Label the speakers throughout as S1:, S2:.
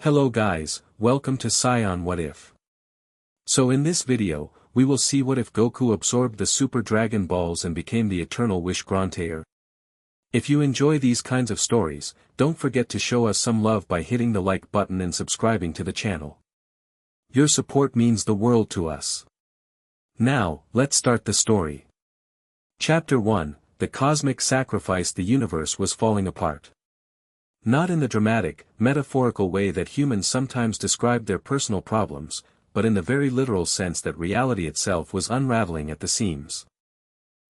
S1: Hello guys, welcome to Scion What If. So in this video, we will see what if Goku absorbed the Super Dragon Balls and became the Eternal Wish Grantaire. If you enjoy these kinds of stories, don't forget to show us some love by hitting the like button and subscribing to the channel. Your support means the world to us. Now, let's start the story. Chapter 1, The Cosmic Sacrifice. The universe was falling apart. Not in the dramatic, metaphorical way that humans sometimes describe their personal problems, but in the very literal sense that reality itself was unraveling at the seams.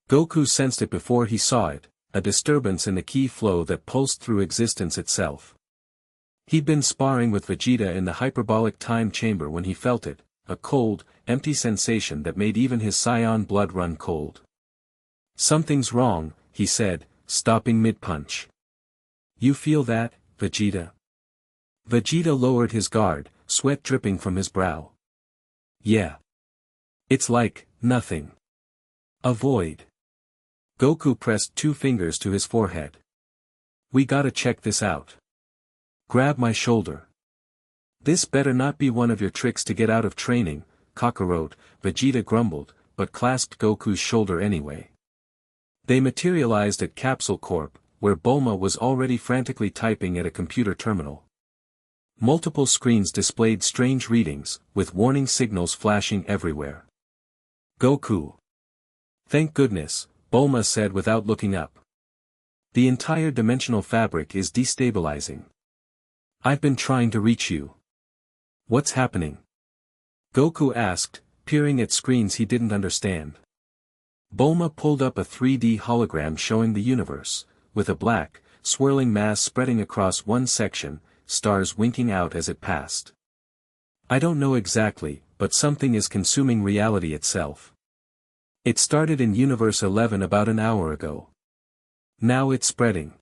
S1: Goku sensed it before he saw it, a disturbance in the ki flow that pulsed through existence itself. He'd been sparring with Vegeta in the hyperbolic time chamber when he felt it, a cold, empty sensation that made even his Saiyan blood run cold. "Something's wrong," he said, stopping mid-punch. "You feel that, Vegeta?" Vegeta lowered his guard, sweat dripping from his brow. "Yeah. It's like nothing. A void." Goku pressed two fingers to his forehead. "We gotta check this out. Grab my shoulder." "This better not be one of your tricks to get out of training, Kakarot," Vegeta grumbled, but clasped Goku's shoulder anyway. They materialized at Capsule Corp, where Bulma was already frantically typing at a computer terminal. Multiple screens displayed strange readings, with warning signals flashing everywhere. "Goku." "Thank goodness," Bulma said without looking up. "The entire dimensional fabric is destabilizing. I've been trying to reach you." "What's happening?" Goku asked, peering at screens he didn't understand. Bulma pulled up a 3D hologram showing the universe, with a black, swirling mass spreading across one section, stars winking out as it passed. "I don't know exactly, but something is consuming reality itself. It started in Universe 11 about an hour ago. Now it's spreading.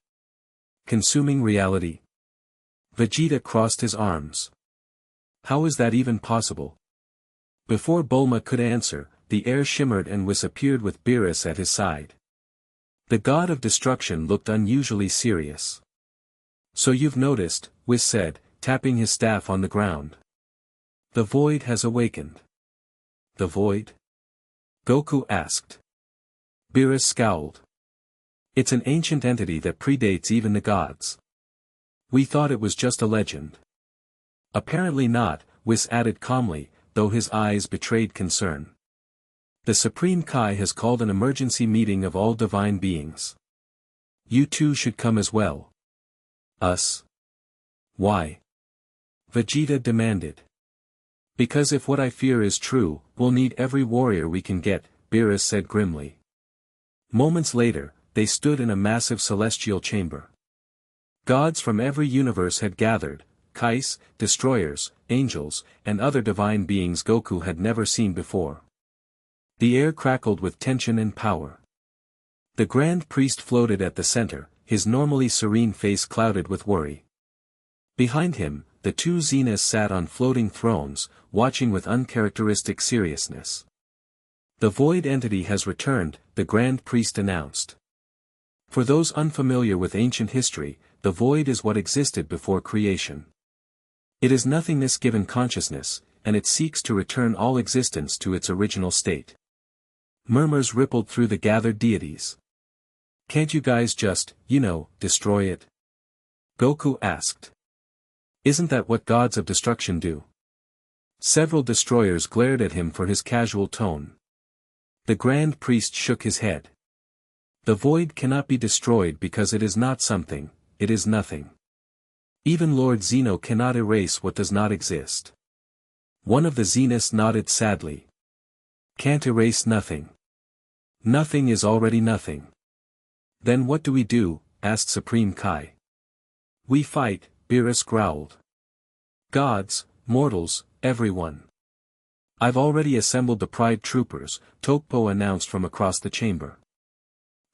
S1: Consuming reality." Vegeta crossed his arms. "How is that even possible?" Before Bulma could answer, the air shimmered and Whis appeared with Beerus at his side. The god of destruction looked unusually serious. "So you've noticed," Whis said, tapping his staff on the ground. "The void has awakened." "The void?" Goku asked. Beerus scowled. "It's an ancient entity that predates even the gods. We thought it was just a legend." "Apparently not," Whis added calmly, though his eyes betrayed concern. "The Supreme Kai has called an emergency meeting of all divine beings. You two should come as well." "Us? Why?" Vegeta demanded. "Because if what I fear is true, we'll need every warrior we can get," Beerus said grimly. Moments later, they stood in a massive celestial chamber. Gods from every universe had gathered, Kais, destroyers, angels, and other divine beings Goku had never seen before. The air crackled with tension and power. The Grand Priest floated at the center, his normally serene face clouded with worry. Behind him, the two Zenas sat on floating thrones, watching with uncharacteristic seriousness. "The void entity has returned," the Grand Priest announced. For those unfamiliar with ancient history, the void is what existed before creation. It is nothingness given consciousness, and it seeks to return all existence to its original state. Murmurs rippled through the gathered deities. "Can't you guys just, destroy it?" Goku asked. "Isn't that what gods of destruction do?" Several destroyers glared at him for his casual tone. The Grand Priest shook his head. "The void cannot be destroyed because it is not something, it is nothing. Even Lord Zeno cannot erase what does not exist." One of the Zenas nodded sadly. "Can't erase nothing. Nothing is already nothing." "Then what do we do?" asked Supreme Kai. "We fight," Beerus growled. "Gods, mortals, everyone. I've already assembled the Pride Troopers," Tokpo announced from across the chamber.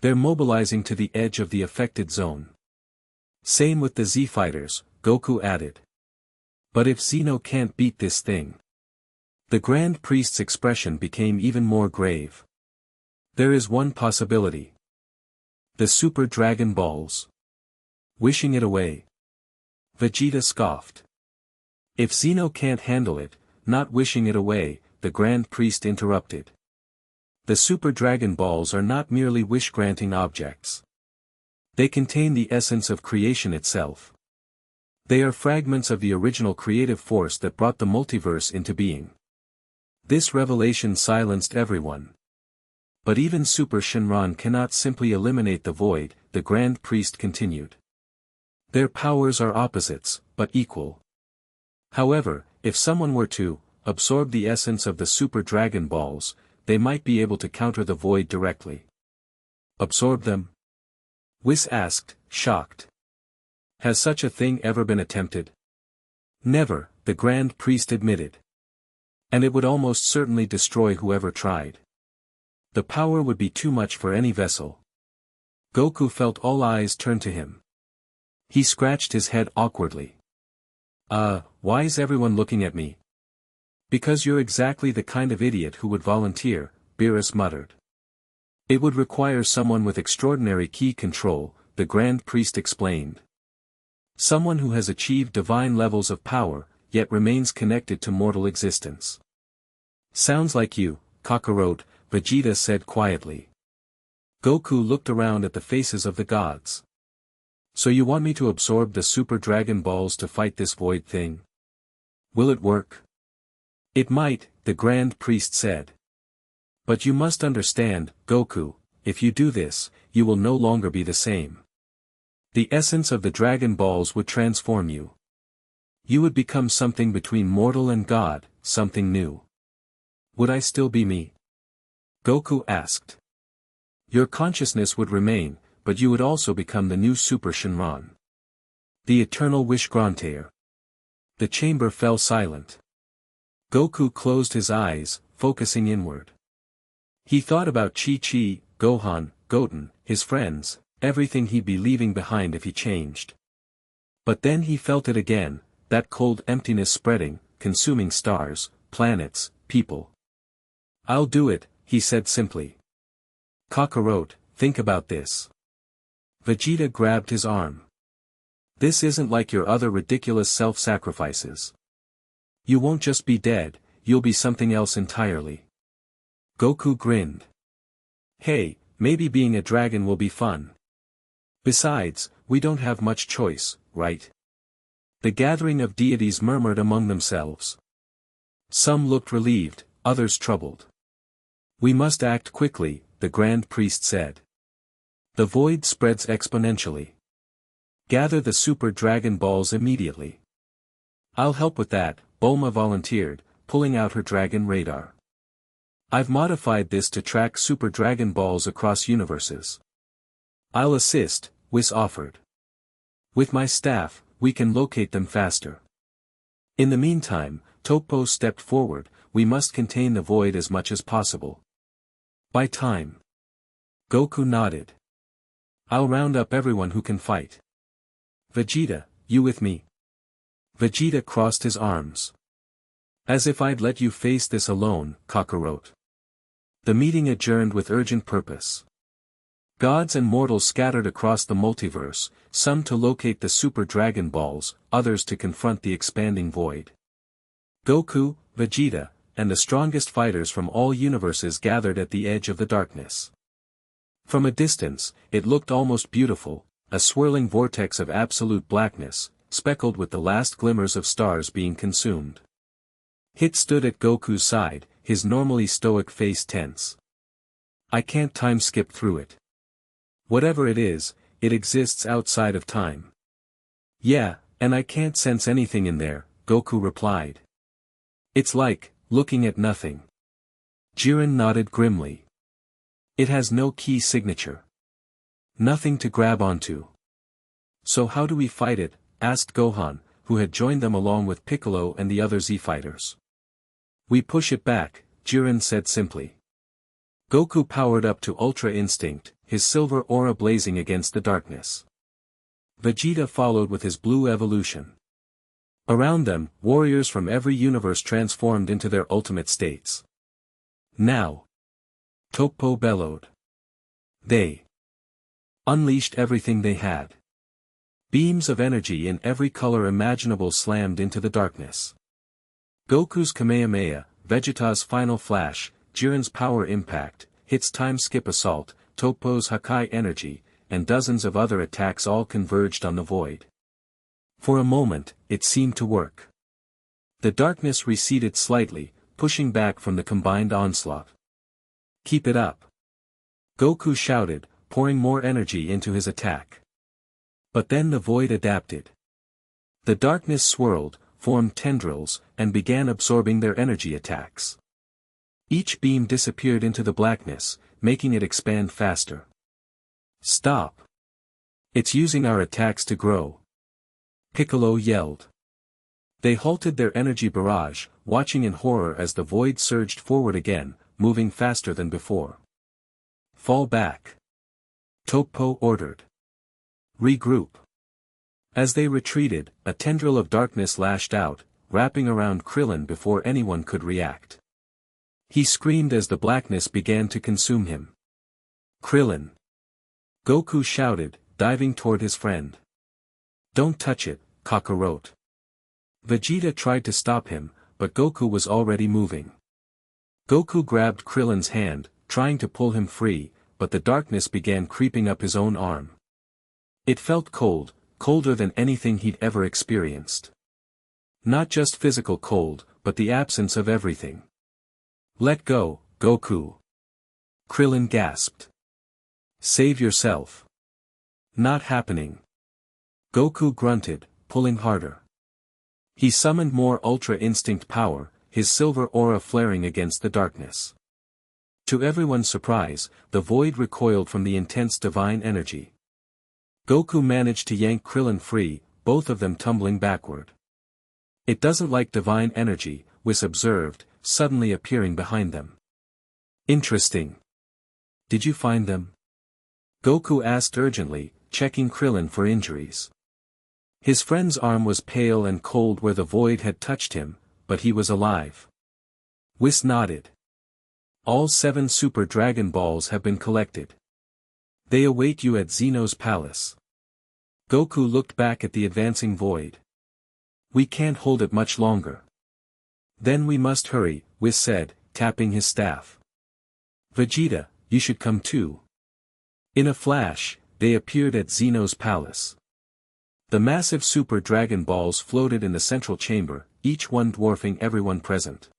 S1: "They're mobilizing to the edge of the affected zone." "Same with the Z-Fighters," Goku added. "But if Zeno can't beat this thing?" The Grand Priest's expression became even more grave. "There is one possibility. The Super Dragon Balls. Wishing it away." Vegeta scoffed. If Zeno can't handle it, not wishing it away, the Grand Priest interrupted. The Super Dragon Balls are not merely wish-granting objects. They contain the essence of creation itself. They are fragments of the original creative force that brought the multiverse into being. This revelation silenced everyone. But even Super Shenron cannot simply eliminate the void, the Grand Priest continued. Their powers are opposites, but equal. However, if someone were to absorb the essence of the Super Dragon Balls, they might be able to counter the void directly. Absorb them? Whis asked, shocked. Has such a thing ever been attempted? Never, the Grand Priest admitted. And it would almost certainly destroy whoever tried. The power would be too much for any vessel. Goku felt all eyes turn to him. He scratched his head awkwardly. Why is everyone looking at me? Because you're exactly the kind of idiot who would volunteer, Beerus muttered. It would require someone with extraordinary ki control, the Grand Priest explained. Someone who has achieved divine levels of power, yet remains connected to mortal existence. Sounds like you, Kakarot, Vegeta said quietly. Goku looked around at the faces of the gods. So you want me to absorb the Super Dragon Balls to fight this void thing? Will it work? It might, the Grand Priest said. But you must understand, Goku, if you do this, you will no longer be the same. The essence of the Dragon Balls would transform you. You would become something between mortal and God, something new. Would I still be me? Goku asked. Your consciousness would remain, but you would also become the new Super Shenron. The eternal Wish-Grantaire. The chamber fell silent. Goku closed his eyes, focusing inward. He thought about Chi-Chi, Gohan, Goten, his friends, everything he'd be leaving behind if he changed. But then he felt it again, that cold emptiness spreading, consuming stars, planets, people. I'll do it, he said simply. Kakarot, think about this. Vegeta grabbed his arm. This isn't like your other ridiculous self-sacrifices. You won't just be dead, you'll be something else entirely. Goku grinned. Hey, maybe being a dragon will be fun. Besides, we don't have much choice, right? The gathering of deities murmured among themselves. Some looked relieved, others troubled. We must act quickly, the Grand Priest said. The void spreads exponentially. Gather the Super Dragon Balls immediately. I'll help with that, Bulma volunteered, pulling out her dragon radar. I've modified this to track Super Dragon Balls across universes. I'll assist, Whis offered. With my staff, we can locate them faster. In the meantime, Toppo stepped forward, we must contain the void as much as possible. By time. Goku nodded. I'll round up everyone who can fight. Vegeta, you with me? Vegeta crossed his arms. As if I'd let you face this alone, Kakarot. The meeting adjourned with urgent purpose. Gods and mortals scattered across the multiverse, some to locate the Super Dragon Balls, others to confront the expanding void. Goku, Vegeta, and the strongest fighters from all universes gathered at the edge of the darkness. From a distance, it looked almost beautiful, a swirling vortex of absolute blackness, speckled with the last glimmers of stars being consumed. Hit stood at Goku's side, his normally stoic face tense. I can't time skip through it. Whatever it is, it exists outside of time. Yeah, and I can't sense anything in there, Goku replied. It's like, looking at nothing. Jiren nodded grimly. It has no key signature. Nothing to grab onto. So how do we fight it? Asked Gohan, who had joined them along with Piccolo and the other Z-fighters. We push it back, Jiren said simply. Goku powered up to Ultra Instinct, his silver aura blazing against the darkness. Vegeta followed with his blue evolution. Around them, warriors from every universe transformed into their ultimate states. Now. Toppo bellowed. They unleashed everything they had. Beams of energy in every color imaginable slammed into the darkness. Goku's Kamehameha, Vegeta's Final Flash, Jiren's Power Impact, Hit's Time Skip Assault, Toppo's Hakai Energy, and dozens of other attacks all converged on the void. For a moment, it seemed to work. The darkness receded slightly, pushing back from the combined onslaught. "Keep it up!" Goku shouted, pouring more energy into his attack. But then the void adapted. The darkness swirled, formed tendrils, and began absorbing their energy attacks. Each beam disappeared into the blackness, making it expand faster. "Stop! It's using our attacks to grow!" Piccolo yelled. They halted their energy barrage, watching in horror as the void surged forward again, moving faster than before. "Fall back!" Toppo ordered. "Regroup!" As they retreated, a tendril of darkness lashed out, wrapping around Krillin before anyone could react. He screamed as the blackness began to consume him. "Krillin!" Goku shouted, diving toward his friend. "Don't touch it, Kakarot." Vegeta tried to stop him, but Goku was already moving. Goku grabbed Krillin's hand, trying to pull him free, but the darkness began creeping up his own arm. It felt cold, colder than anything he'd ever experienced. Not just physical cold, but the absence of everything. "Let go, Goku!" Krillin gasped. "Save yourself." "Not happening." Goku grunted, pulling harder. He summoned more Ultra Instinct power, his silver aura flaring against the darkness. To everyone's surprise, the void recoiled from the intense divine energy. Goku managed to yank Krillin free, both of them tumbling backward. "It doesn't like divine energy," Whis observed, suddenly appearing behind them. "Interesting. Did you find them?" Goku asked urgently, checking Krillin for injuries. His friend's arm was pale and cold where the void had touched him, but he was alive. Whis nodded. "All 7 Super Dragon Balls have been collected. They await you at Zeno's palace." Goku looked back at the advancing void. "We can't hold it much longer." "Then we must hurry," Whis said, tapping his staff. "Vegeta, you should come too." In a flash, they appeared at Zeno's palace. The massive Super Dragon Balls floated in the central chamber, each one dwarfing everyone present.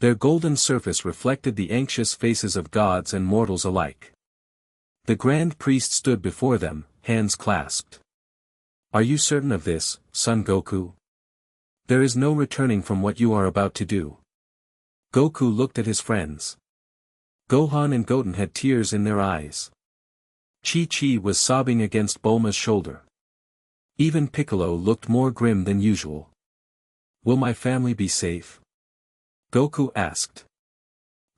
S1: Their golden surface reflected the anxious faces of gods and mortals alike. The Grand Priest stood before them, hands clasped. "Are you certain of this, Son Goku? There is no returning from what you are about to do." Goku looked at his friends. Gohan and Goten had tears in their eyes. Chi-Chi was sobbing against Bulma's shoulder. Even Piccolo looked more grim than usual. "Will my family be safe?" Goku asked.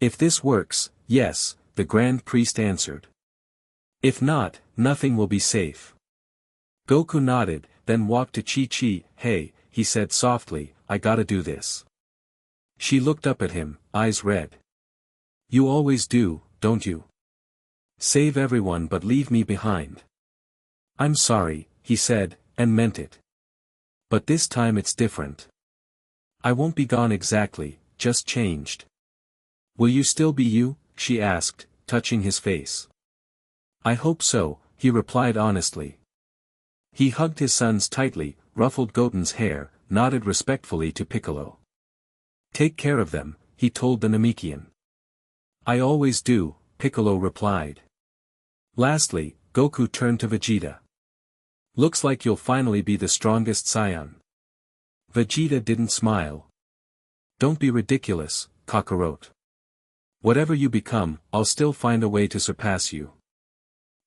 S1: "If this works, yes," the Grand Priest answered. "If not, nothing will be safe." Goku nodded, then walked to Chi-Chi. "Hey," he said softly, "I gotta do this." She looked up at him, eyes red. "You always do, don't you? Save everyone but leave me behind." "I'm sorry," he said, and meant it. "But this time it's different. I won't be gone exactly, just changed." "Will you still be you?" she asked, touching his face. "I hope so," he replied honestly. He hugged his sons tightly, ruffled Goten's hair, nodded respectfully to Piccolo. "Take care of them," he told the Namekian. "I always do," Piccolo replied. Lastly, Goku turned to Vegeta. "Looks like you'll finally be the strongest Saiyan." Vegeta didn't smile. "Don't be ridiculous, Kakarot. Whatever you become, I'll still find a way to surpass you."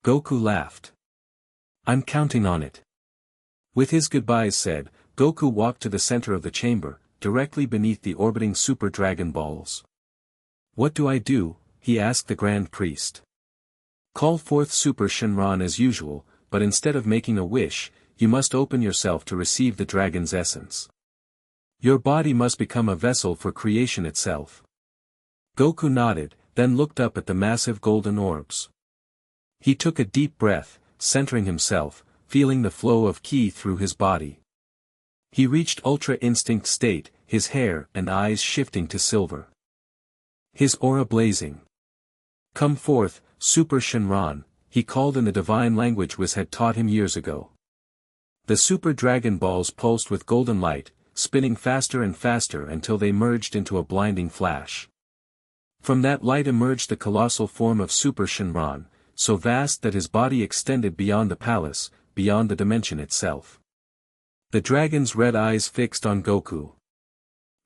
S1: Goku laughed. "I'm counting on it." With his goodbyes said, Goku walked to the center of the chamber, directly beneath the orbiting Super Dragon Balls. "What do I do?" he asked the Grand Priest. "Call forth Super Shenron as usual, but instead of making a wish, you must open yourself to receive the dragon's essence. Your body must become a vessel for creation itself." Goku nodded, then looked up at the massive golden orbs. He took a deep breath, centering himself, feeling the flow of ki through his body. He reached Ultra Instinct state, his hair and eyes shifting to silver. His aura blazing. "Come forth, Super Shenron," he called in the divine language Whis had taught him years ago. The Super Dragon Balls pulsed with golden light, spinning faster and faster until they merged into a blinding flash. From that light emerged the colossal form of Super Shenron, so vast that his body extended beyond the palace, beyond the dimension itself. The dragon's red eyes fixed on Goku.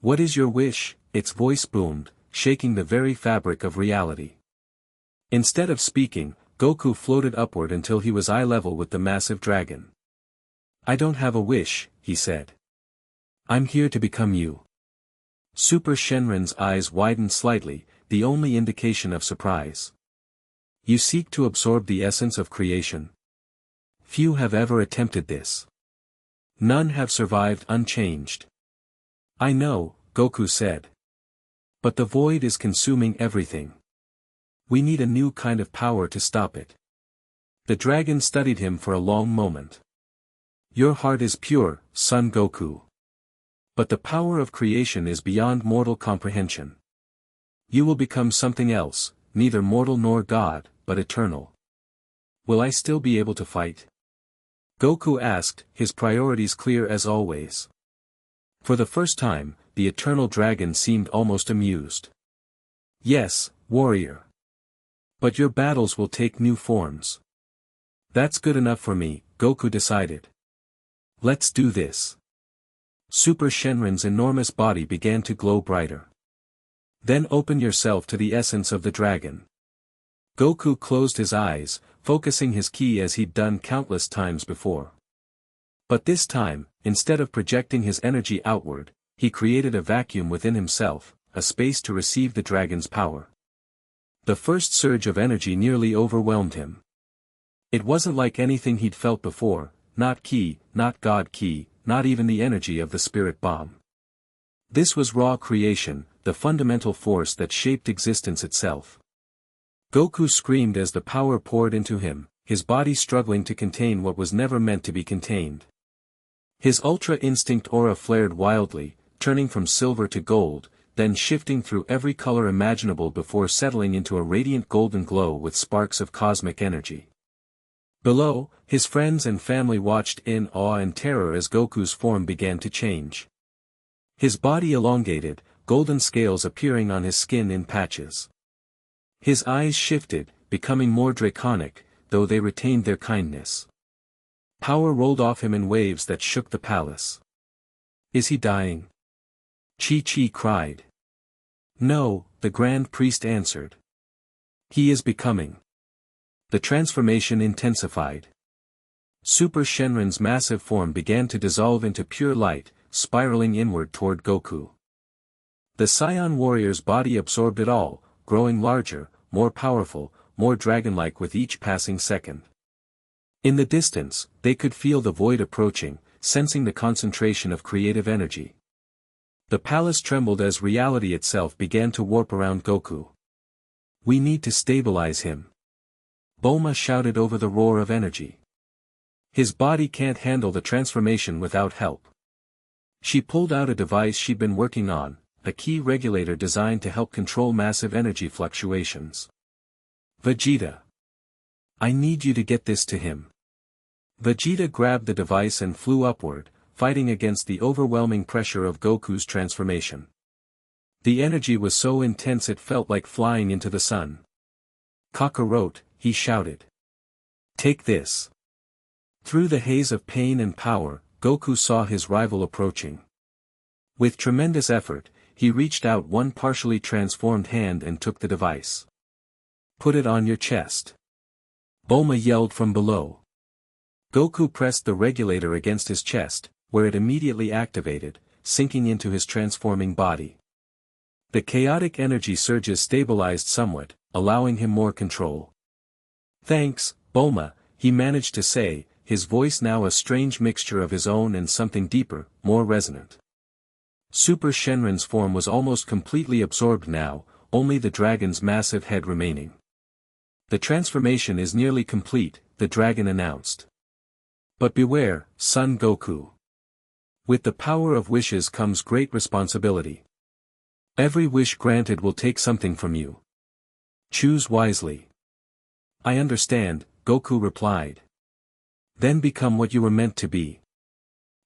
S1: "What is your wish?" its voice boomed, shaking the very fabric of reality. Instead of speaking, Goku floated upward until he was eye level with the massive dragon. "I don't have a wish," he said. "I'm here to become you." Super Shenron's eyes widened slightly, the only indication of surprise. "You seek to absorb the essence of creation? Few have ever attempted this. None have survived unchanged." "I know," Goku said. "But the void is consuming everything. We need a new kind of power to stop it." The dragon studied him for a long moment. "Your heart is pure, Son Goku. But the power of creation is beyond mortal comprehension. You will become something else, neither mortal nor god, but eternal. Will I still be able to fight?" Goku asked, his priorities clear as always. For the first time, the eternal dragon seemed almost amused. "Yes, warrior. But your battles will take new forms." "That's good enough for me," Goku decided. "Let's do this." Super Shenron's enormous body began to glow brighter. "Then open yourself to the essence of the dragon." Goku closed his eyes, focusing his ki as he'd done countless times before. But this time, instead of projecting his energy outward, he created a vacuum within himself, a space to receive the dragon's power. The first surge of energy nearly overwhelmed him. It wasn't like anything he'd felt before, not ki, not god ki, not even the energy of the spirit bomb. This was raw creation, the fundamental force that shaped existence itself. Goku screamed as the power poured into him, his body struggling to contain what was never meant to be contained. His Ultra Instinct aura flared wildly, turning from silver to gold, then shifting through every color imaginable before settling into a radiant golden glow with sparks of cosmic energy. Below, his friends and family watched in awe and terror as Goku's form began to change. His body elongated, golden scales appearing on his skin in patches. His eyes shifted, becoming more draconic, though they retained their kindness. Power rolled off him in waves that shook the palace. "Is he dying?" Chi-Chi cried. "No," the Grand Priest answered. "He is becoming." The transformation intensified. Super Shenron's massive form began to dissolve into pure light, spiraling inward toward Goku. The Saiyan warrior's body absorbed it all, growing larger, more powerful, more dragon-like with each passing second. In the distance, they could feel the void approaching, sensing the concentration of creative energy. The palace trembled as reality itself began to warp around Goku. "We need to stabilize him," Bulma shouted over the roar of energy. "His body can't handle the transformation without help." She pulled out a device she'd been working on, a key regulator designed to help control massive energy fluctuations. "Vegeta. I need you to get this to him." Vegeta grabbed the device and flew upward, fighting against the overwhelming pressure of Goku's transformation. The energy was so intense it felt like flying into the sun. "Kakarot," he shouted. "Take this." Through the haze of pain and power, Goku saw his rival approaching. With tremendous effort, he reached out one partially transformed hand and took the device. "Put it on your chest," Bulma yelled from below. Goku pressed the regulator against his chest, where it immediately activated, sinking into his transforming body. The chaotic energy surges stabilized somewhat, allowing him more control. "Thanks, Bulma," he managed to say, his voice now a strange mixture of his own and something deeper, more resonant. Super Shenron's form was almost completely absorbed now, only the dragon's massive head remaining. "The transformation is nearly complete," the dragon announced. But beware, son Goku. With the power of wishes comes great responsibility. Every wish granted will take something from you. Choose wisely. I understand, Goku replied. Then become what you were meant to be.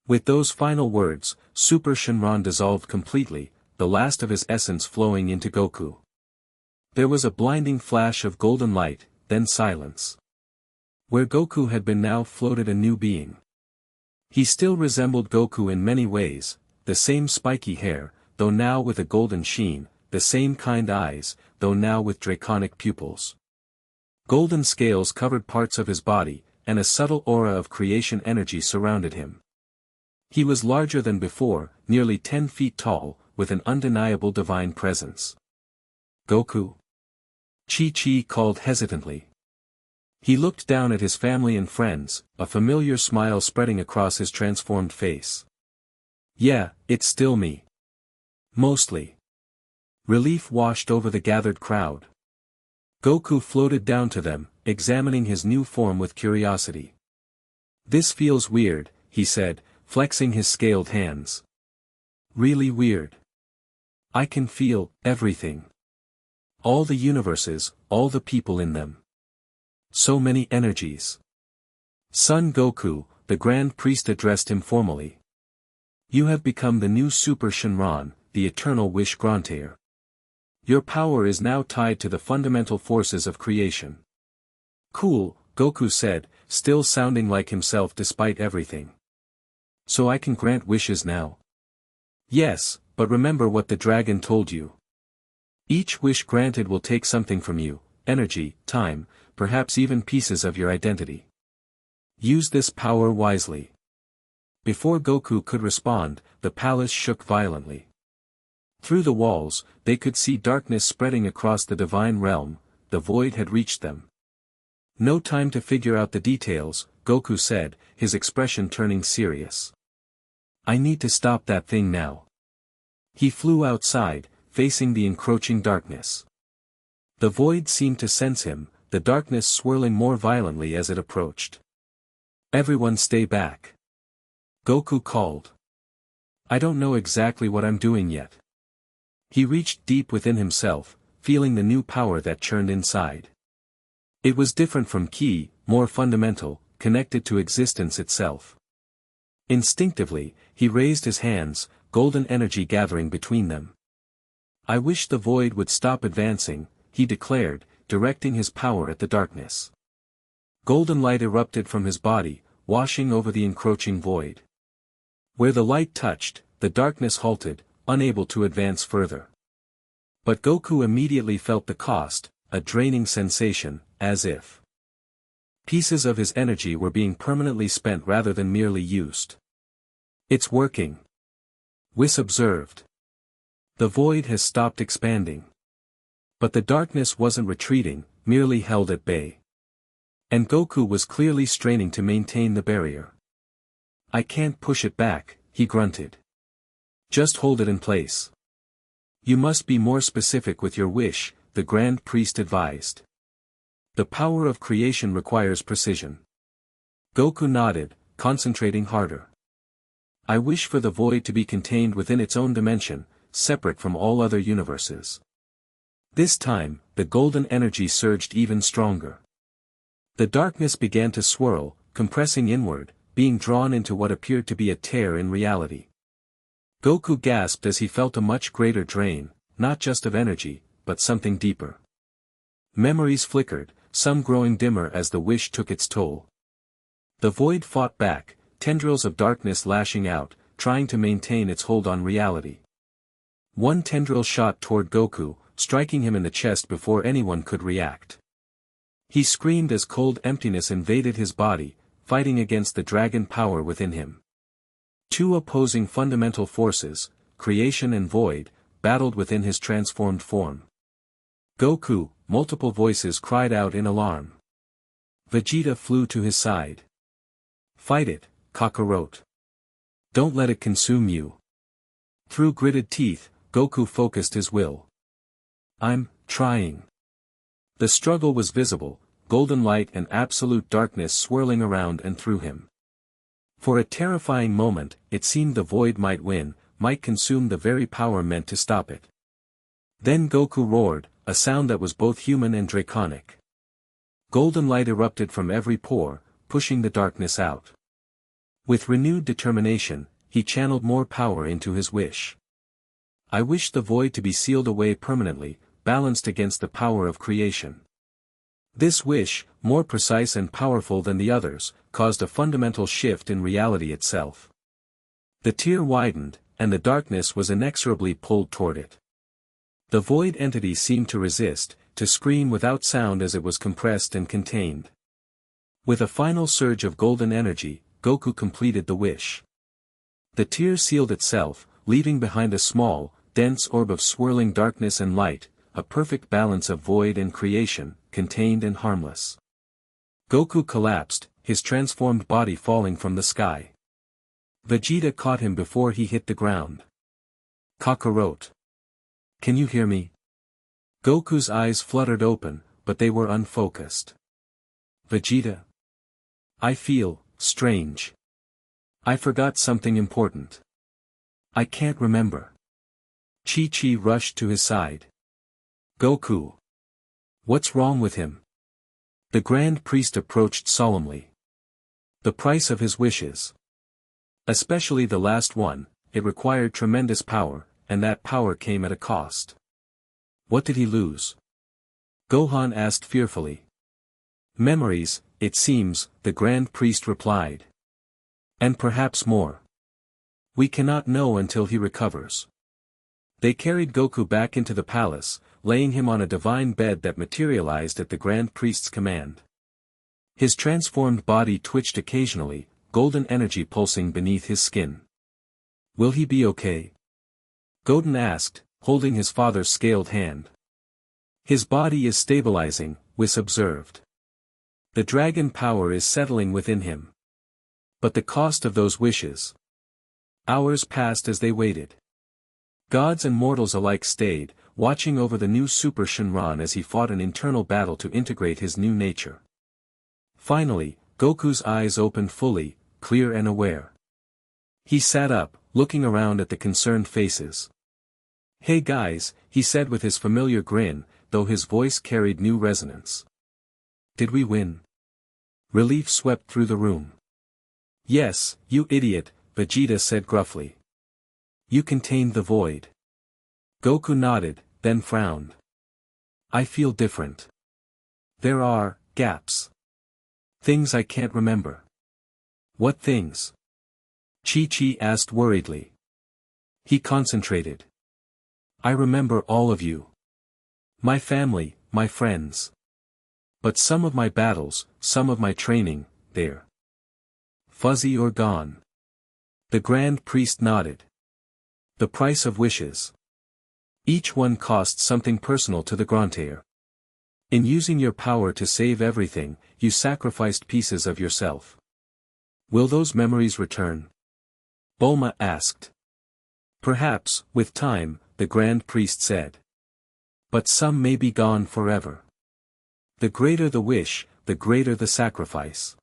S1: With those final words, Super Shenron dissolved completely, the last of his essence flowing into Goku. There was a blinding flash of golden light, then silence. Where Goku had been now floated a new being. He still resembled Goku in many ways, the same spiky hair, though now with a golden sheen, the same kind eyes, though now with draconic pupils. Golden scales covered parts of his body, and a subtle aura of creation energy surrounded him. He was larger than before, nearly 10 feet tall, with an undeniable divine presence. Goku? Chi-Chi called hesitantly. He looked down at his family and friends, a familiar smile spreading across his transformed face. Yeah, it's still me. Mostly. Relief washed over the gathered crowd. Goku floated down to them, examining his new form with curiosity. This feels weird, he said, flexing his scaled hands. Really weird. I can feel everything. All the universes, all the people in them. So many energies. Son Goku, the Grand Priest addressed him formally. You have become the new Super Shenron, the eternal wish granter. Your power is now tied to the fundamental forces of creation. Cool, Goku said, still sounding like himself despite everything. So I can grant wishes now? Yes, but remember what the dragon told you. Each wish granted will take something from you, energy, time, perhaps even pieces of your identity. Use this power wisely. Before Goku could respond, the palace shook violently. Through the walls, they could see darkness spreading across the divine realm, the void had reached them. No time to figure out the details, Goku said, his expression turning serious. I need to stop that thing now. He flew outside, facing the encroaching darkness. The void seemed to sense him, the darkness swirling more violently as it approached. Everyone stay back. Goku called. I don't know exactly what I'm doing yet. He reached deep within himself, feeling the new power that churned inside. It was different from Ki, more fundamental, connected to existence itself. Instinctively, he raised his hands, golden energy gathering between them. I wish the void would stop advancing, he declared, directing his power at the darkness. Golden light erupted from his body, washing over the encroaching void. Where the light touched, the darkness halted, unable to advance further. But Goku immediately felt the cost, a draining sensation, as if pieces of his energy were being permanently spent rather than merely used. It's working. Whis observed. The void has stopped expanding. But the darkness wasn't retreating, merely held at bay. And Goku was clearly straining to maintain the barrier. I can't push it back, he grunted. Just hold it in place. You must be more specific with your wish, the Grand Priest advised. The power of creation requires precision. Goku nodded, concentrating harder. I wish for the void to be contained within its own dimension, separate from all other universes. This time, the golden energy surged even stronger. The darkness began to swirl, compressing inward, being drawn into what appeared to be a tear in reality. Goku gasped as he felt a much greater drain, not just of energy, but something deeper. Memories flickered, some growing dimmer as the wish took its toll. The void fought back, tendrils of darkness lashing out, trying to maintain its hold on reality. One tendril shot toward Goku, striking him in the chest before anyone could react. He screamed as cold emptiness invaded his body, fighting against the dragon power within him. Two opposing fundamental forces, creation and void, battled within his transformed form. Goku, multiple voices cried out in alarm. Vegeta flew to his side. Fight it, Kakarot. Don't let it consume you. Through gritted teeth, Goku focused his will. I'm trying. The struggle was visible, golden light and absolute darkness swirling around and through him. For a terrifying moment, it seemed the void might win, might consume the very power meant to stop it. Then Goku roared, a sound that was both human and draconic. Golden light erupted from every pore, pushing the darkness out. With renewed determination, he channeled more power into his wish. I wish the void to be sealed away permanently, balanced against the power of creation. This wish, more precise and powerful than the others, caused a fundamental shift in reality itself. The tear widened, and the darkness was inexorably pulled toward it. The void entity seemed to resist, to scream without sound as it was compressed and contained. With a final surge of golden energy, Goku completed the wish. The tear sealed itself, leaving behind a small, dense orb of swirling darkness and light, a perfect balance of void and creation, contained and harmless. Goku collapsed, his transformed body falling from the sky. Vegeta caught him before he hit the ground. Kakarot. Can you hear me? Goku's eyes fluttered open, but they were unfocused. Vegeta. I feel strange. I forgot something important. I can't remember. Chi-Chi rushed to his side. Goku. What's wrong with him? The Grand Priest approached solemnly. The price of his wishes. Especially the last one, it required tremendous power, and that power came at a cost. What did he lose? Gohan asked fearfully. Memories, it seems, the Grand Priest replied. And perhaps more. We cannot know until he recovers. They carried Goku back into the palace, laying him on a divine bed that materialized at the Grand Priest's command. His transformed body twitched occasionally, golden energy pulsing beneath his skin. Will he be okay? Goten asked, holding his father's scaled hand. His body is stabilizing, Whis observed. The dragon power is settling within him. But the cost of those wishes. Hours passed as they waited. Gods and mortals alike stayed, watching over the new Super Shenron as he fought an internal battle to integrate his new nature. Finally, Goku's eyes opened fully, clear and aware. He sat up, looking around at the concerned faces. Hey guys, he said with his familiar grin, though his voice carried new resonance. Did we win? Relief swept through the room. Yes, you idiot, Vegeta said gruffly. You contained the void. Goku nodded, then frowned. I feel different. There are gaps. Things I can't remember. What things? Chi-Chi asked worriedly. He concentrated. I remember all of you. My family, my friends. But some of my battles, some of my training, they're fuzzy or gone. The Grand Priest nodded. The price of wishes. Each one costs something personal to the Grantaire. In using your power to save everything, you sacrificed pieces of yourself. Will those memories return? Bulma asked. Perhaps, with time, the Grand Priest said. But some may be gone forever. The greater the wish, the greater the sacrifice.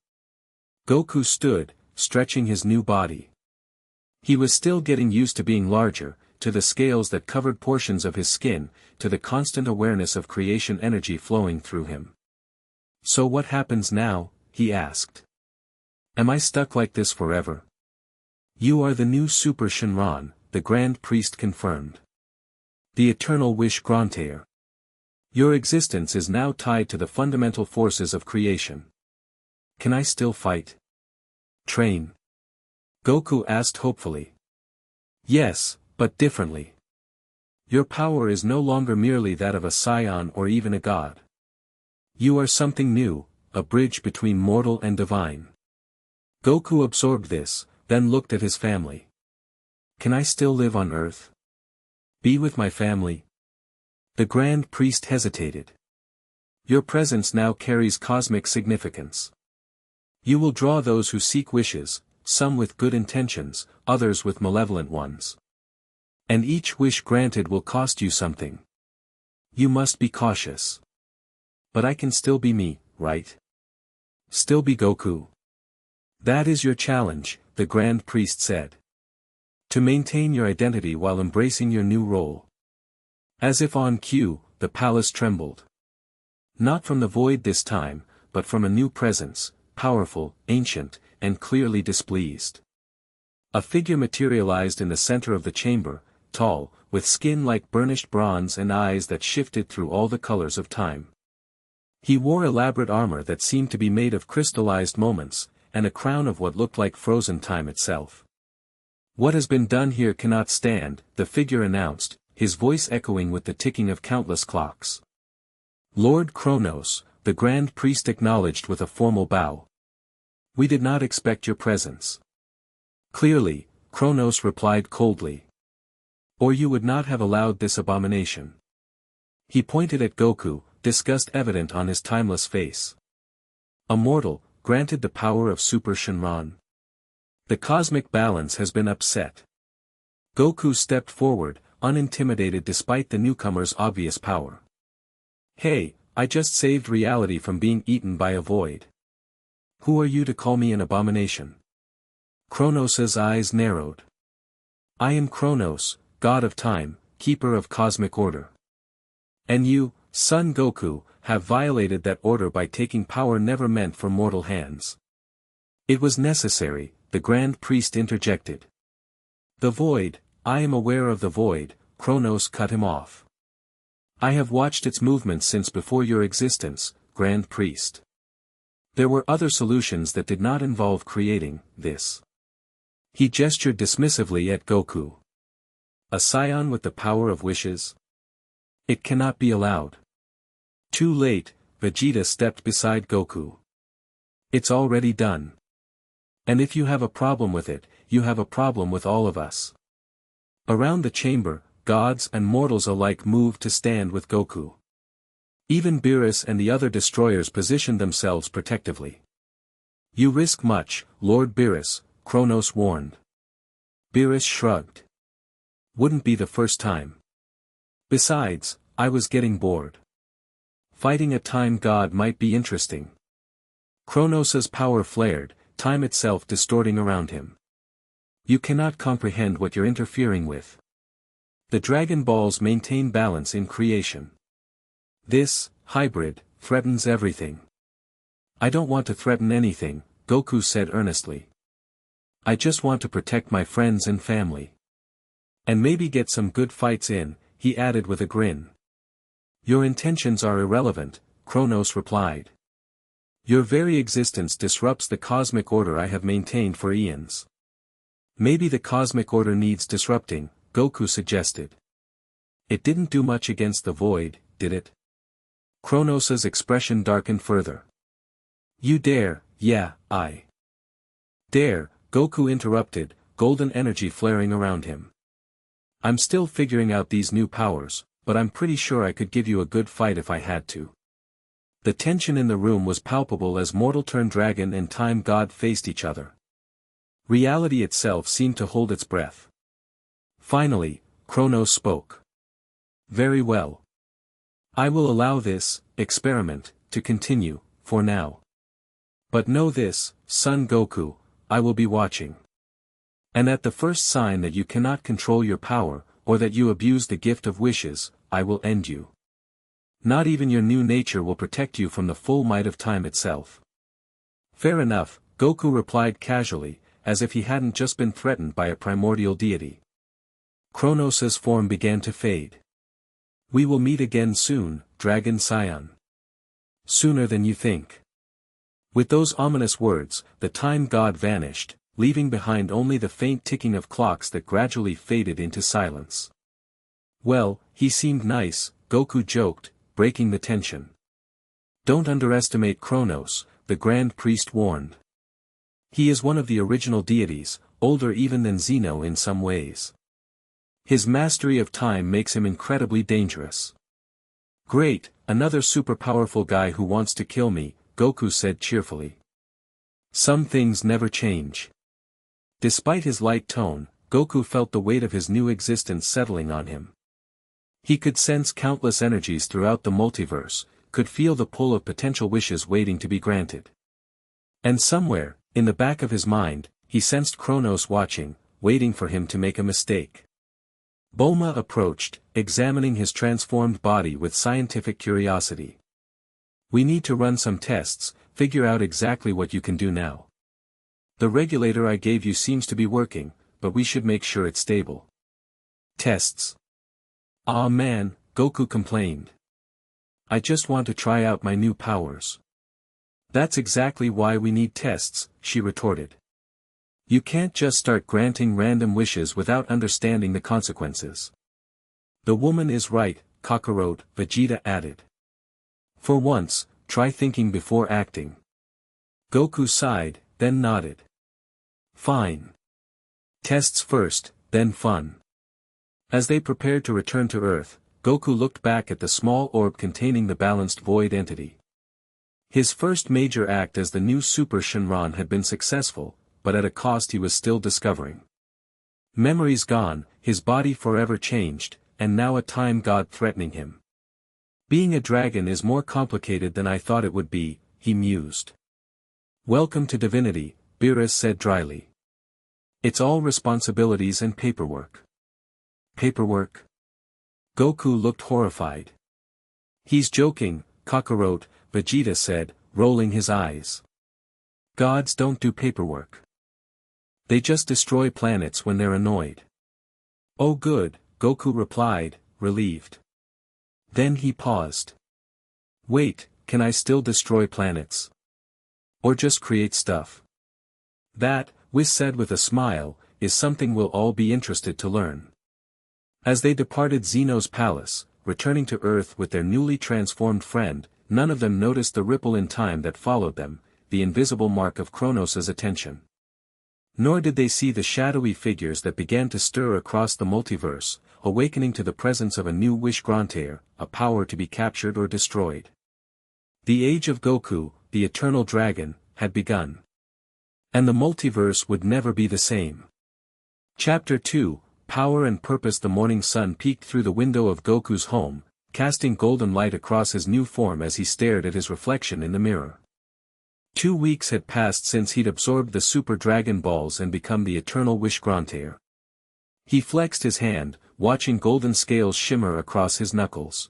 S1: Goku stood, stretching his new body. He was still getting used to being larger, to the scales that covered portions of his skin, to the constant awareness of creation energy flowing through him. So what happens now? He asked. Am I stuck like this forever? You are the new Super Shenron, the Grand Priest confirmed. The eternal wish Grantaire. Your existence is now tied to the fundamental forces of creation. Can I still fight? Train? Goku asked hopefully. Yes, but differently. Your power is no longer merely that of a scion or even a god. You are something new, a bridge between mortal and divine. Goku absorbed this, then looked at his family. Can I still live on Earth? Be with my family? The Grand Priest hesitated. Your presence now carries cosmic significance. You will draw those who seek wishes, some with good intentions, others with malevolent ones. And each wish granted will cost you something. You must be cautious. But I can still be me, right? Still be Goku. That is your challenge, the Grand Priest said. To maintain your identity while embracing your new role. As if on cue, the palace trembled. Not from the void this time, but from a new presence, powerful, ancient, and clearly displeased. A figure materialized in the center of the chamber, tall, with skin like burnished bronze and eyes that shifted through all the colors of time. He wore elaborate armor that seemed to be made of crystallized moments, and a crown of what looked like frozen time itself. What has been done here cannot stand, the figure announced, his voice echoing with the ticking of countless clocks. Lord Kronos, the Grand Priest acknowledged with a formal bow. We did not expect your presence. Clearly, Kronos replied coldly. Or you would not have allowed this abomination. He pointed at Goku, disgust evident on his timeless face. A mortal, granted the power of Super Shenron. The cosmic balance has been upset. Goku stepped forward, unintimidated despite the newcomer's obvious power. Hey, I just saved reality from being eaten by a void. Who are you to call me an abomination? Kronos' eyes narrowed. I am Kronos, god of time, keeper of cosmic order. And you, son Goku, have violated that order by taking power never meant for mortal hands. It was necessary, the Grand Priest interjected. The void, I am aware of the void, Kronos cut him off. I have watched its movements since before your existence, Grand Priest. There were other solutions that did not involve creating this. He gestured dismissively at Goku. A scion with the power of wishes? It cannot be allowed. Too late, Vegeta stepped beside Goku. It's already done. And if you have a problem with it, you have a problem with all of us. Around the chamber, gods and mortals alike moved to stand with Goku. Even Beerus and the other destroyers positioned themselves protectively. You risk much, Lord Beerus, Kronos warned. Beerus shrugged. Wouldn't be the first time. Besides, I was getting bored. Fighting a time god might be interesting. Kronos' power flared, time itself distorting around him. You cannot comprehend what you're interfering with. The Dragon Balls maintain balance in creation. This, hybrid, threatens everything. I don't want to threaten anything, Goku said earnestly. I just want to protect my friends and family. And maybe get some good fights in, he added with a grin. Your intentions are irrelevant, Kronos replied. Your very existence disrupts the cosmic order I have maintained for eons. Maybe the cosmic order needs disrupting, Goku suggested. It didn't do much against the void, did it? Kronos' expression darkened further. You dare, yeah, I dare, Goku interrupted, golden energy flaring around him. I'm still figuring out these new powers, but I'm pretty sure I could give you a good fight if I had to. The tension in the room was palpable as mortal-turned-dragon and time god faced each other. Reality itself seemed to hold its breath. Finally, Kronos spoke. Very well. I will allow this experiment to continue, for now. But know this, son Goku, I will be watching. And at the first sign that you cannot control your power, or that you abuse the gift of wishes, I will end you. Not even your new nature will protect you from the full might of time itself. Fair enough, Goku replied casually, as if he hadn't just been threatened by a primordial deity. Kronos' form began to fade. We will meet again soon, Dragon Scion. Sooner than you think. With those ominous words, the time god vanished, leaving behind only the faint ticking of clocks that gradually faded into silence. Well, he seemed nice, Goku joked, breaking the tension. Don't underestimate Kronos, the Grand Priest warned. He is one of the original deities, older even than Zeno in some ways. His mastery of time makes him incredibly dangerous. Great, another super powerful guy who wants to kill me, Goku said cheerfully. Some things never change. Despite his light tone, Goku felt the weight of his new existence settling on him. He could sense countless energies throughout the multiverse, could feel the pull of potential wishes waiting to be granted. And somewhere, in the back of his mind, he sensed Kronos watching, waiting for him to make a mistake. Bulma approached, examining his transformed body with scientific curiosity. "We need to run some tests, figure out exactly what you can do now. The regulator I gave you seems to be working, but we should make sure it's stable." "Tests? Aw man," Goku complained. "I just want to try out my new powers." "That's exactly why we need tests," she retorted. "You can't just start granting random wishes without understanding the consequences." "The woman is right," Kakarot, Vegeta added. "For once, try thinking before acting." Goku sighed, then nodded. "Fine. Tests first, then fun." As they prepared to return to Earth, Goku looked back at the small orb containing the balanced void entity. His first major act as the new Super Shenron had been successful, but at a cost he was still discovering. Memories gone, his body forever changed, and now a time god threatening him. "Being a dragon is more complicated than I thought it would be," he mused. "Welcome to divinity," Beerus said dryly. "It's all responsibilities and paperwork." "Paperwork?" Goku looked horrified. "He's joking," Kakarot, Vegeta said, rolling his eyes. "Gods don't do paperwork. They just destroy planets when they're annoyed." "Oh good," Goku replied, relieved. Then he paused. "Wait, can I still destroy planets? Or just create stuff?" "That," Whis said with a smile, "is something we'll all be interested to learn." As they departed Zeno's palace, returning to Earth with their newly transformed friend, none of them noticed the ripple in time that followed them, the invisible mark of Kronos' attention. Nor did they see the shadowy figures that began to stir across the multiverse, awakening to the presence of a new Wish Grantaire, a power to be captured or destroyed. The age of Goku, the eternal dragon, had begun. And the multiverse would never be the same. Chapter 2, Power and Purpose. The morning sun peeked through the window of Goku's home, casting golden light across his new form as he stared at his reflection in the mirror. 2 weeks had passed since he'd absorbed the Super Dragon Balls and become the eternal Wish Grantaire. He flexed his hand, watching golden scales shimmer across his knuckles.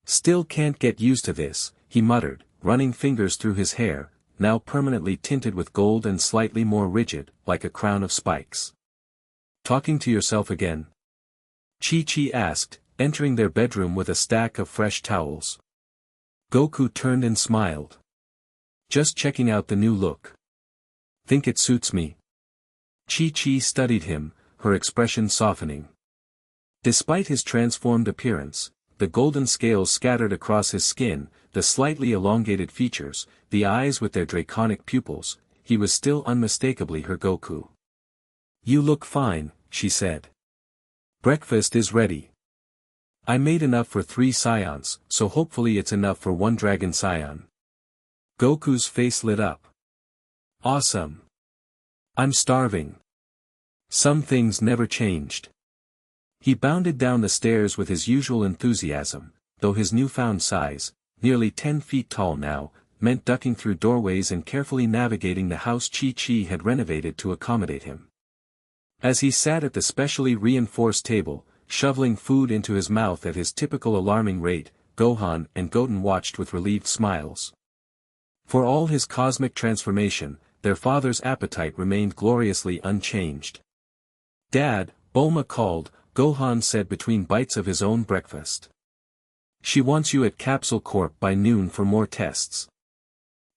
S1: "Still can't get used to this," he muttered, running fingers through his hair, now permanently tinted with gold and slightly more rigid, like a crown of spikes. "Talking to yourself again?" Chi-Chi asked, entering their bedroom with a stack of fresh towels. Goku turned and smiled. "Just checking out the new look. Think it suits me?" Chi-Chi studied him, her expression softening. Despite his transformed appearance, the golden scales scattered across his skin, the slightly elongated features, the eyes with their draconic pupils, he was still unmistakably her Goku. "You look fine," she said. "Breakfast is ready. I made enough for 3 Scions, so hopefully it's enough for 1 Dragon Scion." Goku's face lit up. "Awesome. I'm starving." Some things never changed. He bounded down the stairs with his usual enthusiasm, though his newfound size, nearly 10 feet tall now, meant ducking through doorways and carefully navigating the house Chi-Chi had renovated to accommodate him. As he sat at the specially reinforced table, shoveling food into his mouth at his typical alarming rate, Gohan and Goten watched with relieved smiles. For all his cosmic transformation, their father's appetite remained gloriously unchanged. "Dad," Bulma called, Gohan said between bites of his own breakfast. "She wants you at Capsule Corp by noon for more tests."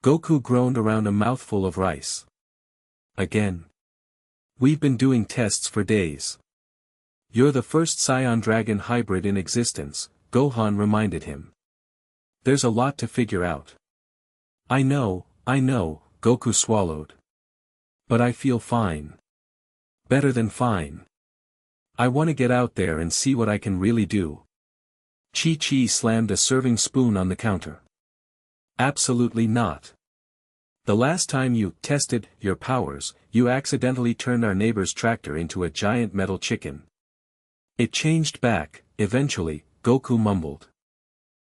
S1: Goku groaned around a mouthful of rice. "Again? We've been doing tests for days." "You're the first Scion Dragon hybrid in existence," Gohan reminded him. "There's a lot to figure out." I know, Goku swallowed. "But I feel fine. Better than fine. I want to get out there and see what I can really do." Chi-Chi slammed a serving spoon on the counter. "Absolutely not. The last time you tested your powers, you accidentally turned our neighbor's tractor into a giant metal chicken." "It changed back, eventually," Goku mumbled.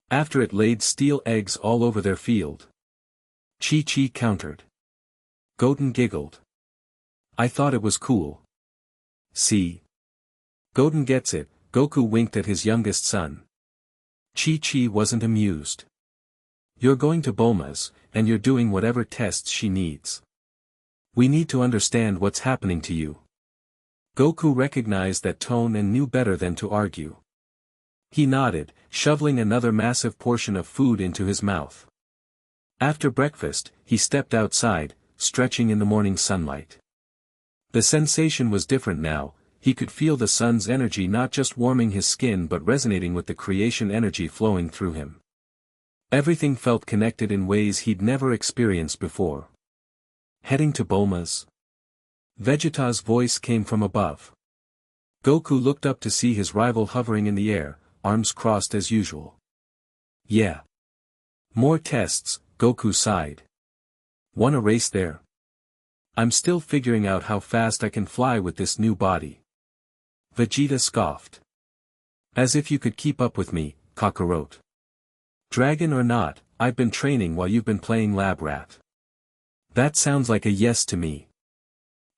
S1: "After it laid steel eggs all over their field." Chi-Chi countered. Goten giggled. I thought it was cool. See? Goten gets it, Goku winked at his youngest son. Chi-Chi wasn't amused. You're going to Bulma's, and you're doing whatever tests she needs. We need to understand what's happening to you. Goku recognized that tone and knew better than to argue. He nodded, shoveling another massive portion of food into his mouth. After breakfast, he stepped outside, stretching in the morning sunlight. The sensation was different now. He could feel the sun's energy not just warming his skin but resonating with the creation energy flowing through him. Everything felt connected in ways he'd never experienced before. Heading to Bulma's? Vegeta's voice came from above. Goku looked up to see his rival hovering in the air, arms crossed as usual. Yeah. More tests, Goku sighed. Wanna race there? I'm still figuring out how fast I can fly with this new body. Vegeta scoffed. As if you could keep up with me, Kakarot. Dragon or not, I've been training while you've been playing lab rat. That sounds like a yes to me.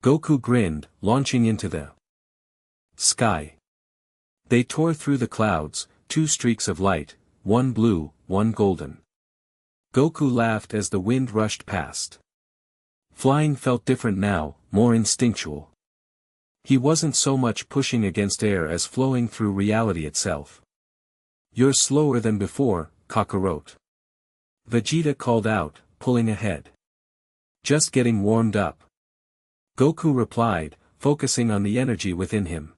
S1: Goku grinned, launching into the sky. They tore through the clouds, two streaks of light, one blue, one golden. Goku laughed as the wind rushed past. Flying felt different now, more instinctual. He wasn't so much pushing against air as flowing through reality itself. You're slower than before, Kakarot. Vegeta called out, pulling ahead. Just getting warmed up. Goku replied, focusing on the energy within him.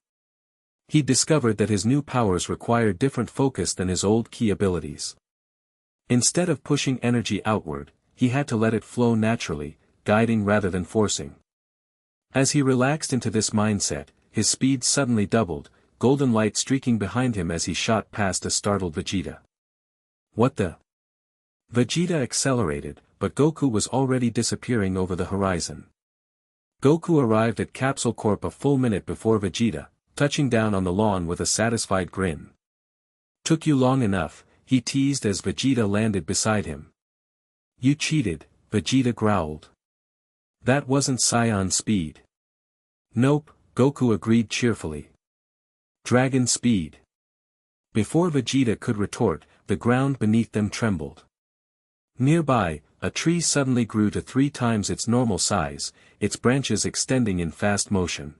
S1: He discovered that his new powers required different focus than his old ki abilities. Instead of pushing energy outward, he had to let it flow naturally, guiding rather than forcing. As he relaxed into this mindset, his speed suddenly doubled, golden light streaking behind him as he shot past a startled Vegeta. What the? Vegeta accelerated, but Goku was already disappearing over the horizon. Goku arrived at Capsule Corp a full minute before Vegeta, touching down on the lawn with a satisfied grin. Took you long enough, he teased as Vegeta landed beside him. You cheated, Vegeta growled. That wasn't Saiyan speed. Nope, Goku agreed cheerfully. Dragon speed. Before Vegeta could retort, the ground beneath them trembled. Nearby, a tree suddenly grew to 3 times its normal size, its branches extending in fast motion.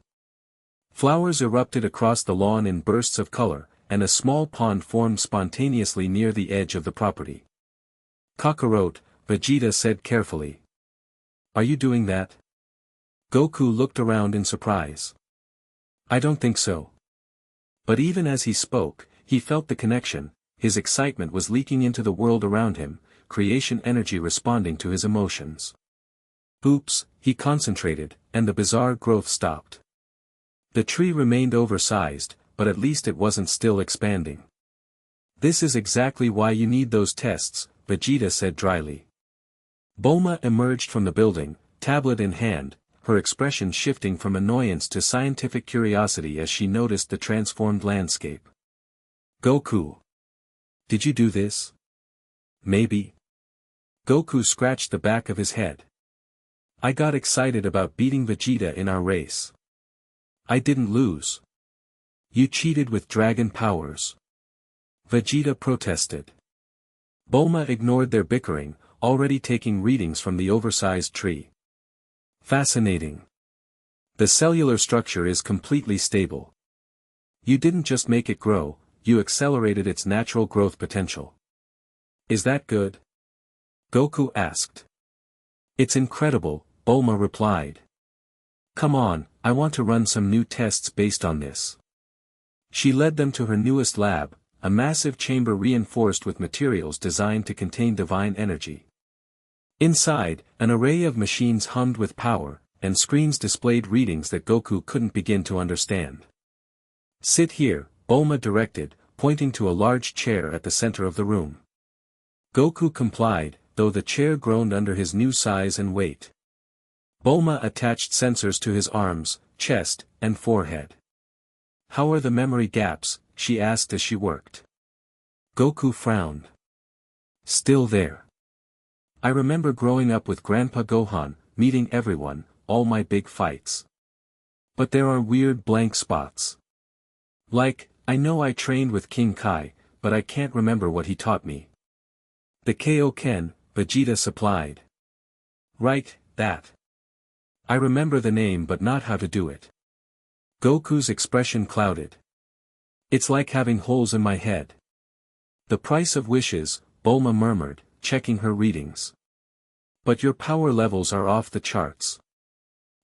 S1: Flowers erupted across the lawn in bursts of color, and a small pond formed spontaneously near the edge of the property. Kakarot, Vegeta said carefully. Are you doing that? Goku looked around in surprise. I don't think so. But even as he spoke, he felt the connection, his excitement was leaking into the world around him, creation energy responding to his emotions. Oops, he concentrated, and the bizarre growth stopped. The tree remained oversized, but at least it wasn't still expanding. This is exactly why you need those tests, Vegeta said dryly. Bulma emerged from the building, tablet in hand, her expression shifting from annoyance to scientific curiosity as she noticed the transformed landscape. Goku. Did you do this? Maybe. Goku scratched the back of his head. I got excited about beating Vegeta in our race. I didn't lose. You cheated with dragon powers. Vegeta protested. Bulma ignored their bickering, already taking readings from the oversized tree. Fascinating. The cellular structure is completely stable. You didn't just make it grow, you accelerated its natural growth potential. Is that good? Goku asked. It's incredible, Bulma replied. Come on, I want to run some new tests based on this. She led them to her newest lab, a massive chamber reinforced with materials designed to contain divine energy. Inside, an array of machines hummed with power, and screens displayed readings that Goku couldn't begin to understand. Sit here, Bulma directed, pointing to a large chair at the center of the room. Goku complied, though the chair groaned under his new size and weight. Bulma attached sensors to his arms, chest, and forehead. How are the memory gaps? She asked as she worked. Goku frowned. Still there. I remember growing up with Grandpa Gohan, meeting everyone, all my big fights. But there are weird blank spots. Like, I know I trained with King Kai, but I can't remember what he taught me. The Kaioken, Vegeta supplied. Right, that. I remember the name but not how to do it. Goku's expression clouded. It's like having holes in my head. The price of wishes, Bulma murmured, checking her readings. But your power levels are off the charts.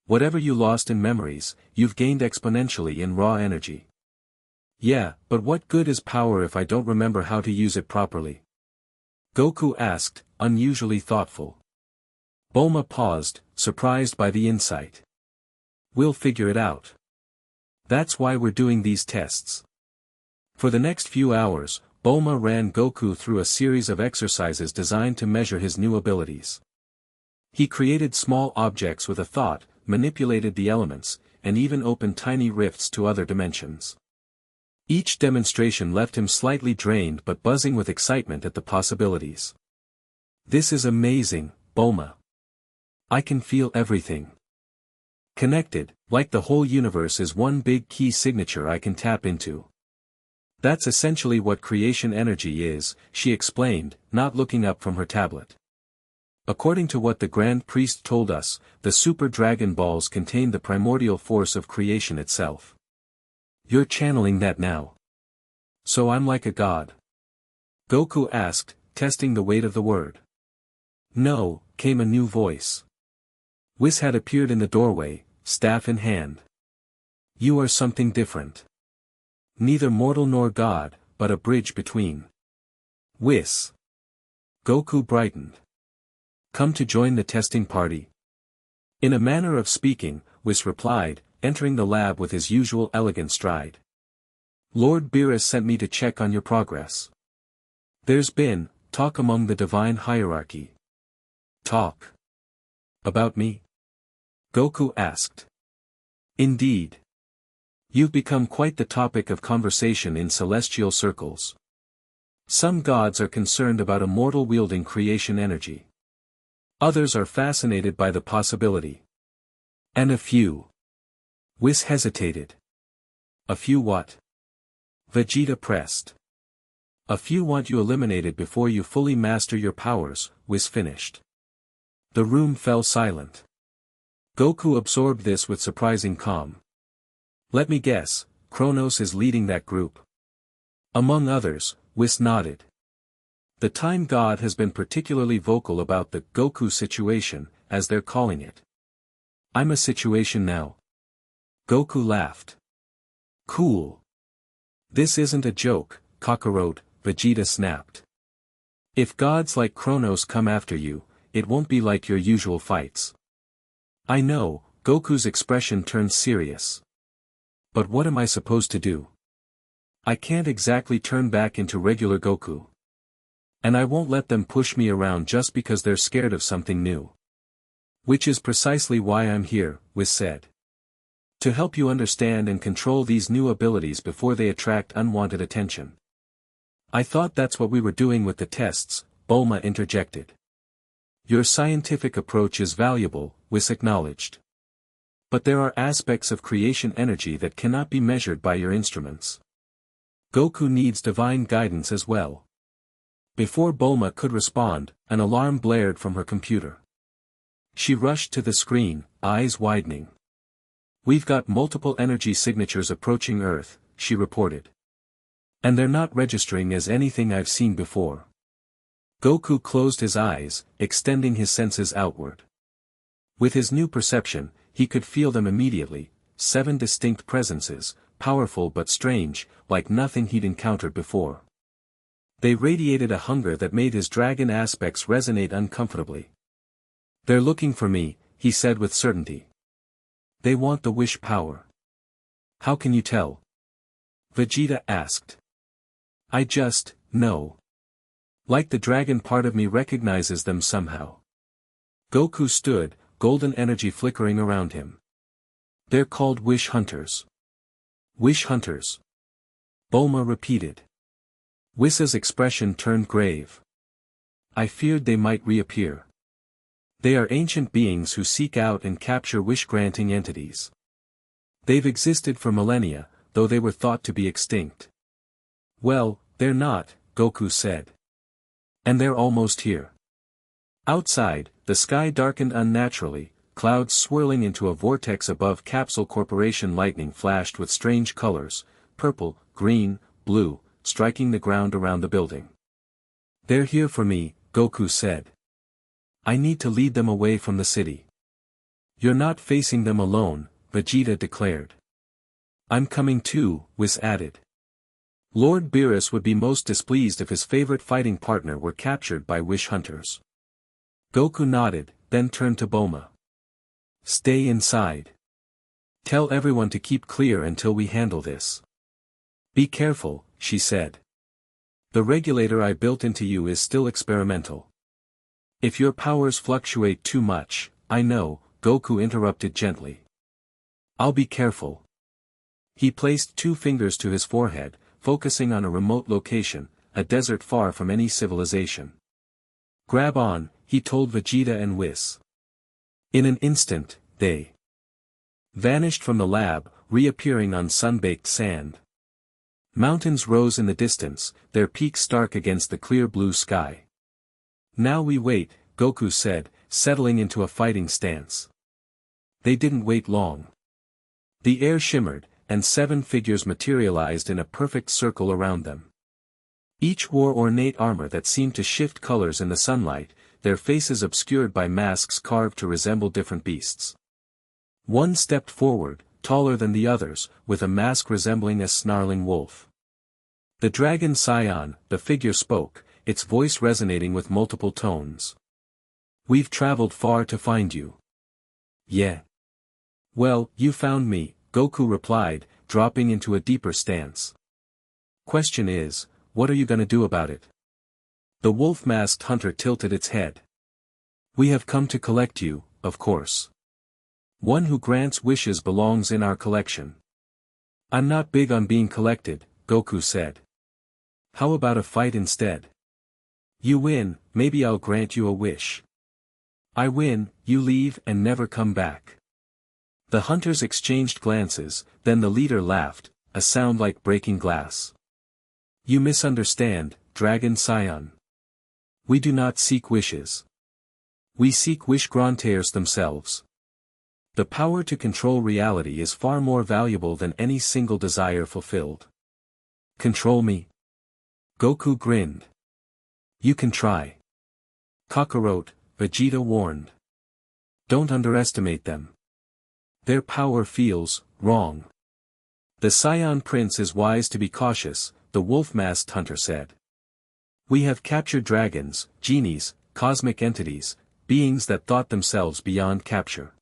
S1: Whatever you lost in memories, you've gained exponentially in raw energy. Yeah, but what good is power if I don't remember how to use it properly? Goku asked, unusually thoughtful. Bulma paused, surprised by the insight. We'll figure it out. That's why we're doing these tests. For the next few hours, Bulma ran Goku through a series of exercises designed to measure his new abilities. He created small objects with a thought, manipulated the elements, and even opened tiny rifts to other dimensions. Each demonstration left him slightly drained but buzzing with excitement at the possibilities. This is amazing, Bulma. I can feel everything. Connected, like the whole universe is one big key signature I can tap into. That's essentially what creation energy is, she explained, not looking up from her tablet. According to what the Grand Priest told us, the Super Dragon Balls contain the primordial force of creation itself. You're channeling that now. So I'm like a god? Goku asked, testing the weight of the word. No, came a new voice. Whis had appeared in the doorway, staff in hand. You are something different. Neither mortal nor god, but a bridge between. Whis. Goku brightened. Come to join the testing party? In a manner of speaking, Whis replied, entering the lab with his usual elegant stride. Lord Beerus sent me to check on your progress. There's been talk among the divine hierarchy. Talk? About me? Goku asked. Indeed. You've become quite the topic of conversation in celestial circles. Some gods are concerned about a mortal wielding creation energy. Others are fascinated by the possibility. And a few. Whis hesitated. A few what? Vegeta pressed. A few want you eliminated before you fully master your powers, Whis finished. The room fell silent. Goku absorbed this with surprising calm. Let me guess, Kronos is leading that group. Among others, Whis nodded. The Time God has been particularly vocal about the Goku situation, as they're calling it. I'm a situation now. Goku laughed. Cool. This isn't a joke, Kakarot, Vegeta snapped. If gods like Kronos come after you, it won't be like your usual fights. I know, Goku's expression turned serious. But what am I supposed to do? I can't exactly turn back into regular Goku. And I won't let them push me around just because they're scared of something new. Which is precisely why I'm here, Whis said. To help you understand and control these new abilities before they attract unwanted attention. I thought that's what we were doing with the tests, Bulma interjected. Your scientific approach is valuable, Whis acknowledged. But there are aspects of creation energy that cannot be measured by your instruments. Goku needs divine guidance as well. Before Bulma could respond, an alarm blared from her computer. She rushed to the screen, eyes widening. We've got multiple energy signatures approaching Earth, she reported. And they're not registering as anything I've seen before. Goku closed his eyes, extending his senses outward. With his new perception, he could feel them immediately, 7 distinct presences, powerful but strange, like nothing he'd encountered before. They radiated a hunger that made his dragon aspects resonate uncomfortably. They're looking for me, he said with certainty. They want the wish power. How can you tell? Vegeta asked. I just know. Like the dragon part of me recognizes them somehow. Goku stood, golden energy flickering around him. They're called wish hunters. Wish hunters. Bulma repeated. Whis's expression turned grave. I feared they might reappear. They are ancient beings who seek out and capture wish-granting entities. They've existed for millennia, though they were thought to be extinct. Well, they're not, Goku said. And they're almost here. Outside, the sky darkened unnaturally, clouds swirling into a vortex above Capsule Corporation. Lightning flashed with strange colors, purple, green, blue, striking the ground around the building. They're here for me, Goku said. I need to lead them away from the city. You're not facing them alone, Vegeta declared. I'm coming too, Whis added. Lord Beerus would be most displeased if his favorite fighting partner were captured by wish hunters. Goku nodded, then turned to Bulma. Stay inside. Tell everyone to keep clear until we handle this. Be careful, she said. The regulator I built into you is still experimental. If your powers fluctuate too much, I know, Goku interrupted gently. I'll be careful. He placed 2 fingers to his forehead, focusing on a remote location, a desert far from any civilization. Grab on, he told Vegeta and Whis. In an instant, they vanished from the lab, reappearing on sun-baked sand. Mountains rose in the distance, their peaks stark against the clear blue sky. Now we wait, Goku said, settling into a fighting stance. They didn't wait long. The air shimmered, and 7 figures materialized in a perfect circle around them. Each wore ornate armor that seemed to shift colors in the sunlight, their faces obscured by masks carved to resemble different beasts. One stepped forward, taller than the others, with a mask resembling a snarling wolf. The dragon Scion, the figure spoke, its voice resonating with multiple tones. We've traveled far to find you. Yeah. Well, you found me, Goku replied, dropping into a deeper stance. Question is, what are you gonna do about it? The wolf-masked hunter tilted its head. We have come to collect you, of course. One who grants wishes belongs in our collection. I'm not big on being collected, Goku said. How about a fight instead? You win, maybe I'll grant you a wish. I win, you leave and never come back. The hunters exchanged glances, then the leader laughed, a sound like breaking glass. You misunderstand, Dragon Scion. We do not seek wishes. We seek wish grantaires themselves. The power to control reality is far more valuable than any single desire fulfilled. Control me? Goku grinned. You can try. Kakarot, Vegeta warned. Don't underestimate them. Their power feels wrong. The Scion Prince is wise to be cautious, the wolf-masked hunter said. We have captured dragons, genies, cosmic entities, beings that thought themselves beyond capture.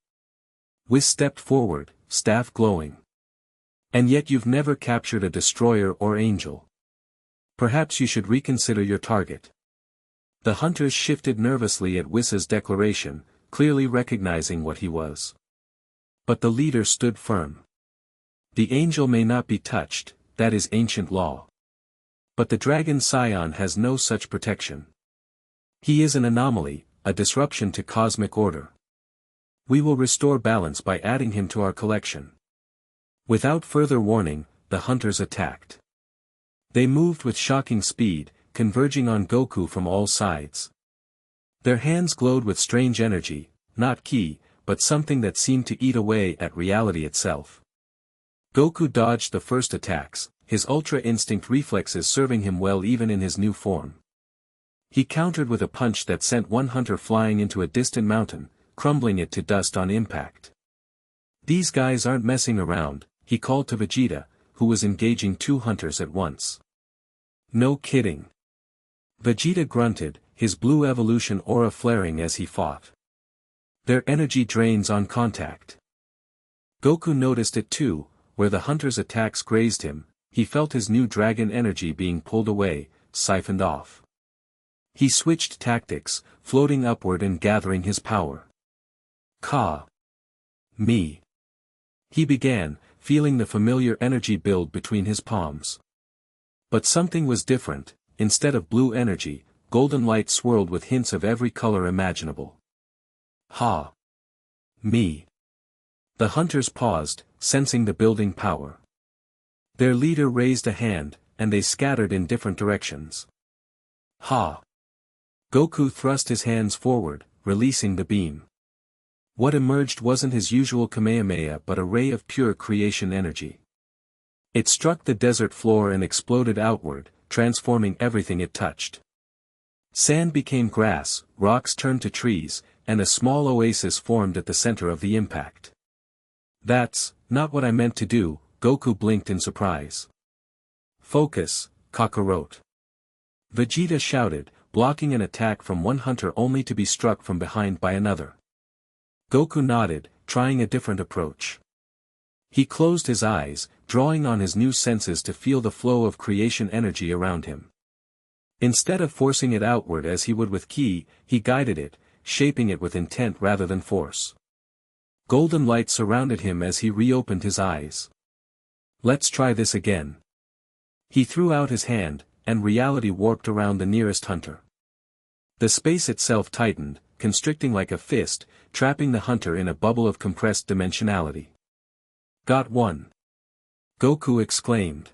S1: Whis stepped forward, staff glowing. And yet you've never captured a destroyer or angel. Perhaps you should reconsider your target. The hunters shifted nervously at Whis' declaration, clearly recognizing what he was. But the leader stood firm. The angel may not be touched, that is ancient law. But the dragon Scion has no such protection. He is an anomaly, a disruption to cosmic order. We will restore balance by adding him to our collection. Without further warning, the hunters attacked. They moved with shocking speed, converging on Goku from all sides. Their hands glowed with strange energy, not ki, but something that seemed to eat away at reality itself. Goku dodged the first attacks, his ultra instinct reflexes serving him well even in his new form. He countered with a punch that sent one hunter flying into a distant mountain, crumbling it to dust on impact. These guys aren't messing around, he called to Vegeta, who was engaging 2 hunters at once. No kidding. Vegeta grunted, his blue evolution aura flaring as he fought. Their energy drains on contact. Goku noticed it too, where the hunter's attacks grazed him, he felt his new dragon energy being pulled away, siphoned off. He switched tactics, floating upward and gathering his power. Ka. Me. He began, feeling the familiar energy build between his palms. But something was different, instead of blue energy, golden light swirled with hints of every color imaginable. Ha. Me. The hunters paused, sensing the building power. Their leader raised a hand, and they scattered in different directions. Ha! Goku thrust his hands forward, releasing the beam. What emerged wasn't his usual Kamehameha but a ray of pure creation energy. It struck the desert floor and exploded outward, transforming everything it touched. Sand became grass, rocks turned to trees, and a small oasis formed at the center of the impact. That's not what I meant to do, Goku blinked in surprise. Focus, Kakarot. Vegeta shouted, blocking an attack from one hunter only to be struck from behind by another. Goku nodded, trying a different approach. He closed his eyes, drawing on his new senses to feel the flow of creation energy around him. Instead of forcing it outward as he would with ki, he guided it, shaping it with intent rather than force. Golden light surrounded him as he reopened his eyes. Let's try this again. He threw out his hand, and reality warped around the nearest hunter. The space itself tightened, constricting like a fist, trapping the hunter in a bubble of compressed dimensionality. Got one! Goku exclaimed.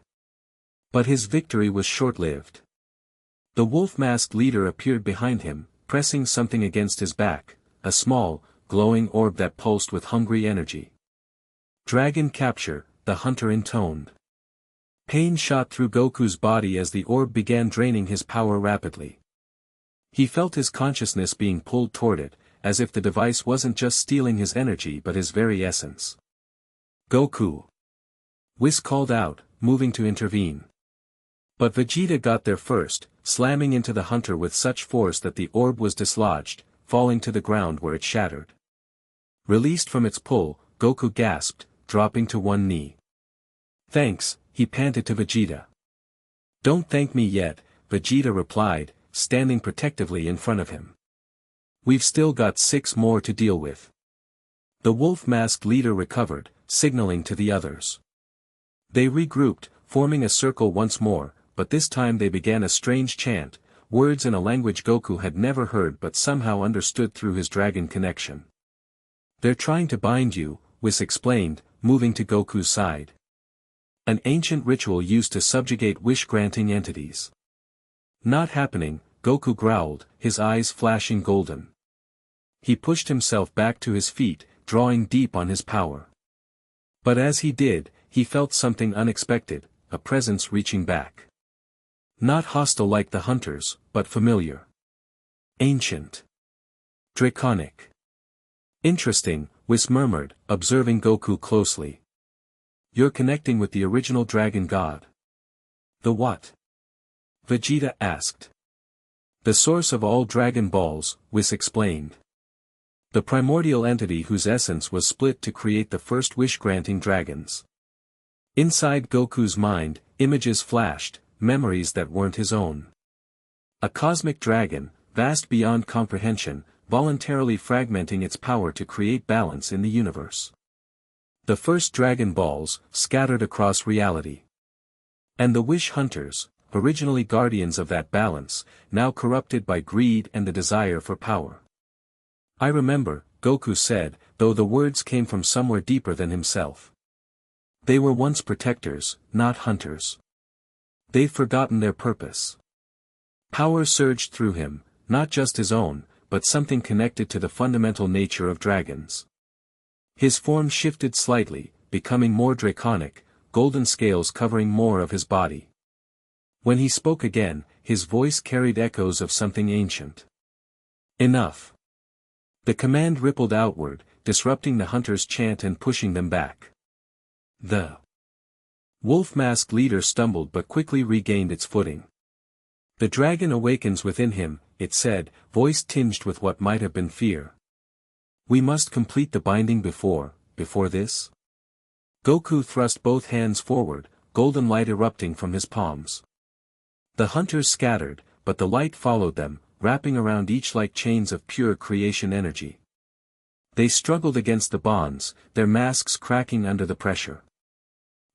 S1: But his victory was short-lived. The wolf-masked leader appeared behind him, pressing something against his back, a small, glowing orb that pulsed with hungry energy. Dragon capture, the hunter intoned. Pain shot through Goku's body as the orb began draining his power rapidly. He felt his consciousness being pulled toward it, as if the device wasn't just stealing his energy but his very essence. Goku! Whis called out, moving to intervene. But Vegeta got there first, slamming into the hunter with such force that the orb was dislodged, falling to the ground where it shattered. Released from its pull, Goku gasped, dropping to one knee. Thanks, he panted to Vegeta. Don't thank me yet, Vegeta replied, standing protectively in front of him. We've still got 6 more to deal with. The wolf-masked leader recovered, signaling to the others. They regrouped, forming a circle once more, but this time they began a strange chant, words in a language Goku had never heard but somehow understood through his dragon connection. They're trying to bind you, Whis explained, moving to Goku's side. An ancient ritual used to subjugate wish-granting entities. Not happening, Goku growled, his eyes flashing golden. He pushed himself back to his feet, drawing deep on his power. But as he did, he felt something unexpected, a presence reaching back. Not hostile like the hunters, but familiar. Ancient. Draconic. Interesting, Whis murmured, observing Goku closely. You're connecting with the original dragon god. The what? Vegeta asked. The source of all Dragon Balls, Whis explained. The primordial entity whose essence was split to create the first wish-granting dragons. Inside Goku's mind, images flashed, memories that weren't his own. A cosmic dragon, vast beyond comprehension, voluntarily fragmenting its power to create balance in the universe. The first Dragon Balls, scattered across reality. And the Wish Hunters, originally guardians of that balance, now corrupted by greed and the desire for power. I remember, Goku said, though the words came from somewhere deeper than himself. They were once protectors, not hunters. They've forgotten their purpose. Power surged through him, not just his own, but something connected to the fundamental nature of dragons. His form shifted slightly, becoming more draconic, golden scales covering more of his body. When he spoke again, his voice carried echoes of something ancient. Enough. The command rippled outward, disrupting the hunter's chant and pushing them back. The wolf-masked leader stumbled but quickly regained its footing. The dragon awakens within him, it said, voice tinged with what might have been fear. We must complete the binding before this? Goku thrust both hands forward, golden light erupting from his palms. The hunters scattered, but the light followed them, wrapping around each like chains of pure creation energy. They struggled against the bonds, their masks cracking under the pressure.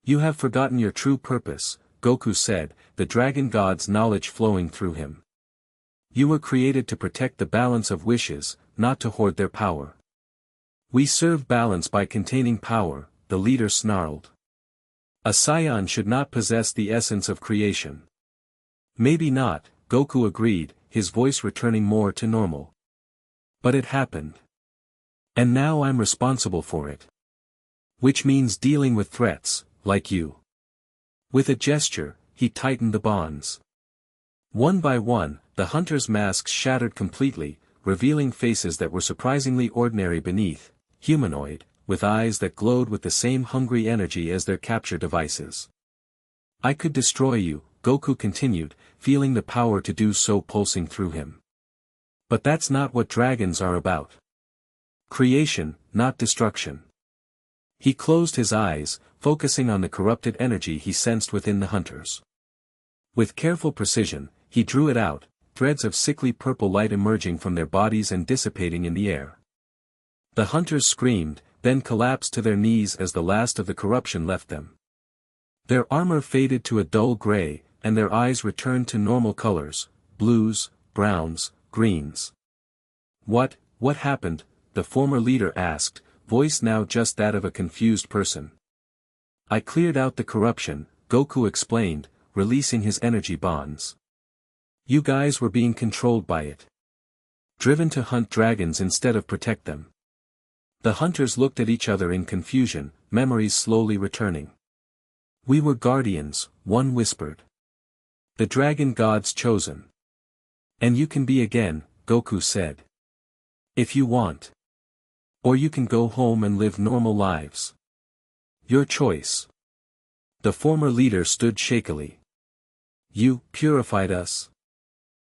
S1: You have forgotten your true purpose, Goku said, the dragon god's knowledge flowing through him. You were created to protect the balance of wishes, not to hoard their power. We serve balance by containing power, the leader snarled. A scion should not possess the essence of creation. Maybe not, Goku agreed, his voice returning more to normal. But it happened. And now I'm responsible for it. Which means dealing with threats, like you. With a gesture, he tightened the bonds. One by one, the hunters' masks shattered completely, revealing faces that were surprisingly ordinary beneath, humanoid, with eyes that glowed with the same hungry energy as their capture devices. I could destroy you, Goku continued, feeling the power to do so pulsing through him. But that's not what dragons are about. Creation, not destruction. He closed his eyes, focusing on the corrupted energy he sensed within the hunters. With careful precision, he drew it out, threads of sickly purple light emerging from their bodies and dissipating in the air. The hunters screamed, then collapsed to their knees as the last of the corruption left them. Their armor faded to a dull gray, and their eyes returned to normal colors, blues, browns, greens. What happened? The former leader asked, voice now just that of a confused person. I cleared out the corruption, Goku explained, releasing his energy bonds. You guys were being controlled by it. Driven to hunt dragons instead of protect them. The hunters looked at each other in confusion, memories slowly returning. We were guardians, one whispered. The dragon god's chosen. And you can be again, Goku said. If you want. Or you can go home and live normal lives. Your choice. The former leader stood shakily. You purified us.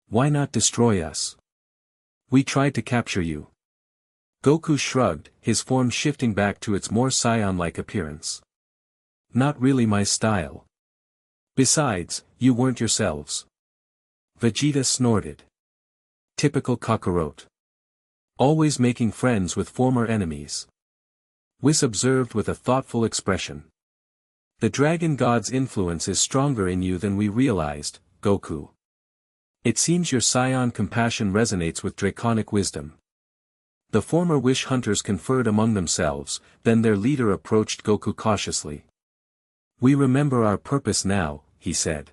S1: Why not destroy us? We tried to capture you. Goku shrugged, his form shifting back to its more scion-like appearance. Not really my style. Besides, you weren't yourselves. Vegeta snorted. Typical Kakarot. Always making friends with former enemies. Whis observed with a thoughtful expression. The dragon god's influence is stronger in you than we realized, Goku. It seems your scion compassion resonates with draconic wisdom. The former wish hunters conferred among themselves, then their leader approached Goku cautiously. We remember our purpose now, he said.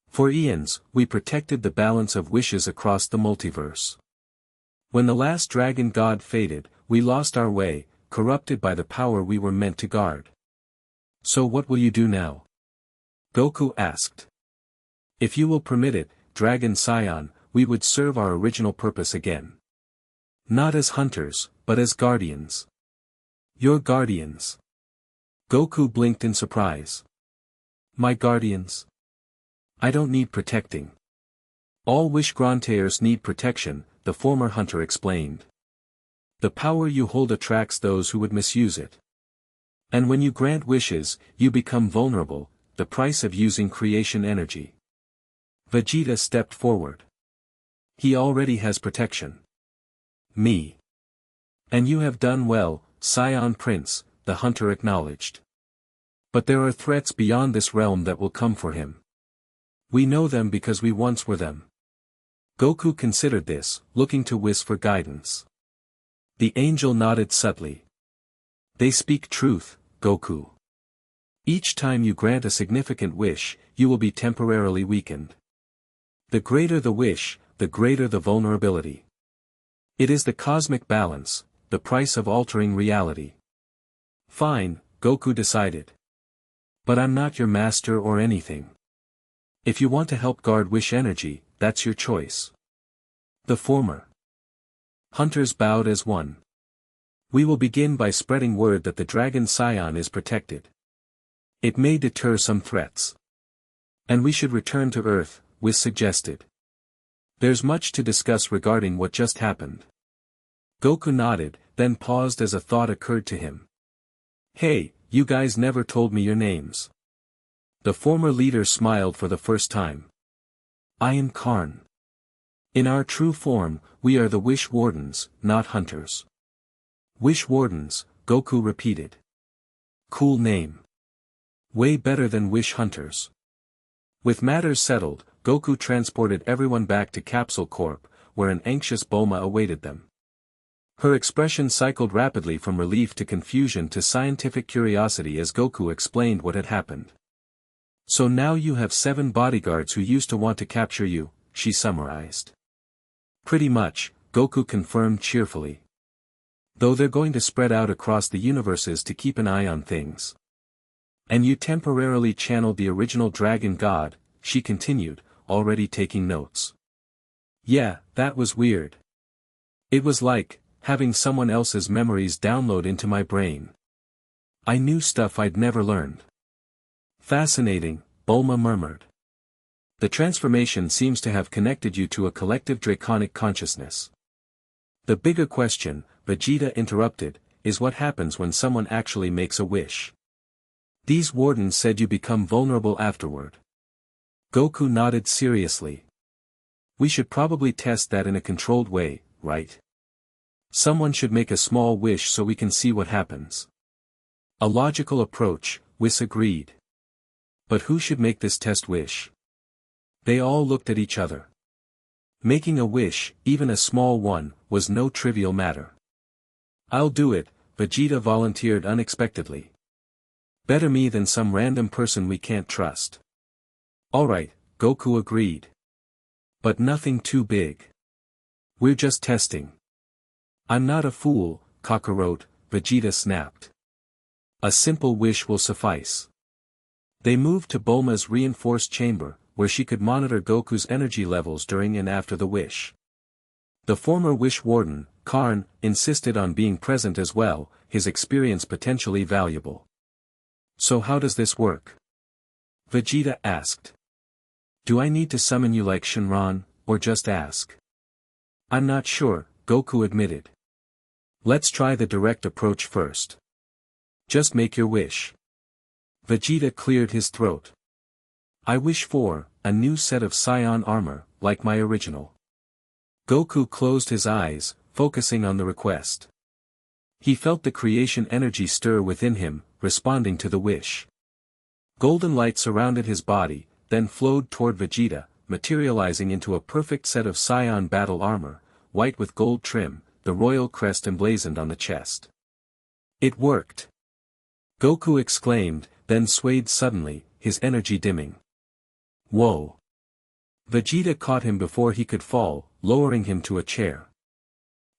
S1: For eons, we protected the balance of wishes across the multiverse. When the last dragon god faded, we lost our way, corrupted by the power we were meant to guard. So what will you do now? Goku asked. If you will permit it, Dragon Scion, we would serve our original purpose again. Not as hunters, but as guardians. Your guardians. Goku blinked in surprise. My guardians? I don't need protecting. All Wish Grantaires need protection, the former hunter explained. The power you hold attracts those who would misuse it. And when you grant wishes, you become vulnerable, the price of using creation energy. Vegeta stepped forward. He already has protection. Me. And you have done well, Scion Prince, the hunter acknowledged. But there are threats beyond this realm that will come for him. We know them because we once were them. Goku considered this, looking to Whis for guidance. The angel nodded subtly. They speak truth, Goku. Each time you grant a significant wish, you will be temporarily weakened. The greater the wish, the greater the vulnerability. It is the cosmic balance, the price of altering reality. Fine, Goku decided. But I'm not your master or anything. If you want to help guard wish energy, that's your choice. The former hunters bowed as one. We will begin by spreading word that the Dragon Scion is protected. It may deter some threats. And we should return to Earth, Whis suggested. There's much to discuss regarding what just happened. Goku nodded, then paused as a thought occurred to him. Hey, you guys never told me your names. The former leader smiled for the first time. I am Karn. In our true form, we are the Wish Wardens, not hunters. Wish Wardens, Goku repeated. Cool name. Way better than Wish Hunters. With matters settled, Goku transported everyone back to Capsule Corp, where an anxious Bulma awaited them. Her expression cycled rapidly from relief to confusion to scientific curiosity as Goku explained what had happened. "So now you have 7 bodyguards who used to want to capture you," she summarized. "Pretty much," Goku confirmed cheerfully. "Though they're going to spread out across the universes to keep an eye on things." "And you temporarily channeled the original Dragon God," she continued, already taking notes. "Yeah, that was weird. It was like having someone else's memories download into my brain. I knew stuff I'd never learned." "Fascinating," Bulma murmured. "The transformation seems to have connected you to a collective draconic consciousness." "The bigger question," Vegeta interrupted, "is what happens when someone actually makes a wish. These wardens said you become vulnerable afterward." Goku nodded seriously. "We should probably test that in a controlled way, right? Someone should make a small wish so we can see what happens." "A logical approach," Whis agreed. "But who should make this test wish?" They all looked at each other. Making a wish, even a small one, was no trivial matter. "I'll do it," Vegeta volunteered unexpectedly. "Better me than some random person we can't trust." "Alright," Goku agreed. "But nothing too big. We're just testing." "I'm not a fool, Kakarot," Vegeta snapped. "A simple wish will suffice." They moved to Bulma's reinforced chamber, where she could monitor Goku's energy levels during and after the wish. The former Wish Warden, Karn, insisted on being present as well, his experience potentially valuable. "So how does this work?" Vegeta asked. "Do I need to summon you like Shenron, or just ask?" "I'm not sure," Goku admitted. "Let's try the direct approach first. Just make your wish." Vegeta cleared his throat. "I wish for a new set of Saiyan armor, like my original." Goku closed his eyes, focusing on the request. He felt the creation energy stir within him, responding to the wish. Golden light surrounded his body, then flowed toward Vegeta, materializing into a perfect set of Saiyan battle armor, white with gold trim, the royal crest emblazoned on the chest. "It worked!" Goku exclaimed, then swayed suddenly, his energy dimming. "Whoa!" Vegeta caught him before he could fall, lowering him to a chair.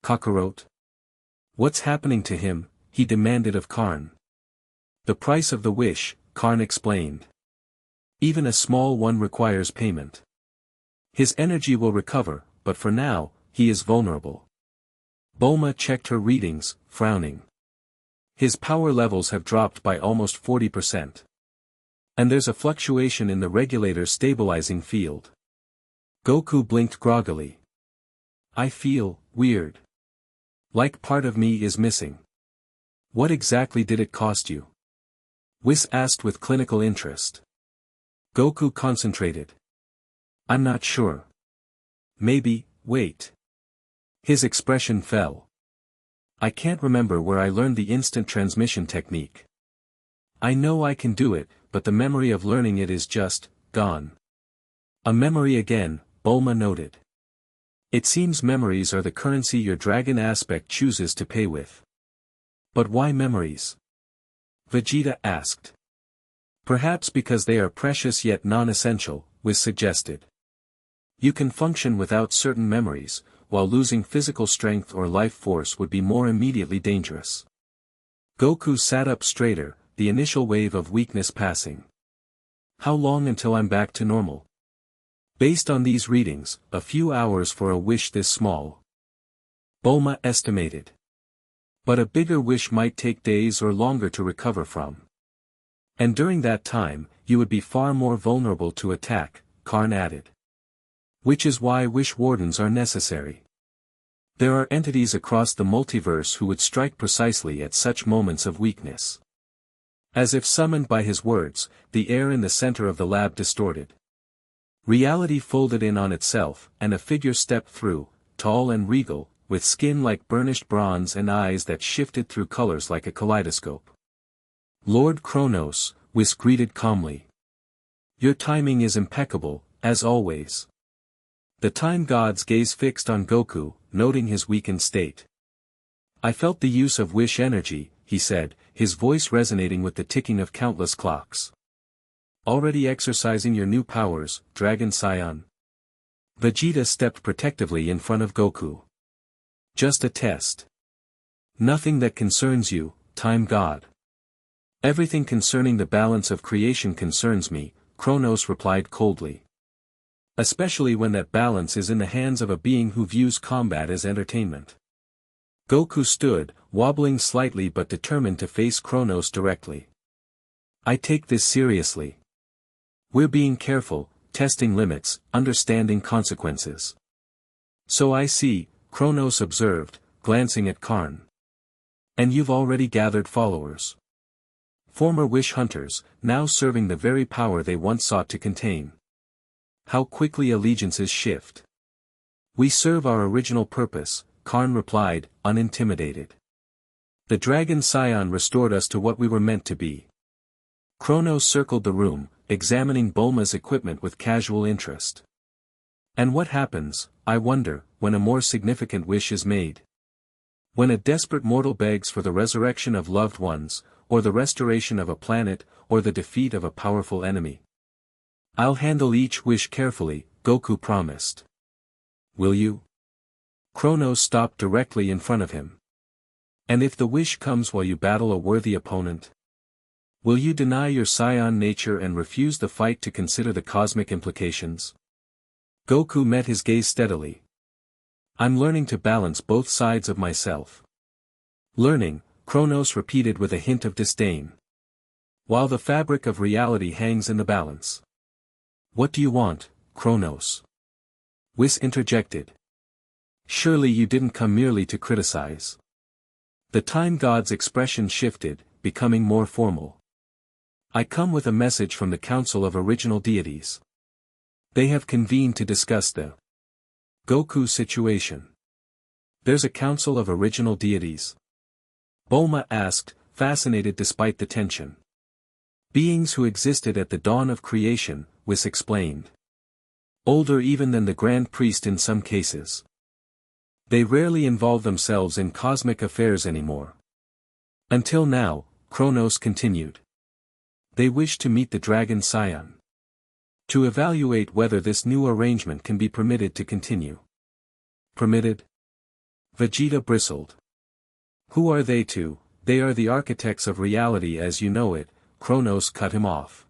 S1: "Kakarot? What's happening to him?" he demanded of Karn. "The price of the wish," Karn explained. "Even a small one requires payment. His energy will recover, but for now, he is vulnerable." Bulma checked her readings, frowning. "His power levels have dropped by almost 40%. And there's a fluctuation in the regulator stabilizing field." Goku blinked groggily. "I feel weird. Like part of me is missing." "What exactly did it cost you?" Whis asked with clinical interest. Goku concentrated. "I'm not sure. Maybe, wait." His expression fell. "I can't remember where I learned the instant transmission technique. I know I can do it, but the memory of learning it is just gone." "A memory again," Bulma noted. "It seems memories are the currency your dragon aspect chooses to pay with." "But why memories?" Vegeta asked. "Perhaps because they are precious yet non-essential," Whis suggested. "You can function without certain memories, while losing physical strength or life force would be more immediately dangerous." Goku sat up straighter, the initial wave of weakness passing. "How long until I'm back to normal?" "Based on these readings, a few hours for a wish this small," Bulma estimated. "But a bigger wish might take days or longer to recover from. And during that time, you would be far more vulnerable to attack," Karn added. "Which is why wish wardens are necessary. There are entities across the multiverse who would strike precisely at such moments of weakness." As if summoned by his words, the air in the center of the lab distorted. Reality folded in on itself, and a figure stepped through, tall and regal, with skin like burnished bronze and eyes that shifted through colors like a kaleidoscope. "Lord Kronos," Whis greeted calmly. "Your timing is impeccable, as always." The time god's gaze fixed on Goku, noting his weakened state. I felt the use of wish energy, he said, his voice resonating with the ticking of countless clocks. Already exercising your new powers, Dragon Scion? Vegeta stepped protectively in front of Goku. Just a test. Nothing that concerns you, Time God. Everything concerning the balance of creation concerns me, Kronos replied coldly. Especially when that balance is in the hands of a being who views combat as entertainment. Goku stood, wobbling slightly but determined to face Kronos directly. I take this seriously. We're being careful, testing limits, understanding consequences. So I see, Kronos observed, glancing at Karn. And you've already gathered followers. Former wish hunters, now serving the very power they once sought to contain. How quickly allegiances shift. We serve our original purpose, Karn replied, unintimidated. The Dragon Scion restored us to what we were meant to be. Kronos circled the room, examining Bulma's equipment with casual interest. And what happens, I wonder, when a more significant wish is made? When a desperate mortal begs for the resurrection of loved ones, or the restoration of a planet, or the defeat of a powerful enemy? I'll handle each wish carefully, Goku promised. Will you? Kronos stopped directly in front of him. And if the wish comes while you battle a worthy opponent? Will you deny your Scion nature and refuse the fight to consider the cosmic implications? Goku met his gaze steadily. I'm learning to balance both sides of myself. Learning, Kronos repeated with a hint of disdain. While the fabric of reality hangs in the balance. What do you want, Kronos? Whis interjected. Surely you didn't come merely to criticize. The Time God's expression shifted, becoming more formal. I come with a message from the Council of Original Deities. They have convened to discuss the Goku situation. There's a Council of Original Deities? Bulma asked, fascinated despite the tension. Beings who existed at the dawn of creation, Whis explained. Older even than the Grand Priest in some cases. They rarely involve themselves in cosmic affairs anymore. Until now, Kronos continued. They wish to meet the Dragon Scion. To evaluate whether this new arrangement can be permitted to continue. Permitted? Vegeta bristled. Who are they to? They are the architects of reality as you know it, Kronos cut him off.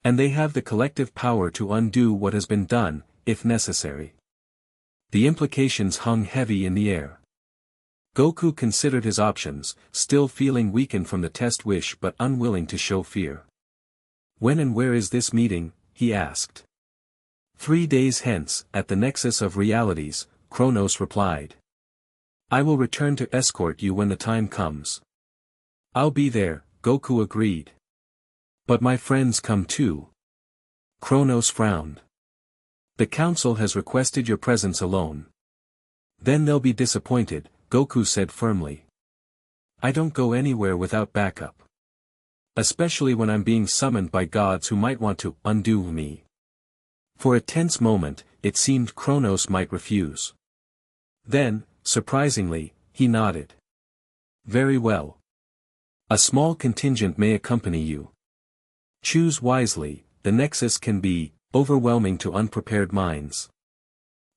S1: And they have the collective power to undo what has been done, if necessary. The implications hung heavy in the air. Goku considered his options, still feeling weakened from the test wish but unwilling to show fear. When and where is this meeting? He asked. 3 days hence, at the Nexus of Realities, Kronos replied. I will return to escort you when the time comes. I'll be there, Goku agreed. But my friends come too. Kronos frowned. The council has requested your presence alone. Then they'll be disappointed, Goku said firmly. I don't go anywhere without backup. Especially when I'm being summoned by gods who might want to undo me. For a tense moment, it seemed Kronos might refuse. Then, surprisingly, he nodded. Very well. A small contingent may accompany you. Choose wisely, the Nexus can be overwhelming to unprepared minds.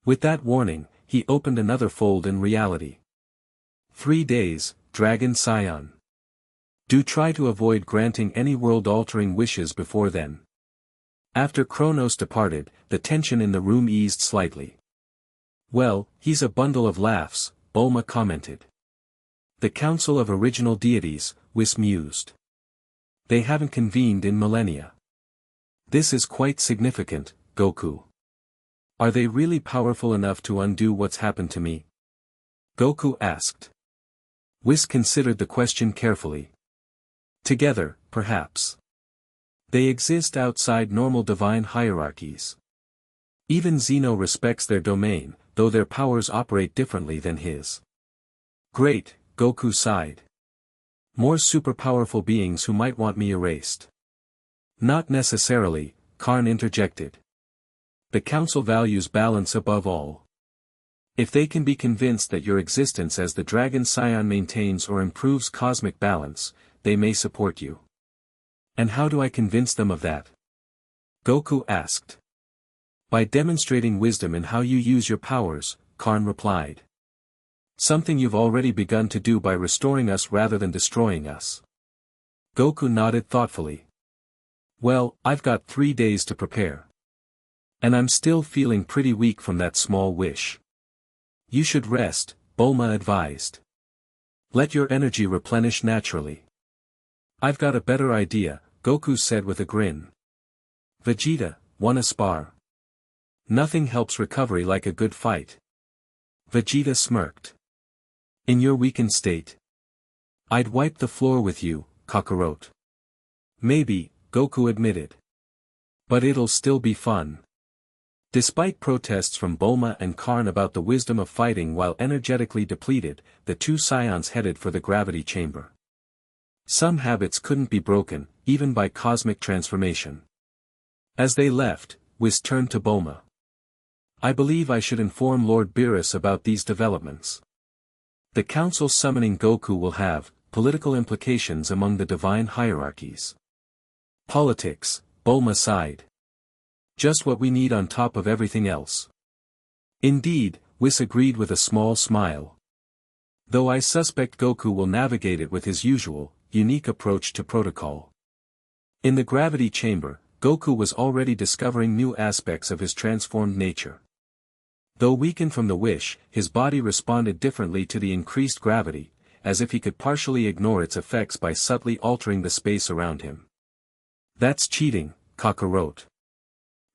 S1: With that warning, he opened another fold in reality. 3 days, Dragon Scion. Do try to avoid granting any world-altering wishes before then. After Kronos departed, the tension in the room eased slightly. Well, he's a bundle of laughs, Bulma commented. The Council of Original Deities, Whis mused. They haven't convened in millennia. This is quite significant, Goku. Are they really powerful enough to undo what's happened to me? Goku asked. Whis considered the question carefully. Together, perhaps. They exist outside normal divine hierarchies. Even Zeno respects their domain, though their powers operate differently than his. Great, Goku sighed. More superpowerful beings who might want me erased. Not necessarily, Karn interjected. The council values balance above all. If they can be convinced that your existence as the Dragon Scion maintains or improves cosmic balance, they may support you. And how do I convince them of that? Goku asked. By demonstrating wisdom in how you use your powers, Karn replied. Something you've already begun to do by restoring us rather than destroying us. Goku nodded thoughtfully. Well, I've got 3 days to prepare. And I'm still feeling pretty weak from that small wish. You should rest, Bulma advised. Let your energy replenish naturally. I've got a better idea, Goku said with a grin. Vegeta, wanna spar? Nothing helps recovery like a good fight. Vegeta smirked. In your weakened state? I'd wipe the floor with you, Kakarot. Maybe, Goku admitted. But it'll still be fun. Despite protests from Bulma and Karn about the wisdom of fighting while energetically depleted, the two Scions headed for the gravity chamber. Some habits couldn't be broken, even by cosmic transformation. As they left, Whis turned to Bulma. I believe I should inform Lord Beerus about these developments. The council summoning Goku will have political implications among the divine hierarchies. Politics, Bulma sighed. Just what we need on top of everything else. Indeed, Whis agreed with a small smile. Though I suspect Goku will navigate it with his usual, unique approach to protocol. In the gravity chamber, Goku was already discovering new aspects of his transformed nature. Though weakened from the wish, his body responded differently to the increased gravity, as if he could partially ignore its effects by subtly altering the space around him. That's cheating, Kakarot.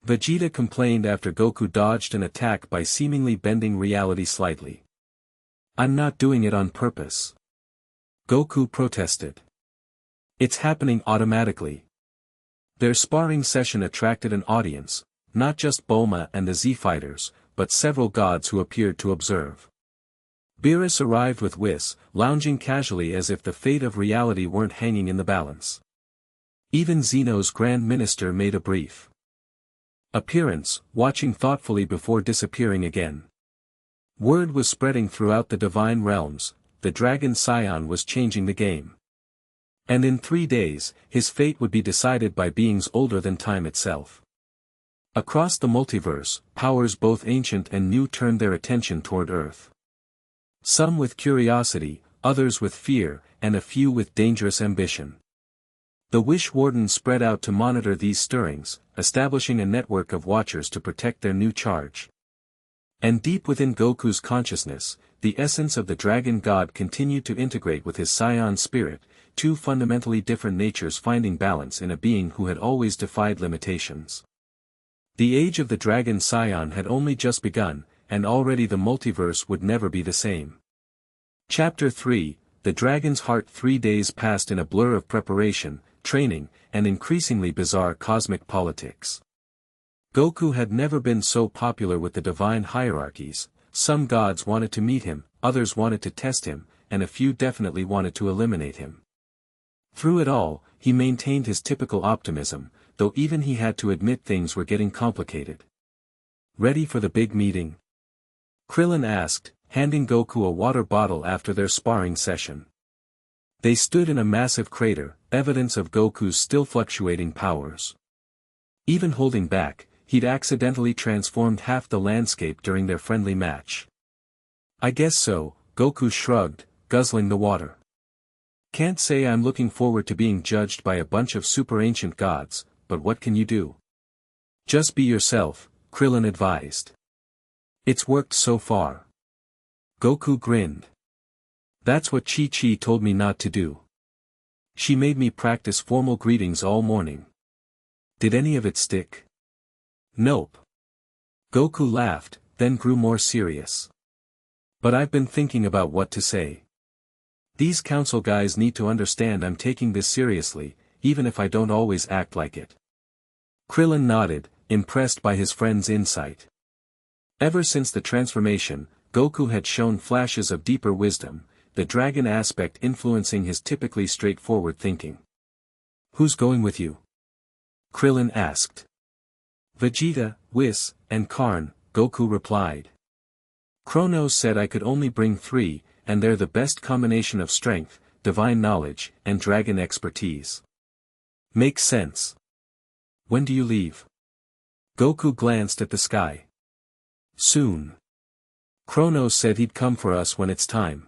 S1: Vegeta complained after Goku dodged an attack by seemingly bending reality slightly. I'm not doing it on purpose. Goku protested. It's happening automatically. Their sparring session attracted an audience, not just Bulma and the Z-Fighters, but several gods who appeared to observe. Beerus arrived with Whis, lounging casually as if the fate of reality weren't hanging in the balance. Even Zeno's Grand Minister made a brief appearance, watching thoughtfully before disappearing again. Word was spreading throughout the divine realms, the Dragon Scion was changing the game. And in 3 days, his fate would be decided by beings older than time itself. Across the multiverse, powers both ancient and new turned their attention toward Earth. Some with curiosity, others with fear, and a few with dangerous ambition. The Wish Wardens spread out to monitor these stirrings, establishing a network of watchers to protect their new charge. And deep within Goku's consciousness, the essence of the Dragon God continued to integrate with his Scion spirit, two fundamentally different natures finding balance in a being who had always defied limitations. The age of the Dragon Scion had only just begun, and already the multiverse would never be the same. Chapter 3, The Dragon's Heart. 3 days passed in a blur of preparation, training, and increasingly bizarre cosmic politics. Goku had never been so popular with the divine hierarchies. Some gods wanted to meet him, others wanted to test him, and a few definitely wanted to eliminate him. Through it all, he maintained his typical optimism, though even he had to admit things were getting complicated. Ready for the big meeting? Krillin asked, handing Goku a water bottle after their sparring session. They stood in a massive crater, evidence of Goku's still fluctuating powers. Even holding back, he'd accidentally transformed half the landscape during their friendly match. I guess so, Goku shrugged, guzzling the water. Can't say I'm looking forward to being judged by a bunch of super ancient gods, but what can you do? Just be yourself, Krillin advised. It's worked so far. Goku grinned. That's what Chi-Chi told me not to do. She made me practice formal greetings all morning. Did any of it stick? Nope. Goku laughed, then grew more serious. But I've been thinking about what to say. These council guys need to understand I'm taking this seriously, even if I don't always act like it. Krillin nodded, impressed by his friend's insight. Ever since the transformation, Goku had shown flashes of deeper wisdom, the dragon aspect influencing his typically straightforward thinking. Who's going with you? Krillin asked. Vegeta, Whis, and Karn, Goku replied. Kronos said I could only bring 3, and they're the best combination of strength, divine knowledge, and dragon expertise. Makes sense. When do you leave? Goku glanced at the sky. Soon. Kronos said he'd come for us when it's time.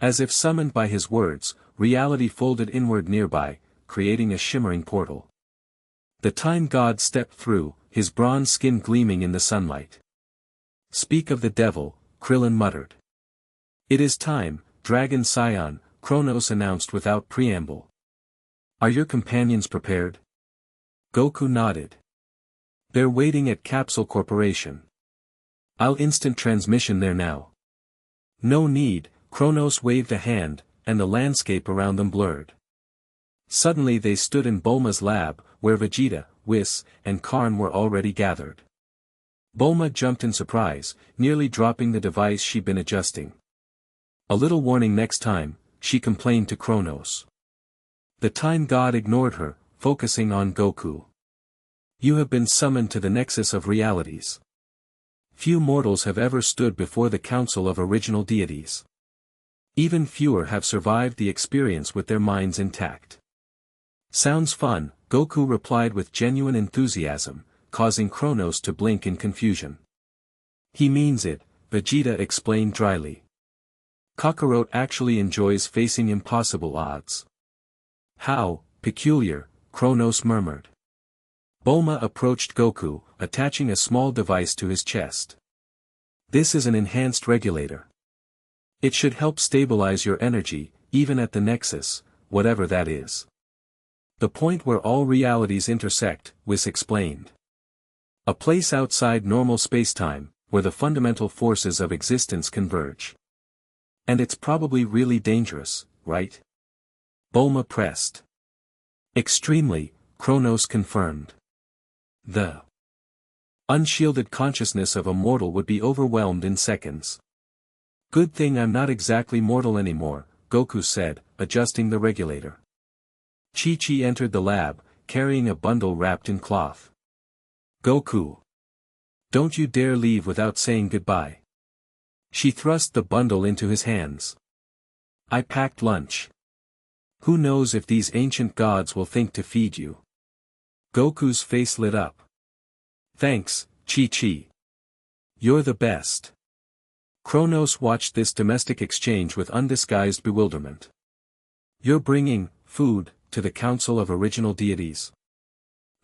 S1: As if summoned by his words, reality folded inward nearby, creating a shimmering portal. The time god stepped through, his bronze skin gleaming in the sunlight. Speak of the devil, Krillin muttered. It is time, Dragon Scion, Kronos announced without preamble. Are your companions prepared? Goku nodded. They're waiting at Capsule Corporation. I'll instant transmission there now. No need, Kronos waved a hand, and the landscape around them blurred. Suddenly they stood in Bulma's lab, where Vegeta, Whis, and Karn were already gathered. Bulma jumped in surprise, nearly dropping the device she'd been adjusting. A little warning next time, she complained to Kronos. The time god ignored her, focusing on Goku. You have been summoned to the nexus of realities. Few mortals have ever stood before the council of original deities. Even fewer have survived the experience with their minds intact. Sounds fun, Goku replied with genuine enthusiasm, causing Kronos to blink in confusion. He means it, Vegeta explained dryly. Kakarot actually enjoys facing impossible odds. How peculiar, Kronos murmured. Bulma approached Goku, attaching a small device to his chest. This is an enhanced regulator. It should help stabilize your energy, even at the nexus, whatever that is. The point where all realities intersect, Whis explained. A place outside normal spacetime, where the fundamental forces of existence converge. And it's probably really dangerous, right? Bulma pressed. Extremely, Kronos confirmed. The unshielded consciousness of a mortal would be overwhelmed in seconds. Good thing I'm not exactly mortal anymore, Goku said, adjusting the regulator. Chi-Chi entered the lab, carrying a bundle wrapped in cloth. Goku. Don't you dare leave without saying goodbye. She thrust the bundle into his hands. I packed lunch. Who knows if these ancient gods will think to feed you. Goku's face lit up. Thanks, Chi-Chi. You're the best. Kronos watched this domestic exchange with undisguised bewilderment. You're bringing food to the Council of Original Deities.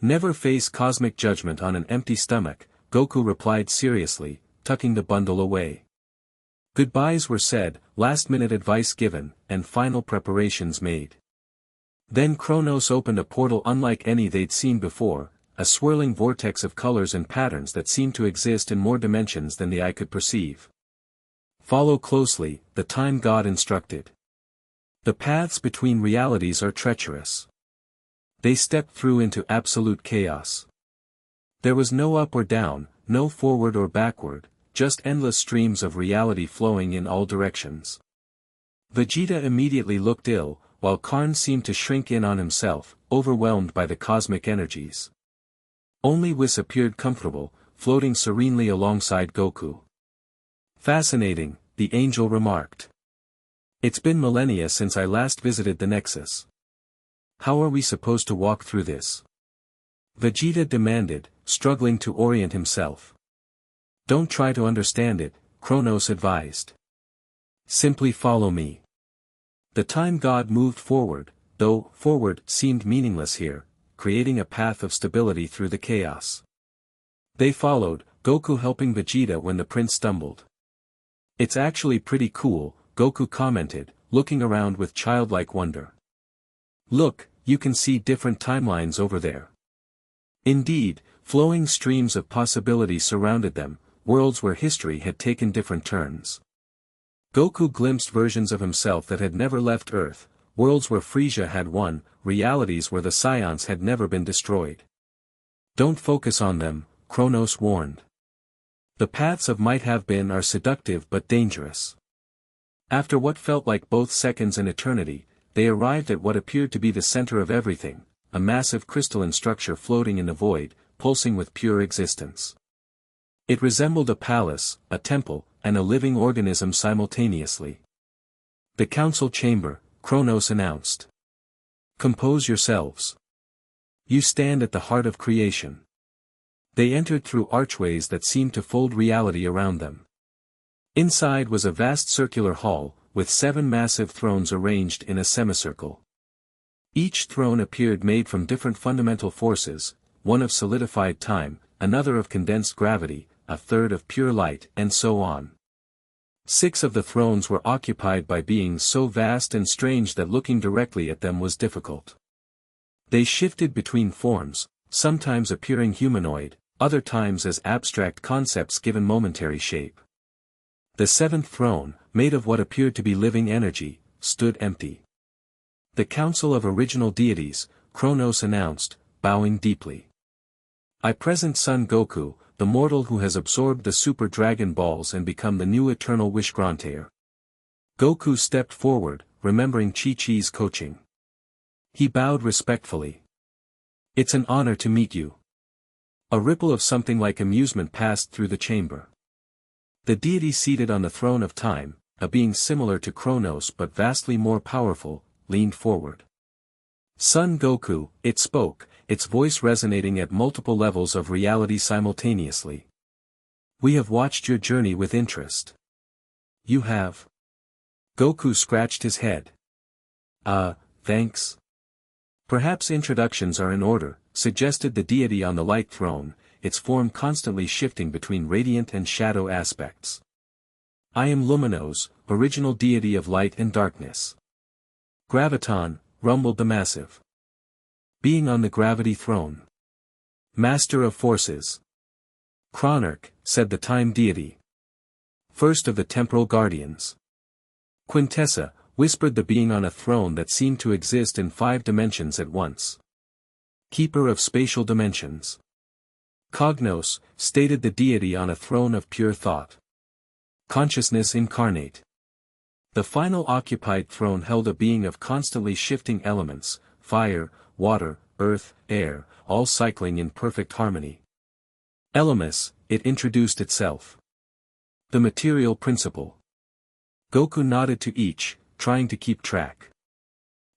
S1: Never face cosmic judgment on an empty stomach, Goku replied seriously, tucking the bundle away. Goodbyes were said, last-minute advice given, and final preparations made. Then Kronos opened a portal unlike any they'd seen before, a swirling vortex of colors and patterns that seemed to exist in more dimensions than the eye could perceive. Follow closely, the time god instructed. The paths between realities are treacherous. They stepped through into absolute chaos. There was no up or down, no forward or backward, just endless streams of reality flowing in all directions. Vegeta immediately looked ill, while Karn seemed to shrink in on himself, overwhelmed by the cosmic energies. Only Whis appeared comfortable, floating serenely alongside Goku. Fascinating, the angel remarked. It's been millennia since I last visited the Nexus. How are we supposed to walk through this? Vegeta demanded, struggling to orient himself. Don't try to understand it, Kronos advised. Simply follow me. The time god moved forward, though forward seemed meaningless here, creating a path of stability through the chaos. They followed, Goku helping Vegeta when the prince stumbled. It's actually pretty cool, Goku commented, looking around with childlike wonder. Look, you can see different timelines over there. Indeed, flowing streams of possibility surrounded them, worlds where history had taken different turns. Goku glimpsed versions of himself that had never left Earth, worlds where Frisia had won, realities where the Scions had never been destroyed. Don't focus on them, Kronos warned. The paths of might have been are seductive but dangerous. After what felt like both seconds and eternity, they arrived at what appeared to be the center of everything, a massive crystalline structure floating in the void, pulsing with pure existence. It resembled a palace, a temple, and a living organism simultaneously. The council chamber, Kronos announced. Compose yourselves. You stand at the heart of creation. They entered through archways that seemed to fold reality around them. Inside was a vast circular hall, with 7 massive thrones arranged in a semicircle. Each throne appeared made from different fundamental forces, one of solidified time, another of condensed gravity, a third of pure light, and so on. 6 of the thrones were occupied by beings so vast and strange that looking directly at them was difficult. They shifted between forms, sometimes appearing humanoid, other times as abstract concepts given momentary shape. The 7th throne, made of what appeared to be living energy, stood empty. The Council of Original Deities, Kronos announced, bowing deeply. I present Son Goku, the mortal who has absorbed the Super Dragon Balls and become the new eternal wish granter. Goku stepped forward, remembering Chi-Chi's coaching. He bowed respectfully. It's an honor to meet you. A ripple of something like amusement passed through the chamber. The deity seated on the throne of time, a being similar to Kronos but vastly more powerful, leaned forward. Son Goku, it spoke, its voice resonating at multiple levels of reality simultaneously. We have watched your journey with interest. You have? Goku scratched his head. Thanks. Perhaps introductions are in order, suggested the deity on the light throne, its form constantly shifting between radiant and shadow aspects. I am Luminos, original deity of light and darkness. Graviton, rumbled the massive being on the gravity throne. Master of forces. Chronarch, said the time deity. First of the temporal guardians. Quintessa, whispered the being on a throne that seemed to exist in 5 dimensions at once. Keeper of spatial dimensions. Cognos, stated the deity on a throne of pure thought. Consciousness incarnate. The final occupied throne held a being of constantly shifting elements, fire, water, earth, air, all cycling in perfect harmony. Elemis, it introduced itself. The material principle. Goku nodded to each, trying to keep track.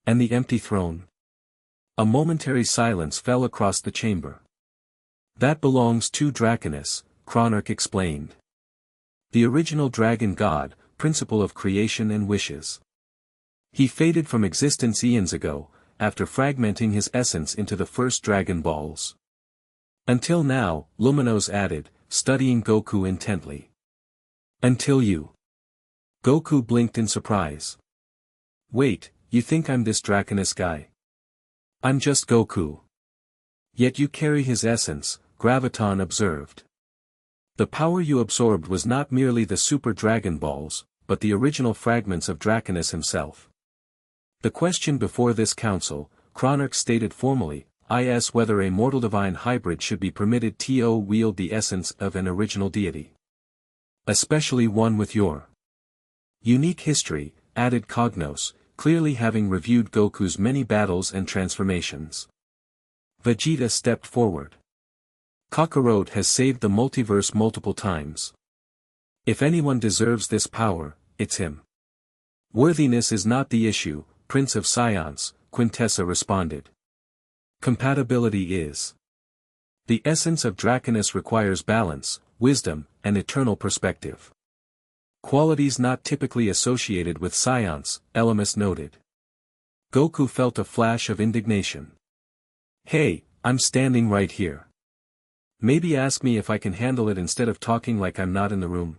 S1: And the empty throne? A momentary silence fell across the chamber. That belongs to Draconis, Chronarch explained. The original dragon god, principle of creation and wishes. He faded from existence eons ago, after fragmenting his essence into the first Dragon Balls. Until now, Luminos added, studying Goku intently. Until you. Goku blinked in surprise. Wait, you think I'm this Draconis guy? I'm just Goku. Yet you carry his essence, Graviton observed. The power you absorbed was not merely the Super Dragon Balls, but the original fragments of Draconis himself. The question before this council, Chronarch stated formally, is whether a mortal divine hybrid should be permitted to wield the essence of an original deity. Especially one with your unique history, added Cognos, clearly having reviewed Goku's many battles and transformations. Vegeta stepped forward. Kakarot has saved the multiverse multiple times. If anyone deserves this power, it's him. Worthiness is not the issue, Prince of Science, Quintessa responded. Compatibility is. The essence of Draconis requires balance, wisdom, and eternal perspective. Qualities not typically associated with science, Elemis noted. Goku felt a flash of indignation. Hey, I'm standing right here. Maybe ask me if I can handle it instead of talking like I'm not in the room.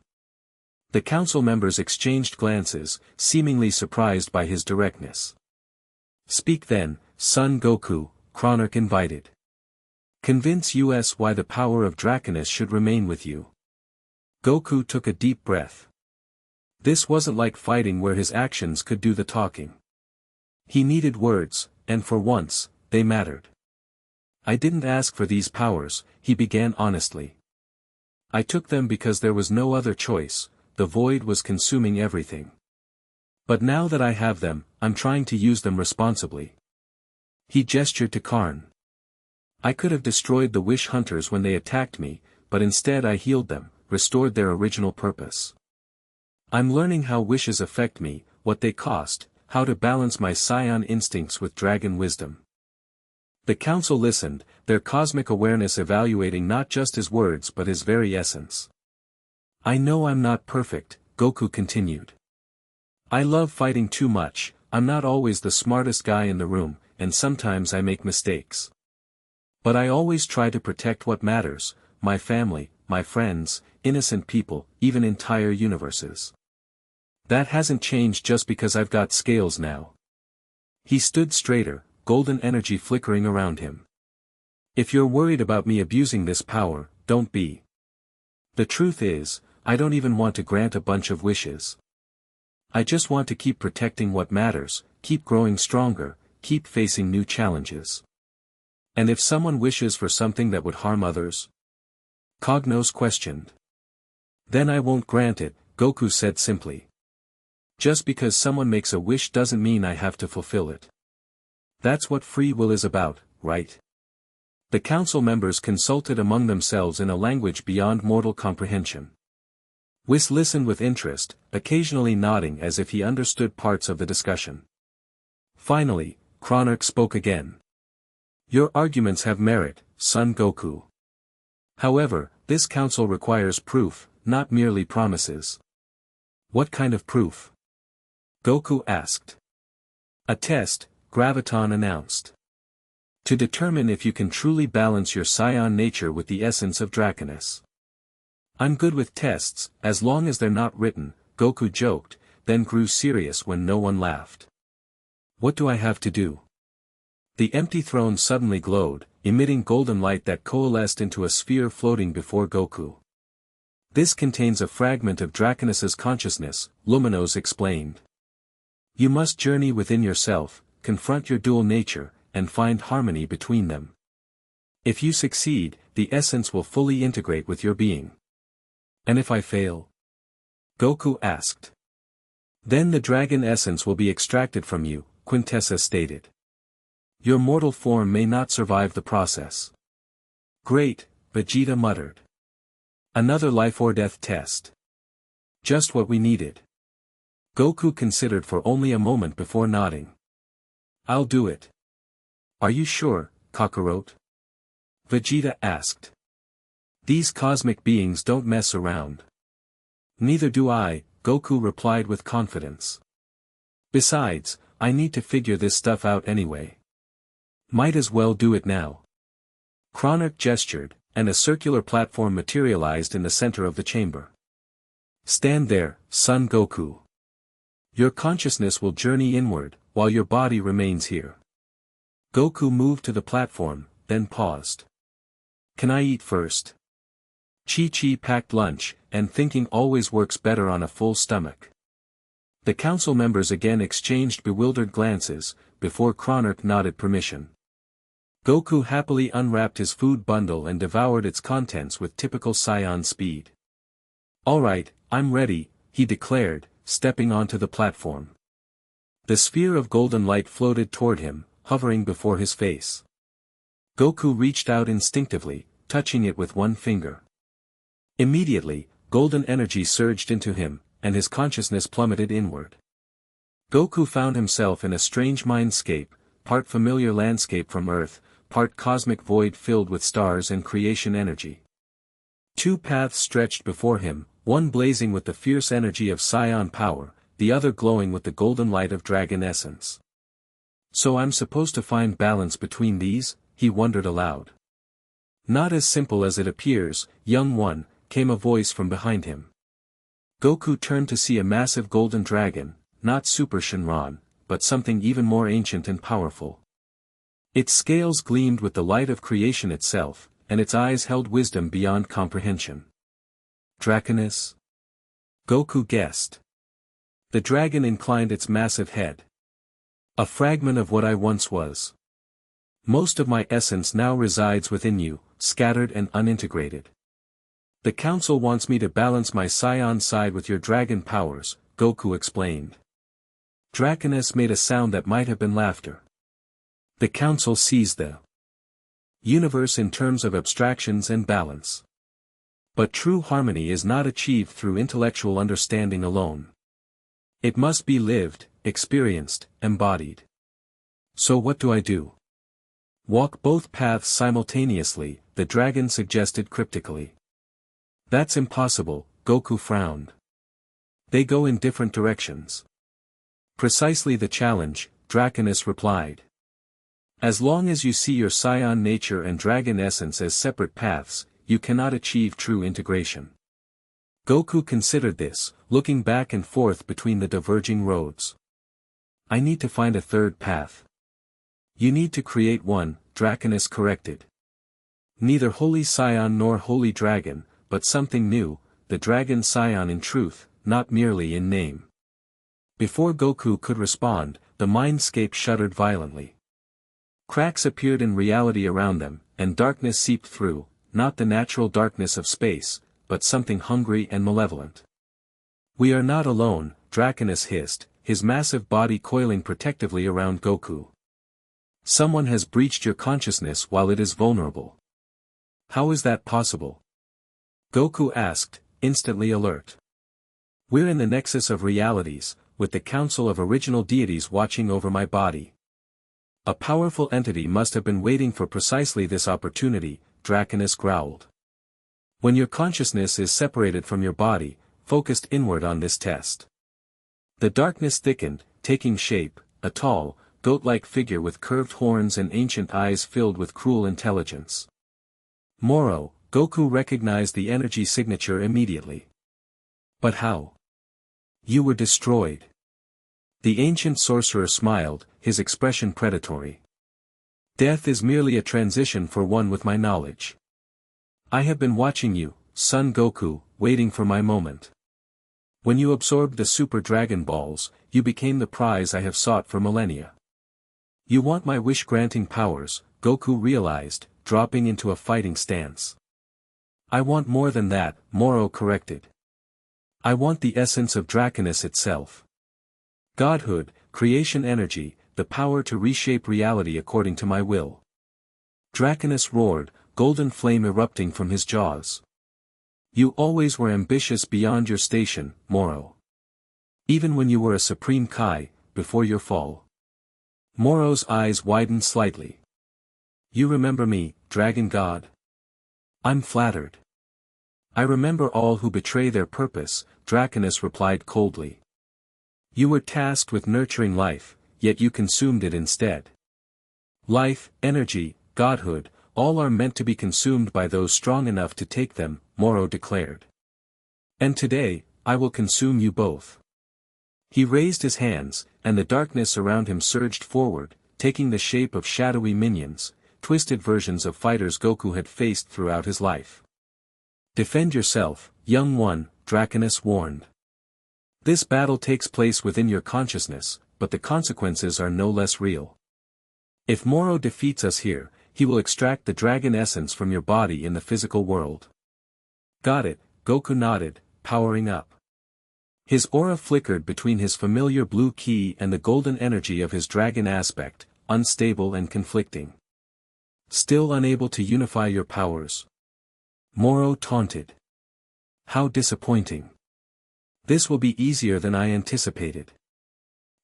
S1: The council members exchanged glances, seemingly surprised by his directness. Speak then, Son Goku, Chronarch invited. Convince us why the power of Draconis should remain with you. Goku took a deep breath. This wasn't like fighting where his actions could do the talking. He needed words, and for once, they mattered. I didn't ask for these powers, he began honestly. I took them because there was no other choice. The void was consuming everything. But now that I have them, I'm trying to use them responsibly. He gestured to Karn. I could have destroyed the Wish Hunters when they attacked me, but instead I healed them, restored their original purpose. I'm learning how wishes affect me, what they cost, how to balance my scion instincts with dragon wisdom. The council listened, their cosmic awareness evaluating not just his words but his very essence. I know I'm not perfect, Goku continued. I love fighting too much, I'm not always the smartest guy in the room, and sometimes I make mistakes. But I always try to protect what matters, my family, my friends, innocent people, even entire universes. That hasn't changed just because I've got scales now. He stood straighter, golden energy flickering around him. If you're worried about me abusing this power, don't be. The truth is, I don't even want to grant a bunch of wishes. I just want to keep protecting what matters, keep growing stronger, keep facing new challenges. And if someone wishes for something that would harm others? Cognos questioned. Then I won't grant it, Goku said simply. Just because someone makes a wish doesn't mean I have to fulfill it. That's what free will is about, right? The council members consulted among themselves in a language beyond mortal comprehension. Whis listened with interest, occasionally nodding as if he understood parts of the discussion. Finally, Cronarch spoke again. Your arguments have merit, son Goku. However, this council requires proof, not merely promises. What kind of proof? Goku asked. A test, Graviton announced. To determine if you can truly balance your scion nature with the essence of Draconess. I'm good with tests, as long as they're not written, Goku joked, then grew serious when no one laughed. What do I have to do? The empty throne suddenly glowed, emitting golden light that coalesced into a sphere floating before Goku. This contains a fragment of Draconess's consciousness, Luminos explained. You must journey within yourself, confront your dual nature, and find harmony between them. If you succeed, the essence will fully integrate with your being. And if I fail? Goku asked. Then the dragon essence will be extracted from you, Quintessa stated. Your mortal form may not survive the process. Great, Vegeta muttered. Another life or death test. Just what we needed. Goku considered for only a moment before nodding. I'll do it. Are you sure, Kakarot? Vegeta asked. These cosmic beings don't mess around. Neither do I, Goku replied with confidence. Besides, I need to figure this stuff out anyway. Might as well do it now. Cronarch gestured, and a circular platform materialized in the center of the chamber. Stand there, son Goku. Your consciousness will journey inward, while your body remains here. Goku moved to the platform, then paused. Can I eat first? Chi-Chi packed lunch, and thinking always works better on a full stomach. The council members again exchanged bewildered glances, before Cronarch nodded permission. Goku happily unwrapped his food bundle and devoured its contents with typical Saiyan speed. Alright, I'm ready, he declared, stepping onto the platform. The sphere of golden light floated toward him, hovering before his face. Goku reached out instinctively, touching it with one finger. Immediately, golden energy surged into him, and his consciousness plummeted inward. Goku found himself in a strange mindscape, part familiar landscape from Earth, part cosmic void filled with stars and creation energy. Two paths stretched before him, one blazing with the fierce energy of Scion power, the other glowing with the golden light of dragon essence. So I'm supposed to find balance between these? He wondered aloud. Not as simple as it appears, young one, came a voice from behind him. Goku turned to see a massive golden dragon, not Super Shenron, but something even more ancient and powerful. Its scales gleamed with the light of creation itself, and its eyes held wisdom beyond comprehension. Draconess? Goku guessed. The dragon inclined its massive head. A fragment of what I once was. Most of my essence now resides within you, scattered and unintegrated. The council wants me to balance my Scion side with your dragon powers, Goku explained. Draconess made a sound that might have been laughter. The council sees the universe in terms of abstractions and balance. But true harmony is not achieved through intellectual understanding alone. It must be lived, experienced, embodied. So what do I do? Walk both paths simultaneously, the dragon suggested cryptically. That's impossible, Goku frowned. They go in different directions. Precisely the challenge, Draconus replied. As long as you see your Saiyan nature and dragon essence as separate paths, you cannot achieve true integration. Goku considered this, looking back and forth between the diverging roads. I need to find a third path. You need to create one, Draconus corrected. Neither Holy Saiyan nor Holy Dragon, but something new, the Dragon Saiyan in truth, not merely in name. Before Goku could respond, the mindscape shuddered violently. Cracks appeared in reality around them, and darkness seeped through, not the natural darkness of space, but something hungry and malevolent. We are not alone, Draconus hissed, his massive body coiling protectively around Goku. Someone has breached your consciousness while it is vulnerable. How is that possible? Goku asked, instantly alert. We're in the nexus of realities, with the council of original deities watching over my body. A powerful entity must have been waiting for precisely this opportunity, Draconus growled. When your consciousness is separated from your body, focused inward on this test. The darkness thickened, taking shape, a tall, goat-like figure with curved horns and ancient eyes filled with cruel intelligence. Moro, Goku recognized the energy signature immediately. But how? You were destroyed. The ancient sorcerer smiled, his expression predatory. Death is merely a transition for one with my knowledge. I have been watching you, son Goku, waiting for my moment. When you absorbed the Super Dragon Balls, you became the prize I have sought for millennia. You want my wish-granting powers, Goku realized, dropping into a fighting stance. I want more than that, Moro corrected. I want the essence of Draconus itself. Godhood, creation energy, the power to reshape reality according to my will. Draconus roared, golden flame erupting from his jaws. You always were ambitious beyond your station, Moro. Even when you were a supreme Kai, before your fall. Moro's eyes widened slightly. You remember me, Dragon God? I'm flattered. I remember all who betray their purpose, Draconus replied coldly. You were tasked with nurturing life, yet you consumed it instead. Life, energy, godhood, all are meant to be consumed by those strong enough to take them, Moro declared. And today, I will consume you both. He raised his hands, and the darkness around him surged forward, taking the shape of shadowy minions, twisted versions of fighters Goku had faced throughout his life. Defend yourself, young one, Draconus warned. This battle takes place within your consciousness, but the consequences are no less real. If Moro defeats us here, he will extract the dragon essence from your body in the physical world. Got it, Goku nodded, powering up. His aura flickered between his familiar blue ki and the golden energy of his dragon aspect, unstable and conflicting. Still unable to unify your powers? Moro taunted. How disappointing. This will be easier than I anticipated.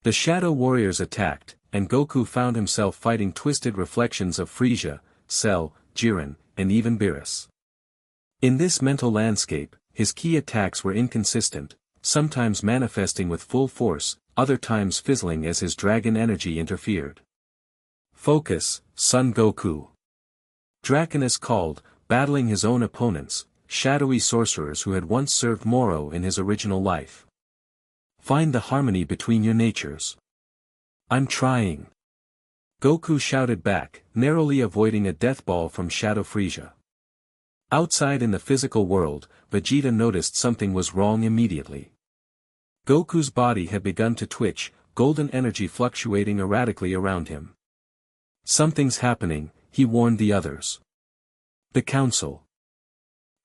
S1: The Shadow Warriors attacked, and Goku found himself fighting twisted reflections of Frieza, Cell, Jiren, and even Beerus. In this mental landscape, his key attacks were inconsistent, sometimes manifesting with full force, other times fizzling as his dragon energy interfered. Focus, son Goku. Draconus called, battling his own opponents, shadowy sorcerers who had once served Moro in his original life. Find the harmony between your natures. I'm trying. Goku shouted back, narrowly avoiding a death ball from Shadow Frieza. Outside in the physical world, Vegeta noticed something was wrong immediately. Goku's body had begun to twitch, golden energy fluctuating erratically around him. Something's happening, he warned the others. The council.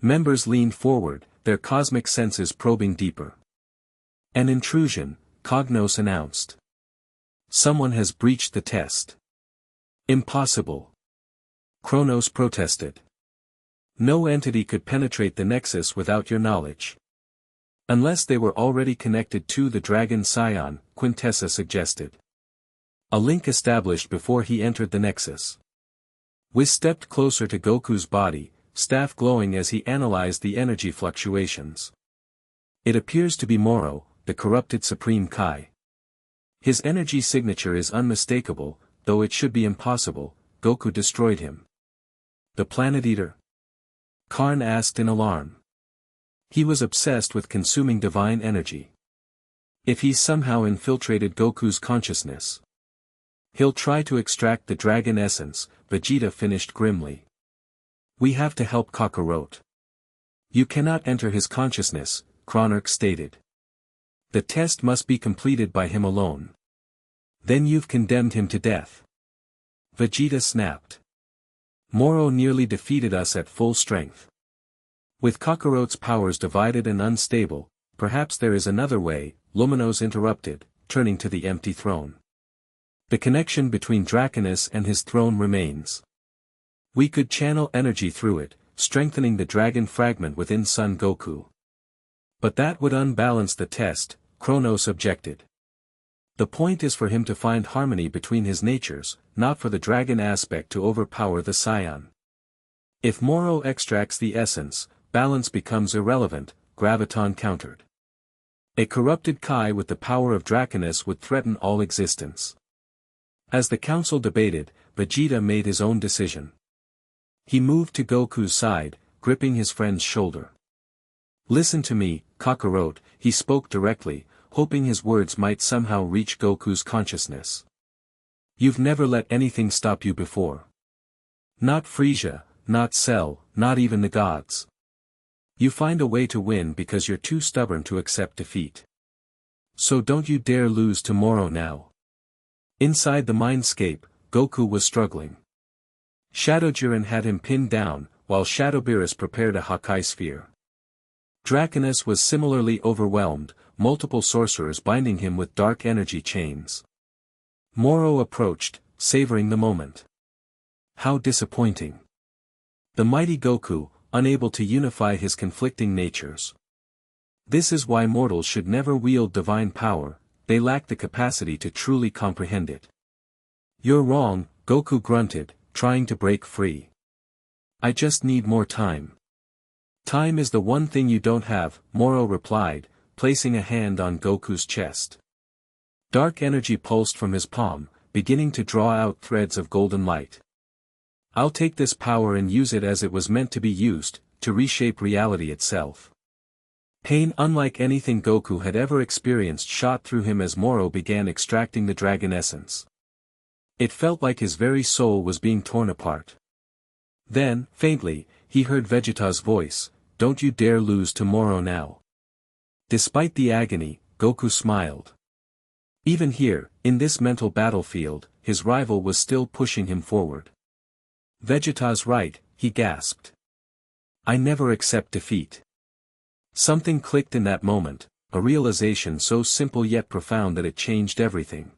S1: Members leaned forward, their cosmic senses probing deeper. An intrusion, Cognos announced. Someone has breached the test. Impossible. Kronos protested. No entity could penetrate the nexus without your knowledge. Unless they were already connected to the dragon scion, Quintessa suggested. A link established before he entered the nexus. Whis stepped closer to Goku's body, staff glowing as he analyzed the energy fluctuations. It appears to be Moro, the corrupted Supreme Kai. His energy signature is unmistakable, though it should be impossible. Goku destroyed him. The Planet Eater? Karn asked in alarm. He was obsessed with consuming divine energy. If he's somehow infiltrated Goku's consciousness, he'll try to extract the dragon essence, Vegeta finished grimly. We have to help Kakarot. You cannot enter his consciousness, Kronark stated. The test must be completed by him alone. Then you've condemned him to death. Vegeta snapped. Moro nearly defeated us at full strength. With Kakarot's powers divided and unstable, perhaps there is another way, Luminos interrupted, turning to the empty throne. The connection between Draconus and his throne remains. We could channel energy through it, strengthening the dragon fragment within Son Goku. But that would unbalance the test, Kronos objected. The point is for him to find harmony between his natures, not for the dragon aspect to overpower the scion. If Moro extracts the essence, balance becomes irrelevant, Graviton countered. A corrupted Kai with the power of Draconus would threaten all existence. As the council debated, Vegeta made his own decision. He moved to Goku's side, gripping his friend's shoulder. Listen to me, Kakarot, he spoke directly, hoping his words might somehow reach Goku's consciousness. You've never let anything stop you before. Not Frieza, not Cell, not even the gods. You find a way to win because you're too stubborn to accept defeat. So don't you dare lose to Moro now. Inside the mindscape, Goku was struggling. Shadow Jiren had him pinned down, while Shadow Beerus prepared a Hakai sphere. Draconus was similarly overwhelmed, multiple sorcerers binding him with dark energy chains. Moro approached, savoring the moment. How disappointing. The mighty Goku, unable to unify his conflicting natures. This is why mortals should never wield divine power, they lack the capacity to truly comprehend it. You're wrong, Goku grunted, trying to break free. I just need more time. Time is the one thing you don't have, Moro replied, placing a hand on Goku's chest. Dark energy pulsed from his palm, beginning to draw out threads of golden light. I'll take this power and use it as it was meant to be used, to reshape reality itself. Pain unlike anything Goku had ever experienced shot through him as Moro began extracting the dragon essence. It felt like his very soul was being torn apart. Then, faintly, he heard Vegeta's voice, "Don't you dare lose to Moro now." Despite the agony, Goku smiled. Even here, in this mental battlefield, his rival was still pushing him forward. Vegeta's right, he gasped. I never accept defeat. Something clicked in that moment, a realization so simple yet profound that it changed everything.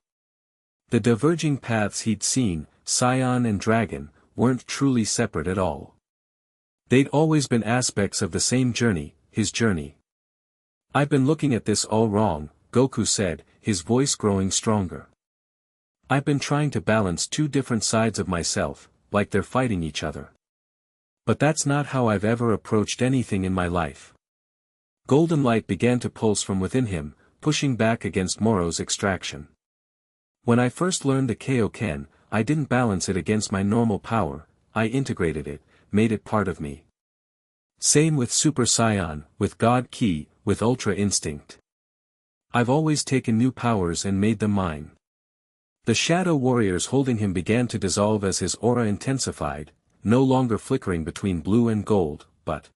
S1: The diverging paths he'd seen, Scion and Dragon, weren't truly separate at all. They'd always been aspects of the same journey, his journey. I've been looking at this all wrong, Goku said, his voice growing stronger. I've been trying to balance two different sides of myself, like they're fighting each other. But that's not how I've ever approached anything in my life. Golden light began to pulse from within him, pushing back against Moro's extraction. When I first learned the Kaioken, I didn't balance it against my normal power, I integrated it, made it part of me. Same with Super Saiyan, with God Ki, with Ultra Instinct. I've always taken new powers and made them mine. The shadow warriors holding him began to dissolve as his aura intensified, no longer flickering between blue and gold, but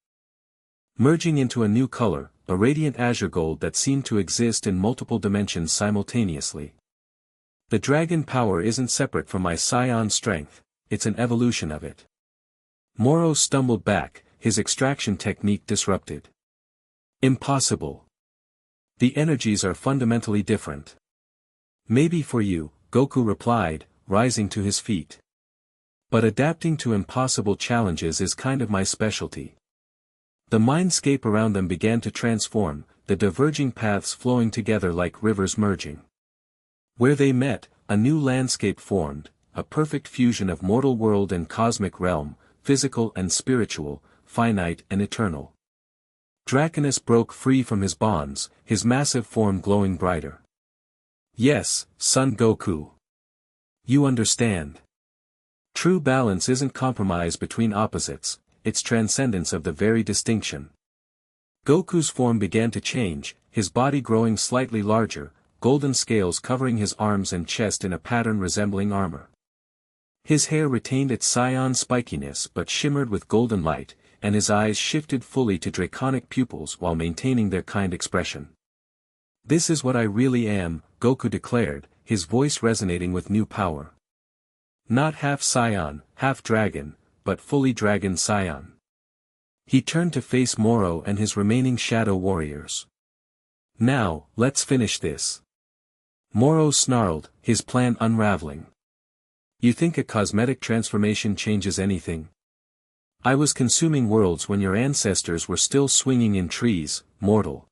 S1: merging into a new color, a radiant azure gold that seemed to exist in multiple dimensions simultaneously. The dragon power isn't separate from my Scion strength, it's an evolution of it. Moro stumbled back, his extraction technique disrupted. Impossible. The energies are fundamentally different. Maybe for you, Goku replied, rising to his feet. But adapting to impossible challenges is kind of my specialty. The mindscape around them began to transform, the diverging paths flowing together like rivers merging. Where they met, a new landscape formed, a perfect fusion of mortal world and cosmic realm, physical and spiritual, finite and eternal. Draconus broke free from his bonds, his massive form glowing brighter. Yes, Son Goku. You understand. True balance isn't compromise between opposites, it's transcendence of the very distinction. Goku's form began to change, his body growing slightly larger, golden scales covering his arms and chest in a pattern resembling armor. His hair retained its cyan spikiness but shimmered with golden light, and his eyes shifted fully to draconic pupils while maintaining their kind expression. This is what I really am, Goku declared, his voice resonating with new power. Not half Saiyan, half dragon, but fully dragon Saiyan. He turned to face Moro and his remaining shadow warriors. Now, let's finish this. Moro snarled, his plan unraveling. You think a cosmetic transformation changes anything? I was consuming worlds when your ancestors were still swinging in trees, mortal.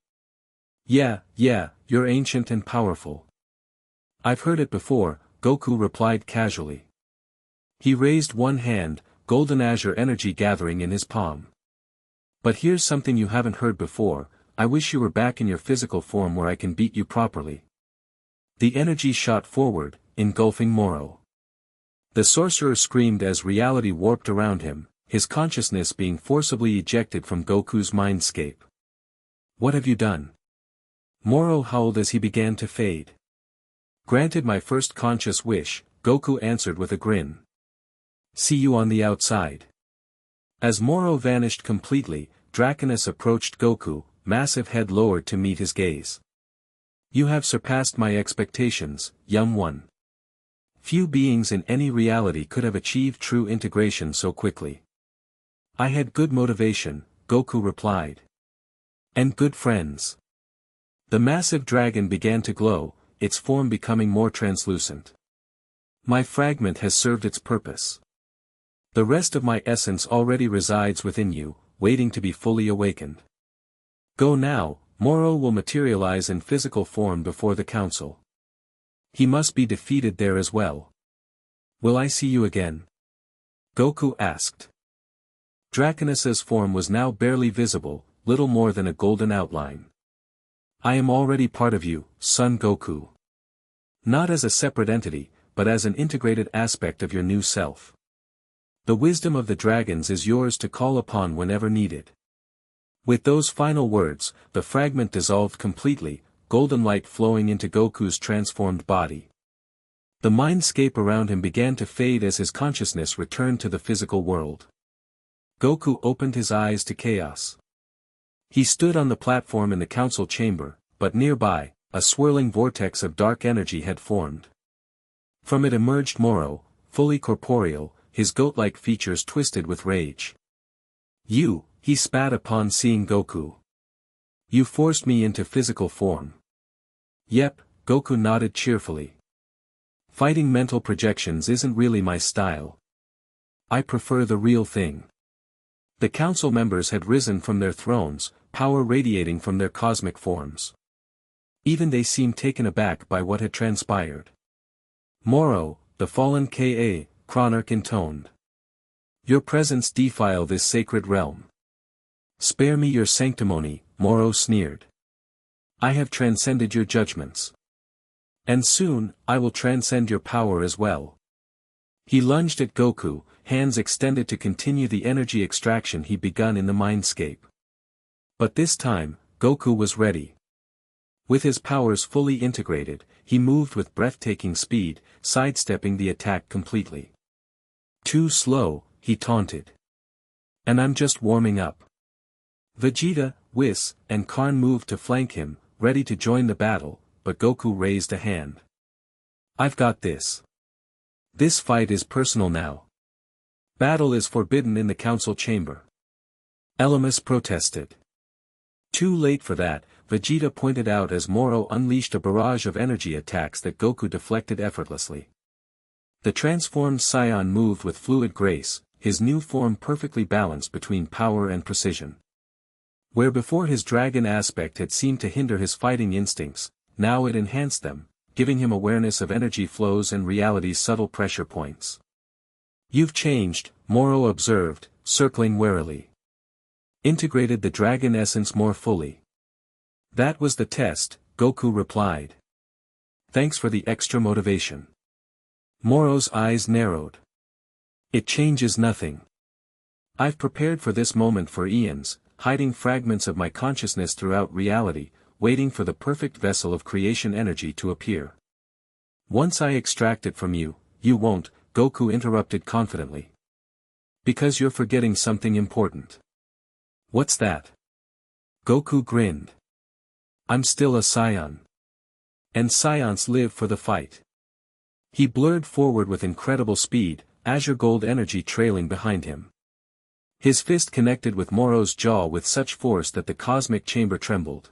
S1: Yeah, you're ancient and powerful. I've heard it before, Goku replied casually. He raised one hand, golden azure energy gathering in his palm. But here's something you haven't heard before, I wish you were back in your physical form where I can beat you properly. The energy shot forward, engulfing Moro. The sorcerer screamed as reality warped around him, his consciousness being forcibly ejected from Goku's mindscape. What have you done? Moro howled as he began to fade. Granted my first conscious wish, Goku answered with a grin. See you on the outside. As Moro vanished completely, Draconus approached Goku, massive head lowered to meet his gaze. You have surpassed my expectations, young one. Few beings in any reality could have achieved true integration so quickly. I had good motivation, Goku replied. And good friends. The massive dragon began to glow, its form becoming more translucent. My fragment has served its purpose. The rest of my essence already resides within you, waiting to be fully awakened. Go now, Moro will materialize in physical form before the council. He must be defeated there as well. Will I see you again? Goku asked. Draconus's form was now barely visible, little more than a golden outline. I am already part of you, Son Goku. Not as a separate entity, but as an integrated aspect of your new self. The wisdom of the dragons is yours to call upon whenever needed. With those final words, the fragment dissolved completely, golden light flowing into Goku's transformed body. The mindscape around him began to fade as his consciousness returned to the physical world. Goku opened his eyes to chaos. He stood on the platform in the council chamber, but nearby, a swirling vortex of dark energy had formed. From it emerged Moro, fully corporeal, his goat-like features twisted with rage. You, he spat upon seeing Goku. You forced me into physical form. Yep, Goku nodded cheerfully. Fighting mental projections isn't really my style. I prefer the real thing. The council members had risen from their thrones, power radiating from their cosmic forms. Even they seemed taken aback by what had transpired. Moro, the fallen Ka, Chronarch intoned. Your presence defile this sacred realm. Spare me your sanctimony, Moro sneered. I have transcended your judgments. And soon, I will transcend your power as well. He lunged at Goku, hands extended to continue the energy extraction he begun in the mindscape. But this time, Goku was ready. With his powers fully integrated, he moved with breathtaking speed, sidestepping the attack completely. Too slow, he taunted. And I'm just warming up. Vegeta, Whis, and Karn moved to flank him, ready to join the battle, but Goku raised a hand. I've got this. This fight is personal now. Battle is forbidden in the council chamber. Elamus protested. Too late for that, Vegeta pointed out as Moro unleashed a barrage of energy attacks that Goku deflected effortlessly. The transformed Scion moved with fluid grace, his new form perfectly balanced between power and precision. Where before his dragon aspect had seemed to hinder his fighting instincts, now it enhanced them, giving him awareness of energy flows and reality's subtle pressure points. "You've changed," Moro observed, circling warily. "Integrated the dragon essence more fully." "That was the test," Goku replied. "Thanks for the extra motivation." Moro's eyes narrowed. "It changes nothing. I've prepared for this moment for eons, hiding fragments of my consciousness throughout reality, waiting for the perfect vessel of creation energy to appear. Once I extract it from you, you won't," Goku interrupted confidently. "Because you're forgetting something important." "What's that?" Goku grinned. "I'm still a Scion. And Scions live for the fight." He blurred forward with incredible speed, azure gold energy trailing behind him. His fist connected with Moro's jaw with such force that the cosmic chamber trembled.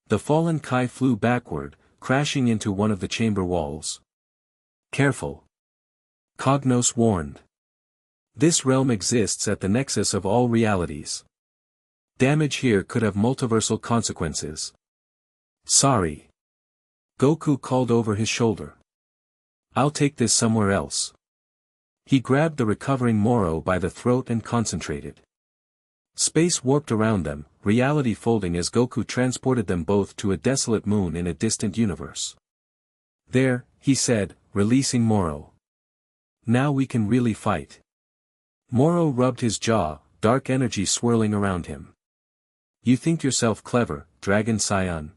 S1: The fallen Kai flew backward, crashing into one of the chamber walls. "Careful," Cognos warned. "This realm exists at the nexus of all realities. Damage here could have multiversal consequences." "Sorry." Goku called over his shoulder. "I'll take this somewhere else." He grabbed the recovering Moro by the throat and concentrated. Space warped around them, reality folding as Goku transported them both to a desolate moon in a distant universe. "There," he said, releasing Moro. "Now we can really fight." Moro rubbed his jaw, dark energy swirling around him. "You think yourself clever, Dragon Scion?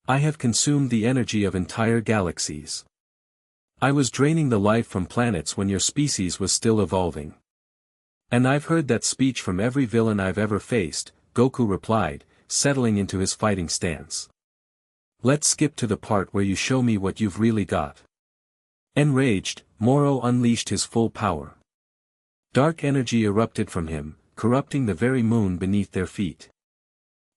S1: I have consumed the energy of entire galaxies. I was draining the life from planets when your species was still evolving. And I've heard that speech from every villain I've ever faced," Goku replied, settling into his fighting stance. "Let's skip to the part where you show me what you've really got." Enraged, Moro unleashed his full power. Dark energy erupted from him, corrupting the very moon beneath their feet.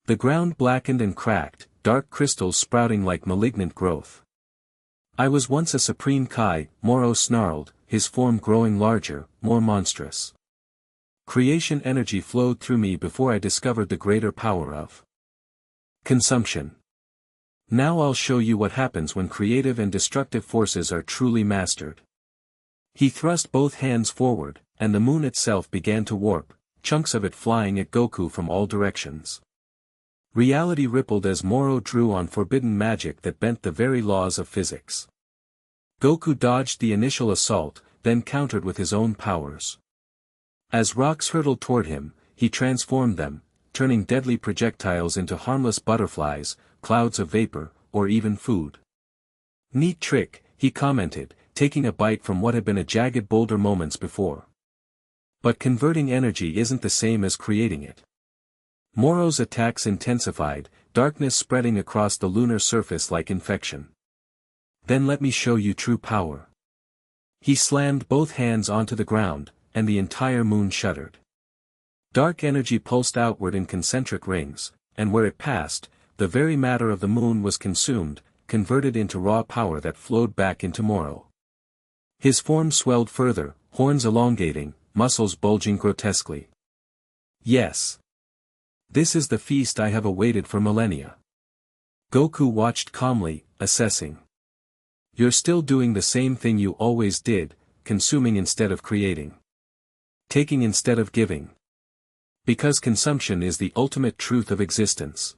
S1: The ground blackened and cracked, dark crystals sprouting like malignant growth. "I was once a supreme Kai," Moro snarled, his form growing larger, more monstrous. "Creation energy flowed through me before I discovered the greater power of consumption. Now I'll show you what happens when creative and destructive forces are truly mastered." He thrust both hands forward, and the moon itself began to warp, chunks of it flying at Goku from all directions. Reality rippled as Moro drew on forbidden magic that bent the very laws of physics. Goku dodged the initial assault, then countered with his own powers. As rocks hurtled toward him, he transformed them, turning deadly projectiles into harmless butterflies, clouds of vapor, or even food. "Neat trick," he commented, taking a bite from what had been a jagged boulder moments before. "But converting energy isn't the same as creating it." Moro's attacks intensified, darkness spreading across the lunar surface like infection. "Then let me show you true power." He slammed both hands onto the ground, and the entire moon shuddered. Dark energy pulsed outward in concentric rings, and where it passed, the very matter of the moon was consumed, converted into raw power that flowed back into Moro. His form swelled further, horns elongating, muscles bulging grotesquely. "Yes. This is the feast I have awaited for millennia." Goku watched calmly, assessing. "You're still doing the same thing you always did, consuming instead of creating. Taking instead of giving. Because consumption is the ultimate truth of existence."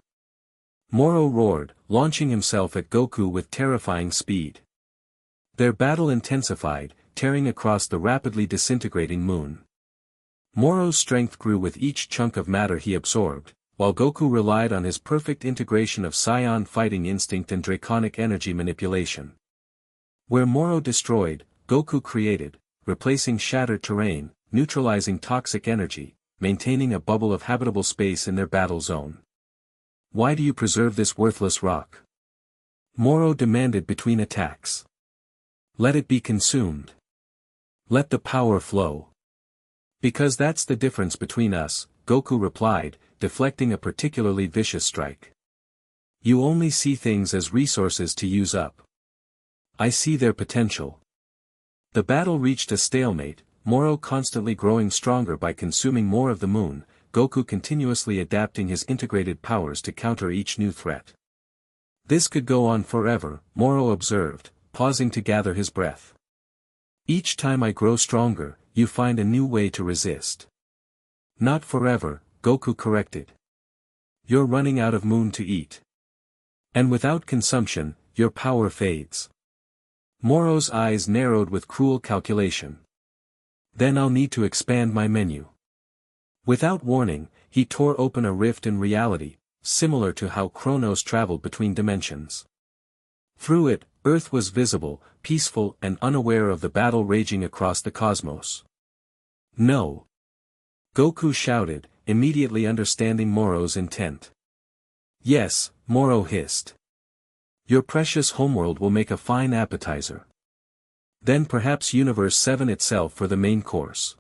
S1: Moro roared, launching himself at Goku with terrifying speed. Their battle intensified, tearing across the rapidly disintegrating moon. Moro's strength grew with each chunk of matter he absorbed, while Goku relied on his perfect integration of Scion fighting instinct and draconic energy manipulation. Where Moro destroyed, Goku created, replacing shattered terrain, neutralizing toxic energy, maintaining a bubble of habitable space in their battle zone. "Why do you preserve this worthless rock?" Moro demanded between attacks. "Let it be consumed. Let the power flow." "Because that's the difference between us," Goku replied, deflecting a particularly vicious strike. "You only see things as resources to use up. I see their potential." The battle reached a stalemate, Moro constantly growing stronger by consuming more of the moon, Goku continuously adapting his integrated powers to counter each new threat. This could go on forever, Moro observed, pausing to gather his breath. Each time I grow stronger, you find a new way to resist. Not forever, Goku corrected. You're running out of moon to eat. And without consumption, your power fades. Moro's eyes narrowed with cruel calculation. Then I'll need to expand my menu. Without warning, he tore open a rift in reality, similar to how Chronos traveled between dimensions. Through it, Earth was visible, peaceful and unaware of the battle raging across the cosmos. No! Goku shouted, immediately understanding Moro's intent. Yes, Moro hissed. Your precious homeworld will make a fine appetizer. Then perhaps Universe 7 itself for the main course.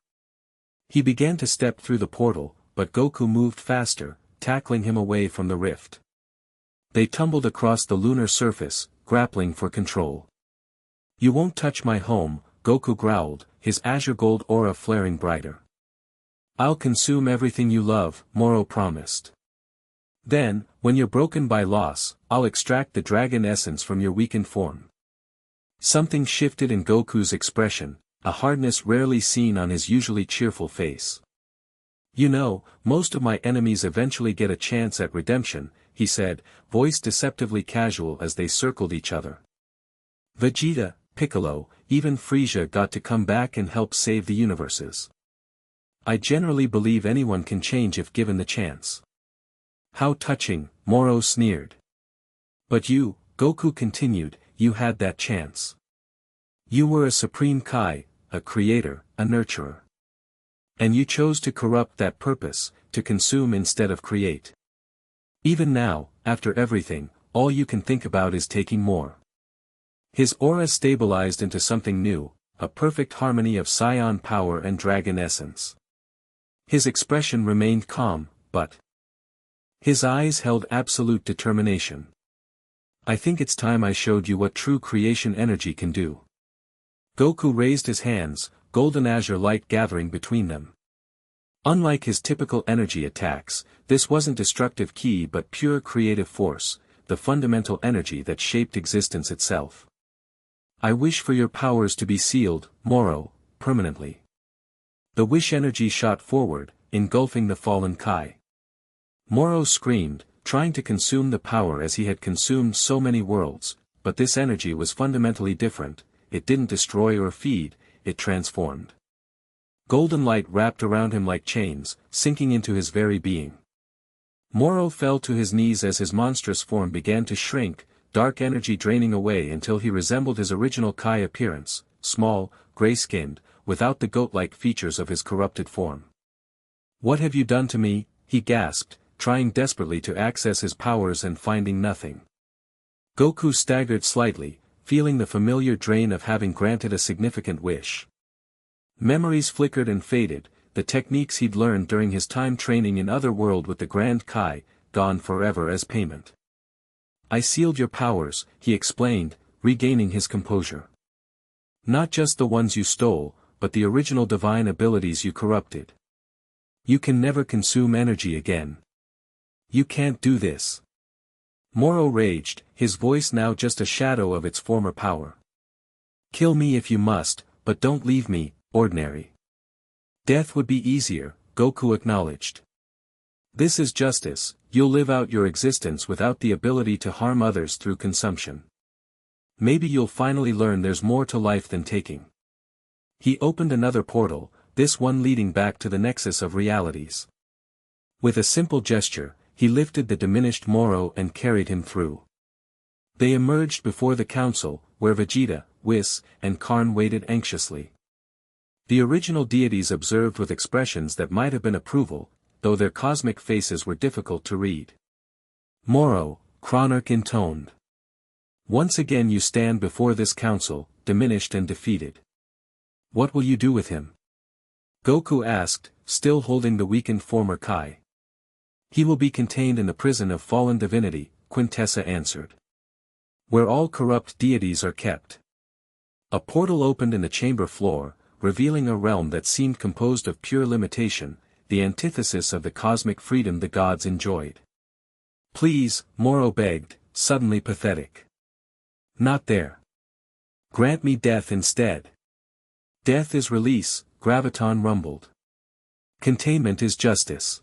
S1: He began to step through the portal, but Goku moved faster, tackling him away from the rift. They tumbled across the lunar surface, grappling for control. You won't touch my home, Goku growled, his azure gold aura flaring brighter. I'll consume everything you love, Moro promised. Then, when you're broken by loss, I'll extract the dragon essence from your weakened form. Something shifted in Goku's expression, a hardness rarely seen on his usually cheerful face. You know, most of my enemies eventually get a chance at redemption, he said, voice deceptively casual as they circled each other. Vegeta, Piccolo, even Frieza got to come back and help save the universes. I generally believe anyone can change if given the chance. How touching, Moro sneered. But you, Goku continued, you had that chance. You were a supreme Kai, a creator, a nurturer. And you chose to corrupt that purpose, to consume instead of create. Even now, after everything, all you can think about is taking more. His aura stabilized into something new, a perfect harmony of Scion power and dragon essence. His expression remained calm, but his eyes held absolute determination. I think it's time I showed you what true creation energy can do. Goku raised his hands, golden azure light gathering between them. Unlike his typical energy attacks, this wasn't destructive ki but pure creative force, the fundamental energy that shaped existence itself. I wish for your powers to be sealed, Moro, permanently. The wish energy shot forward, engulfing the fallen Kai. Moro screamed, trying to consume the power as he had consumed so many worlds, but this energy was fundamentally different, it didn't destroy or feed, it transformed. Golden light wrapped around him like chains, sinking into his very being. Moro fell to his knees as his monstrous form began to shrink, dark energy draining away until he resembled his original Kai appearance, small, gray-skinned, without the goat-like features of his corrupted form. What have you done to me? He gasped, trying desperately to access his powers and finding nothing. Goku staggered slightly, feeling the familiar drain of having granted a significant wish. Memories flickered and faded, the techniques he'd learned during his time training in Otherworld with the Grand Kai, gone forever as payment. I sealed your powers, he explained, regaining his composure. Not just the ones you stole, but the original divine abilities you corrupted. You can never consume energy again. You can't do this. Moro raged, his voice now just a shadow of its former power. Kill me if you must, but don't leave me, ordinary. Death would be easier, Goku acknowledged. This is justice, you'll live out your existence without the ability to harm others through consumption. Maybe you'll finally learn there's more to life than taking. He opened another portal, this one leading back to the nexus of realities. With a simple gesture, he lifted the diminished Moro and carried him through. They emerged before the council, where Vegeta, Whis, and Karn waited anxiously. The original deities observed with expressions that might have been approval, though their cosmic faces were difficult to read. Moro, Chronarch intoned. Once again you stand before this council, diminished and defeated. What will you do with him? Goku asked, still holding the weakened former Kai. He will be contained in the prison of fallen divinity, Quintessa answered. Where all corrupt deities are kept. A portal opened in the chamber floor, revealing a realm that seemed composed of pure limitation, the antithesis of the cosmic freedom the gods enjoyed. "Please," Moro begged, suddenly pathetic. "Not there. Grant me death instead." "Death is release," Graviton rumbled. "Containment is justice."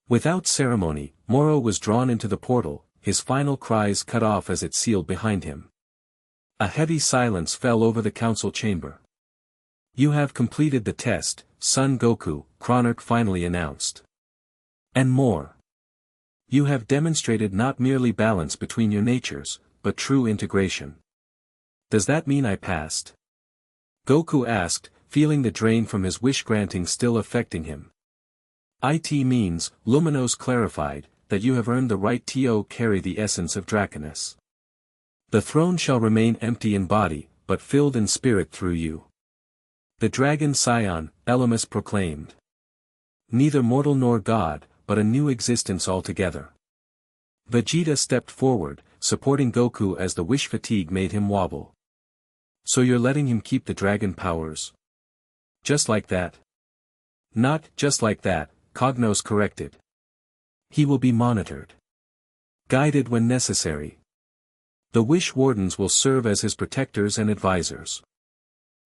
S1: Without ceremony, Moro was drawn into the portal, his final cries cut off as it sealed behind him. A heavy silence fell over the council chamber. "You have completed the test, Son Goku," Chronarch finally announced. "And more. You have demonstrated not merely balance between your natures, but true integration." "Does that mean I passed?" Goku asked, feeling the drain from his wish-granting still affecting him. "It means," Luminos clarified, "that you have earned the right to carry the essence of Draconis. The throne shall remain empty in body, but filled in spirit through you." "The dragon scion," Elymas proclaimed. "Neither mortal nor god, but a new existence altogether." Vegeta stepped forward, supporting Goku as the wish fatigue made him wobble. "So you're letting him keep the dragon powers? Just like that?" "Not just like that," Cognos corrected. "He will be monitored. Guided when necessary. The Wish Wardens will serve as his protectors and advisors."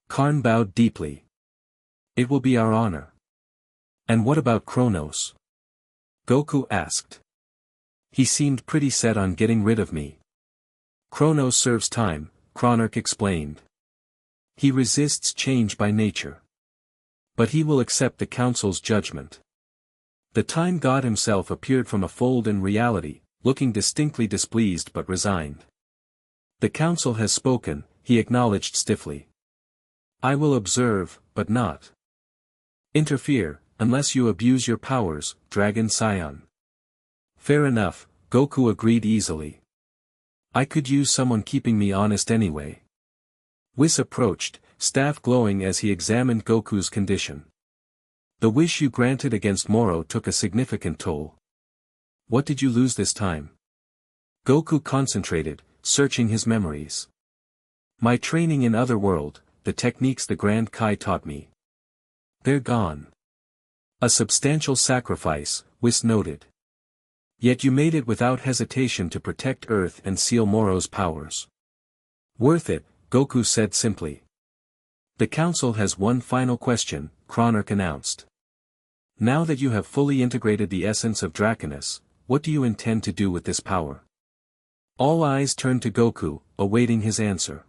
S1: Karn bowed deeply. "It will be our honor." "And what about Kronos?" Goku asked. "He seemed pretty set on getting rid of me." "Kronos serves time," Chronarch explained. "He resists change by nature. But he will accept the council's judgment." The Time God himself appeared from a fold in reality, looking distinctly displeased but resigned. "The council has spoken," he acknowledged stiffly. "I will observe, but not interfere, unless you abuse your powers, Dragon Scion." "Fair enough," Goku agreed easily. "I could use someone keeping me honest anyway." Whis approached, staff glowing as he examined Goku's condition. "The wish you granted against Moro took a significant toll. What did you lose this time?" Goku concentrated, searching his memories. "My training in Otherworld, the techniques the Grand Kai taught me. They're gone." "A substantial sacrifice," Whis noted. "Yet you made it without hesitation to protect Earth and seal Moro's powers." "Worth it," Goku said simply. "The council has one final question," Chronarch announced. "Now that you have fully integrated the essence of Draconis, what do you intend to do with this power?" All eyes turned to Goku, awaiting his answer.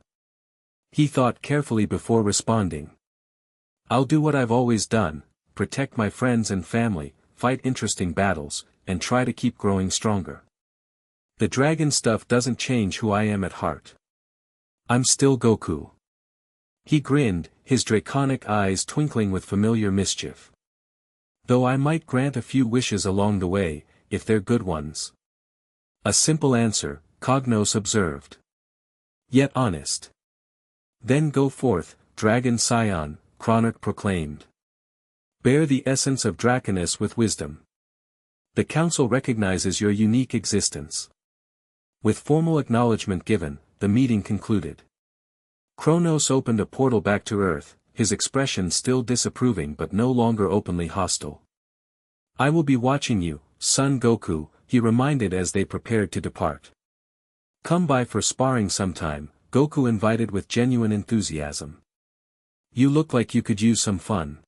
S1: He thought carefully before responding. "I'll do what I've always done, protect my friends and family, fight interesting battles, and try to keep growing stronger. The dragon stuff doesn't change who I am at heart. I'm still Goku." He grinned, his draconic eyes twinkling with familiar mischief. "Though I might grant a few wishes along the way, if they're good ones." "A simple answer," Cognos observed. "Yet honest." "Then go forth, Dragon Scion," Chronarch proclaimed. "Bear the essence of Draconis with wisdom. The council recognizes your unique existence." With formal acknowledgement given, the meeting concluded. Kronos opened a portal back to Earth, his expression still disapproving but no longer openly hostile. "I will be watching you, Son Goku," he reminded as they prepared to depart. "Come by for sparring sometime," Goku invited with genuine enthusiasm. "You look like you could use some fun."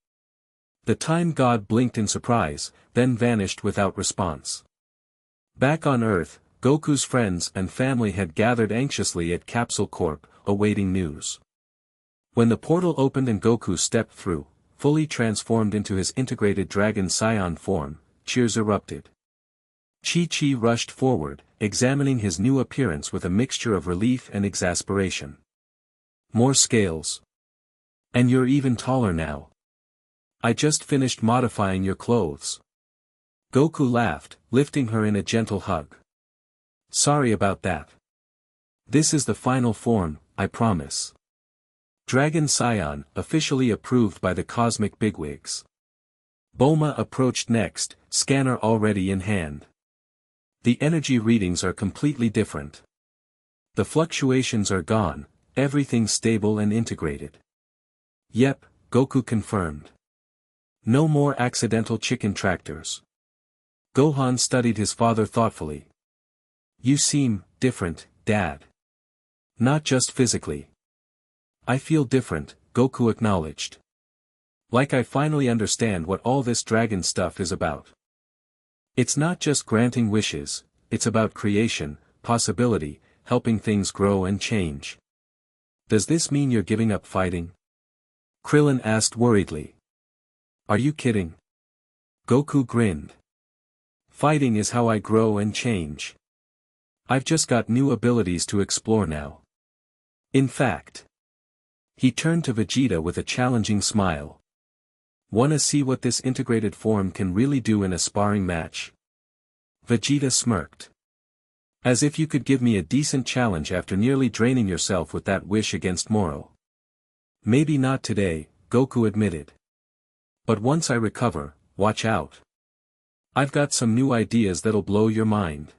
S1: The Time God blinked in surprise, then vanished without response. Back on Earth, Goku's friends and family had gathered anxiously at Capsule Corp, awaiting news. When the portal opened and Goku stepped through, fully transformed into his integrated Dragon Scion form, cheers erupted. Chi-Chi rushed forward, examining his new appearance with a mixture of relief and exasperation. "More scales. And you're even taller now. I just finished modifying your clothes." Goku laughed, lifting her in a gentle hug. "Sorry about that. This is the final form, I promise." Dragon Scion, officially approved by the cosmic bigwigs. Bulma approached next, scanner already in hand. The energy readings are completely different. The fluctuations are gone, everything stable and integrated. Yep, Goku confirmed. No more accidental chicken tractors. Gohan studied his father thoughtfully. You seem different, Dad. Not just physically. I feel different, Goku acknowledged. Like I finally understand what all this dragon stuff is about. It's not just granting wishes, it's about creation, possibility, helping things grow and change. Does this mean you're giving up fighting? Krillin asked worriedly. Are you kidding? Goku grinned. Fighting is how I grow and change. I've just got new abilities to explore now. In fact. He turned to Vegeta with a challenging smile. Wanna see what this integrated form can really do in a sparring match? Vegeta smirked. As if you could give me a decent challenge after nearly draining yourself with that wish against Moro. Maybe not today, Goku admitted. But once I recover, watch out. I've got some new ideas that'll blow your mind.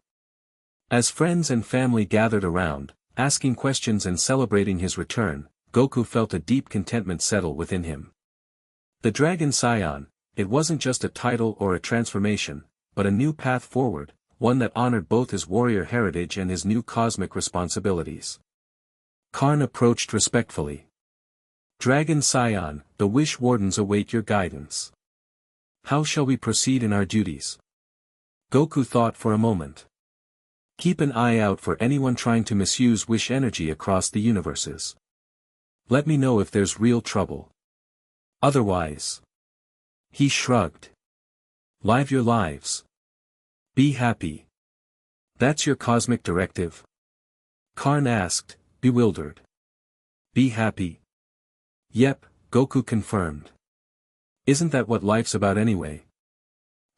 S1: As friends and family gathered around, asking questions and celebrating his return, Goku felt a deep contentment settle within him. The Dragon Scion, it wasn't just a title or a transformation, but a new path forward, one that honored both his warrior heritage and his new cosmic responsibilities. Karn approached respectfully. Dragon Scion, the Wish Wardens await your guidance. How shall we proceed in our duties? Goku thought for a moment. Keep an eye out for anyone trying to misuse wish energy across the universes. Let me know if there's real trouble. Otherwise. He shrugged. Live your lives. Be happy. That's your cosmic directive? Karn asked, bewildered. Be happy. Yep, Goku confirmed. Isn't that what life's about anyway?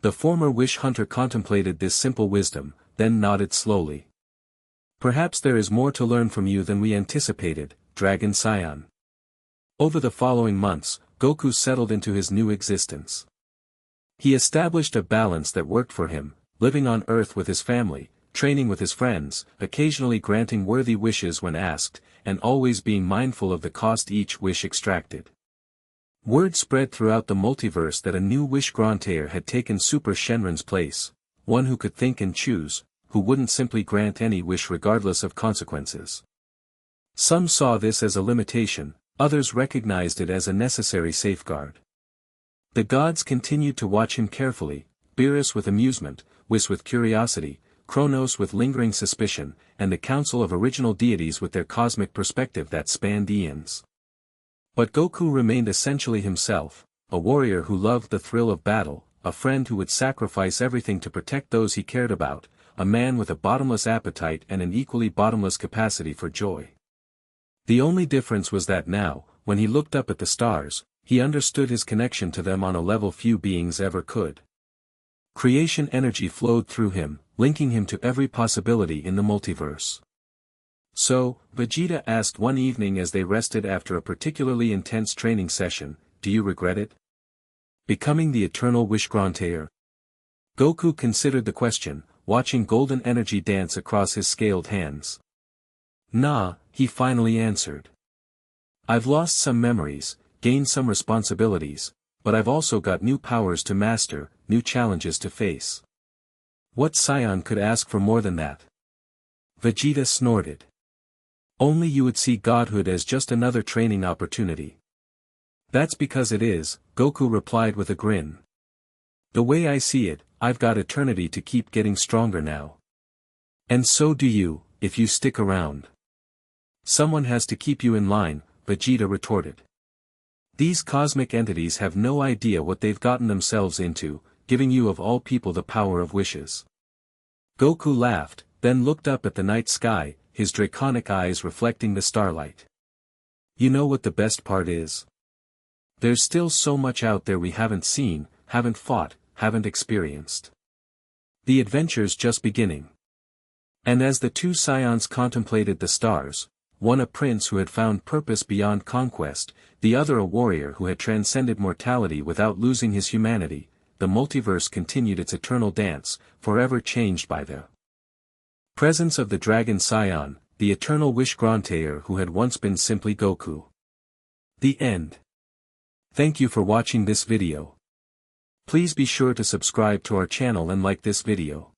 S1: The former wish hunter contemplated this simple wisdom, then nodded slowly. Perhaps there is more to learn from you than we anticipated, Dragon Scion. Over the following months, Goku settled into his new existence. He established a balance that worked for him, living on Earth with his family, training with his friends, occasionally granting worthy wishes when asked, and always being mindful of the cost each wish extracted. Word spread throughout the multiverse that a new wish granter had taken Super Shenron's place, one who could think and choose, who wouldn't simply grant any wish regardless of consequences. Some saw this as a limitation, others recognized it as a necessary safeguard. The gods continued to watch him carefully, Beerus with amusement, Whis with curiosity, Kronos with lingering suspicion, and the council of original deities with their cosmic perspective that spanned eons. But Goku remained essentially himself, a warrior who loved the thrill of battle, a friend who would sacrifice everything to protect those he cared about, a man with a bottomless appetite and an equally bottomless capacity for joy. The only difference was that now, when he looked up at the stars, he understood his connection to them on a level few beings ever could. Creation energy flowed through him, linking him to every possibility in the multiverse. So, Vegeta asked one evening as they rested after a particularly intense training session, do you regret it? Becoming the eternal wish granter? Goku considered the question, watching golden energy dance across his scaled hands. Nah, he finally answered. I've lost some memories, gained some responsibilities, but I've also got new powers to master, new challenges to face. What scion could ask for more than that? Vegeta snorted. Only you would see godhood as just another training opportunity. That's because it is, Goku replied with a grin. The way I see it, I've got eternity to keep getting stronger now. And so do you, if you stick around. Someone has to keep you in line, Vegeta retorted. These cosmic entities have no idea what they've gotten themselves into, giving you of all people the power of wishes. Goku laughed, then looked up at the night sky, his draconic eyes reflecting the starlight. You know what the best part is? There's still so much out there we haven't seen, haven't fought, haven't experienced. The adventure's just beginning. And as the two scions contemplated the stars, one a prince who had found purpose beyond conquest, the other a warrior who had transcended mortality without losing his humanity, the multiverse continued its eternal dance, forever changed by the presence of the Dragon Scion, the eternal wish grantayer who had once been simply Goku. The end. Thank you for watching this video. Please be sure to subscribe to our channel and like this video.